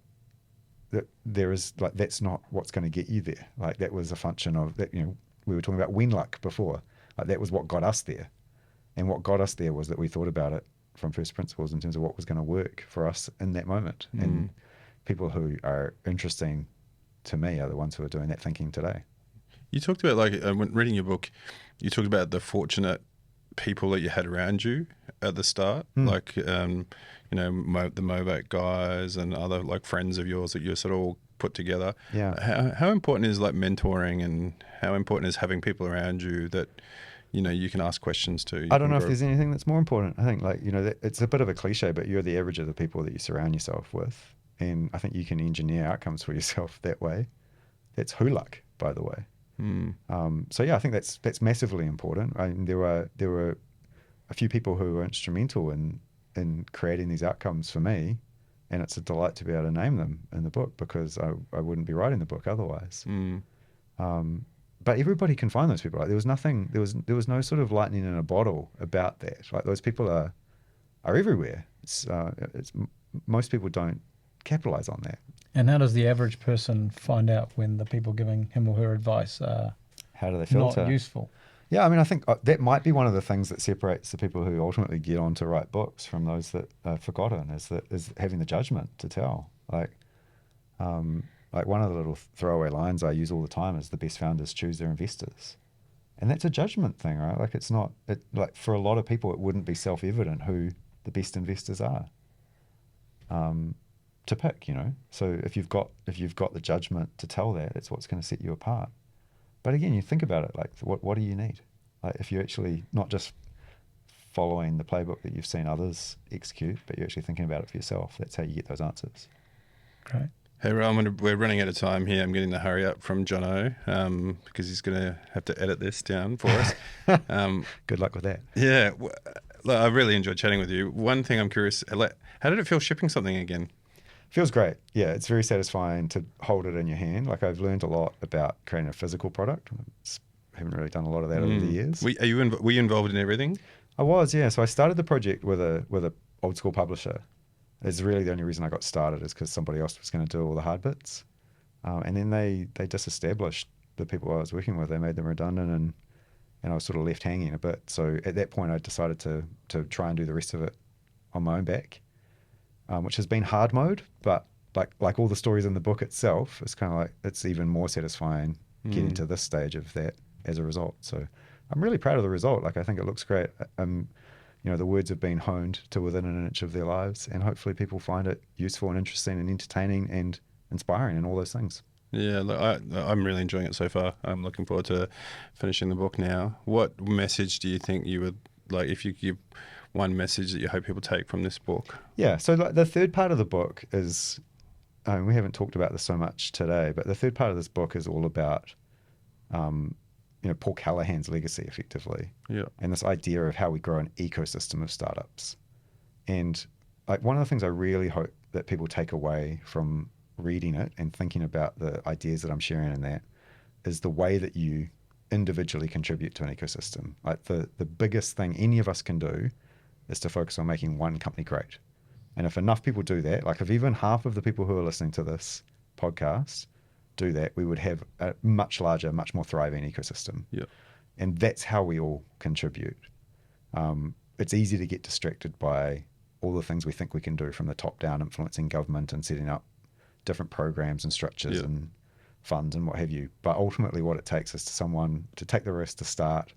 that's not what's going to get you there. Like that was a function of that. We were talking about win luck before. Like that was what got us there, and what got us there was that we thought about it from first principles in terms of what was going to work for us in that moment. And people who are interesting to me are the ones who are doing that thinking today. You talked about, like, when reading your book, you talked about the fortunate people that you had around you at the start, like, the Movac guys and other, like, friends of yours that you sort of all put together. Yeah. How important is, like, mentoring, and how important is having people around you that, you can ask questions to? I don't know if there's anything that's more important. I think, it's a bit of a cliche, but you're the average of the people that you surround yourself with. And I think you can engineer outcomes for yourself that way. That's luck, by the way. So yeah, I think that's massively important. I mean, there were a few people who were instrumental in creating these outcomes for me, and it's a delight to be able to name them in the book because I wouldn't be writing the book otherwise. But everybody can find those people. Like there was no sort of lightning in a bottle about that. Like those people are everywhere. It's most people don't capitalize on that. And how does the average person find out when the people giving him or her advice are How do they filter? not useful? Yeah, I mean, I think that might be one of the things that separates the people who ultimately get on to write books from those that are forgotten, is having the judgment to tell. Like one of the little throwaway lines I use all the time is the best founders choose their investors. And that's a judgment thing, right? Like it's not, like for a lot of people, it wouldn't be self-evident who the best investors are to pick, So if you've got the judgment to tell that, it's what's going to set you apart. But again, you think about it, like what do you need? Like if you're actually not just following the playbook that you've seen others execute, but you're actually thinking about it for yourself, that's how you get those answers. Great. Hey, Rowan, we're running out of time here. I'm getting the hurry up from Jono because he's going to have to edit this down for us. Good luck with that. Yeah, I really enjoyed chatting with you. One thing I'm curious, how did it feel shipping something again? Feels great. Yeah, it's very satisfying to hold it in your hand. Like I've learned a lot about creating a physical product. Haven't really done a lot of that over the years. Were you involved in everything? I was, yeah. So I started the project with a old school publisher. It's really the only reason I got started is because somebody else was going to do all the hard bits. And then they disestablished the people I was working with. They made them redundant and I was sort of left hanging a bit. So at that point I decided to try and do the rest of it on my own back, which has been hard mode, but like all the stories in the book itself, it's kind of like, it's even more satisfying getting to this stage of that as a result. So I'm really proud of the result. Like I think it looks great. The words have been honed to within an inch of their lives, and hopefully people find it useful and interesting and entertaining and inspiring and all those things. Yeah, look, I'm really enjoying it so far. I'm looking forward to finishing the book now. What message do you think you would, like, if you give one message that you hope people take from this book? Yeah, so like the third part of the book is, we haven't talked about this so much today, but the third part of this book is all about Paul Callahan's legacy, effectively. Yeah. And this idea of how we grow an ecosystem of startups. And like one of the things I really hope that people take away from reading it and thinking about the ideas that I'm sharing in that is the way that you individually contribute to an ecosystem. Like the biggest thing any of us can do is to focus on making one company great. And if enough people do that, like if even half of the people who are listening to this podcast do that, we would have a much larger, much more thriving ecosystem. Yeah. And that's how we all contribute. It's easy to get distracted by all the things we think we can do from the top down, influencing government and setting up different programs and structures and funds and what have you. But ultimately what it takes is someone to take the risk to start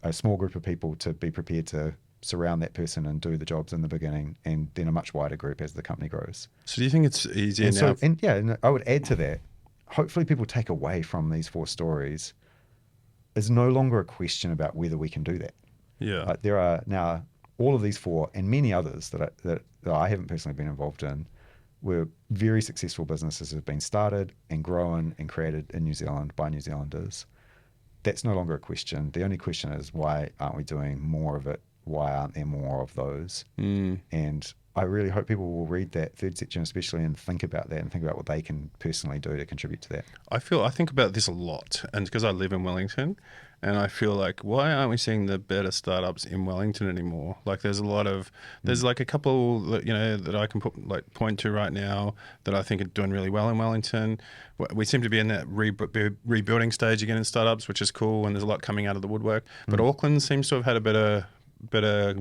a small group of people to be prepared to surround that person and do the jobs in the beginning, and then a much wider group as the company grows. So do you think it's easier now? And I would add to that, hopefully people take away from these 4 stories is no longer a question about whether we can do that. Yeah. Like there are now all of these 4 and many others that I haven't personally been involved in, where very successful businesses have been started and grown and created in New Zealand by New Zealanders. That's no longer a question. The only question is, why aren't we doing more of it? Why aren't there more of those? And I really hope people will read that third section especially and think about that and think about what they can personally do to contribute to that. I think about this a lot, and because I live in Wellington, and I feel like, why aren't we seeing the better startups in Wellington anymore? Like there's like a couple that, that I can point to right now that I think are doing really well in Wellington. We seem to be in that rebuilding stage again in startups, which is cool, and there's a lot coming out of the woodwork. But Auckland seems to have had a better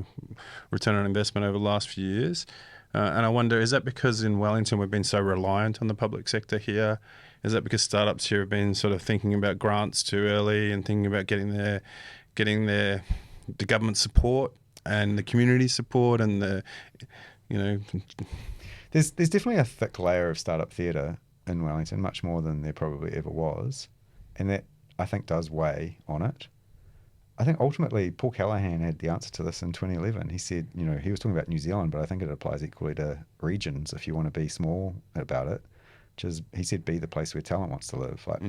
return on investment over the last few years. And I wonder, is that because in Wellington we've been so reliant on the public sector here? Is that because startups here have been sort of thinking about grants too early and thinking about getting the government support and the community support and There's definitely a thick layer of startup theatre in Wellington, much more than there probably ever was, and that I think does weigh on it. I think ultimately Paul Callaghan had the answer to this in 2011. He said, he was talking about New Zealand, but I think it applies equally to regions if you want to be small about it, which is, he said, be the place where talent wants to live. Like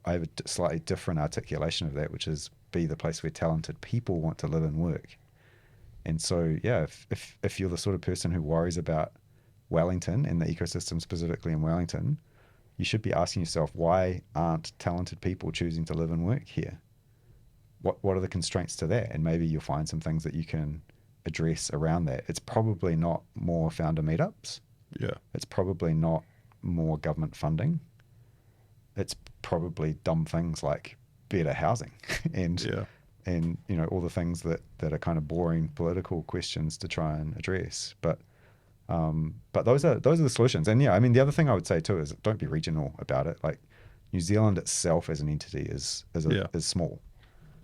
I have a slightly different articulation of that, which is be the place where talented people want to live and work. And so, yeah, if you're the sort of person who worries about Wellington and the ecosystem specifically in Wellington, you should be asking yourself, why aren't talented people choosing to live and work here? What are the constraints to that? And maybe you'll find some things that you can address around that. It's probably not more founder meetups. Yeah. It's probably not more government funding. It's probably dumb things like better housing and all the things that are kind of boring political questions to try and address. But those are the solutions. And yeah, I mean, the other thing I would say too is don't be regional about it. Like New Zealand itself as an entity is small.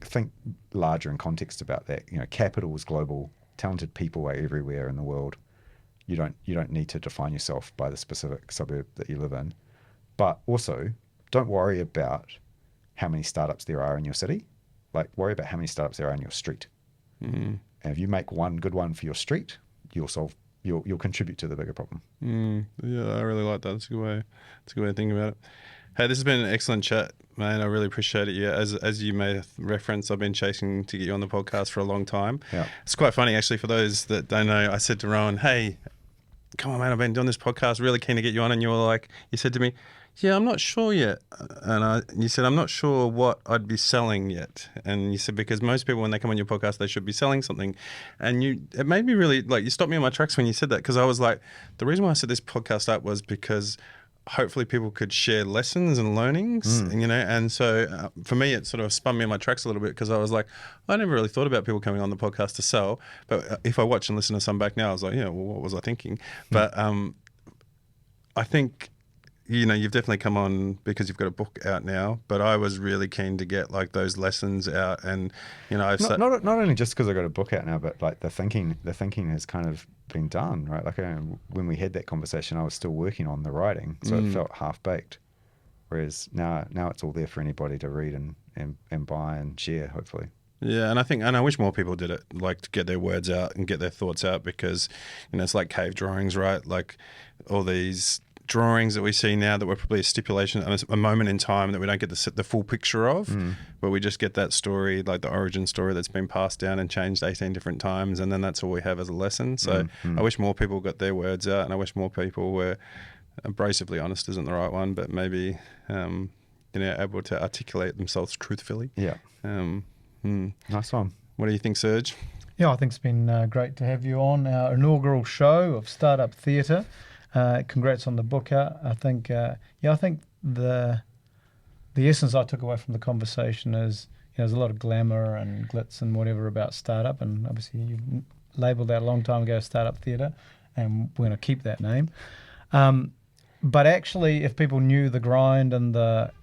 Think larger in context about that. Capital is global. Talented people are everywhere in the world. You don't need to define yourself by the specific suburb that you live in. But also, don't worry about how many startups there are in your city. Like, worry about how many startups there are in your street. And if you make one good one for your street, you'll contribute to the bigger problem. Yeah, I really like that. That's a good way. It's a good way of thinking about it. Hey, this has been an excellent chat, man. I really appreciate it. Yeah, as you may reference, I've been chasing to get you on the podcast for a long time. Yeah. It's quite funny, actually, for those that don't know. I said to Rowan, hey, come on, man, I've been doing this podcast, really keen to get you on. And you said to me, yeah, I'm not sure yet. And you said, I'm not sure what I'd be selling yet. And you said, because most people, when they come on your podcast, they should be selling something. And it made me really, you stopped me in my tracks when you said that, because I was like, the reason why I set this podcast up was because hopefully people could share lessons and learnings, and so for me, it sort of spun me in my tracks a little bit, because I was like, I never really thought about people coming on the podcast to sell, but if I watch and listen to some back now, I was like, well, what was I thinking? But I think, you've definitely come on because you've got a book out now, but I was really keen to get those lessons out, and not only just because I got a book out now, but the thinking has kind of been done, right? When we had that conversation, I was still working on the writing, so it felt half baked. Whereas now it's all there for anybody to read and buy and share, hopefully. Yeah, and I wish more people did it, to get their words out and get their thoughts out, because it's like cave drawings, right? Like all these drawings that we see now that were probably a stipulation and a moment in time that we don't get the full picture of, but we just get that story, like the origin story that's been passed down and changed 18 different times, and then that's all we have as a lesson. So I wish more people got their words out, and I wish more people were abrasively honest isn't the right one, but maybe able to articulate themselves truthfully. Yeah. Nice one. What do you think, Serge? Yeah, I think it's been great to have you on our inaugural show of Startup Theatre. Congrats on the book out. I think the essence I took away from the conversation is there's a lot of glamour and glitz and whatever about startup, and obviously you labelled that a long time ago Startup Theatre, and we're going to keep that name. But actually, if people knew the grind and the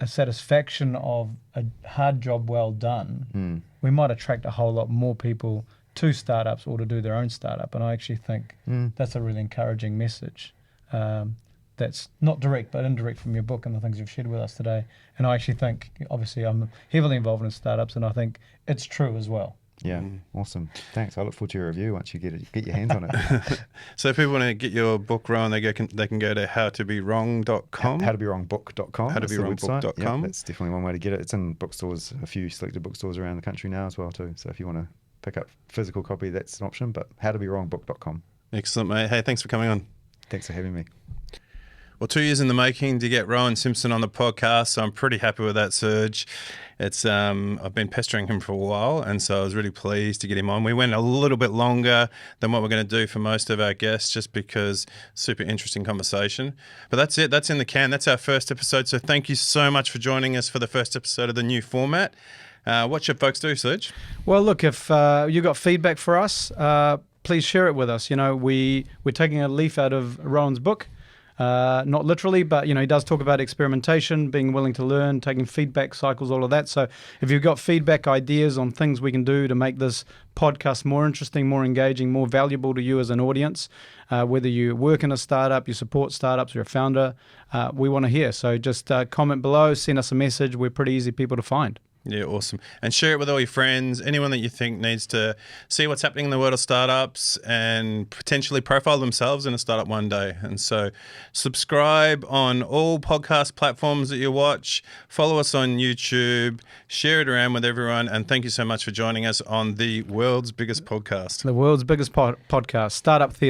satisfaction of a hard job well done, we might attract a whole lot more people to startups or to do their own startup. And I actually think that's a really encouraging message. That's not direct, but indirect from your book and the things you've shared with us today. And I actually think, obviously, I'm heavily involved in startups, and I think it's true as well. Yeah, awesome. Thanks. I look forward to your review once you get your hands on it. So if people want to get your book, Rowan, they can go to howtobewrong.com. Howtobewrongbook.com. Howtobewrongbook.com. That's definitely one way to get it. It's in bookstores, a few selected bookstores around the country now as well too. So if you want to pick up physical copy, that's an option. But howtobewrongbook.com. Excellent, mate. Hey, thanks for coming on. Thanks for having me. Well, 2 years in the making to get Rowan Simpson on the podcast, so I'm pretty happy with that, Serge. It's I've been pestering him for a while, and so I was really pleased to get him on. We went a little bit longer than what we're going to do for most of our guests, just because super interesting conversation. But that's it. That's in the can. That's our first episode. So thank you so much for joining us for the first episode of the new format. What should folks do, Serge? Well, look, if you got feedback for us, please share it with us. We're taking a leaf out of Rowan's book. Not literally, but he does talk about experimentation, being willing to learn, taking feedback cycles, all of that. So if you've got feedback, ideas on things we can do to make this podcast more interesting, more engaging, more valuable to you as an audience, whether you work in a startup, you support startups, you're a founder, we want to hear. So just comment below, send us a message. We're pretty easy people to find. Yeah, awesome. And share it with all your friends, anyone that you think needs to see what's happening in the world of startups and potentially profile themselves in a startup one day. And so subscribe on all podcast platforms that you watch, follow us on YouTube, share it around with everyone, and thank you so much for joining us on the world's biggest podcast. The world's biggest podcast, Startup Theatre.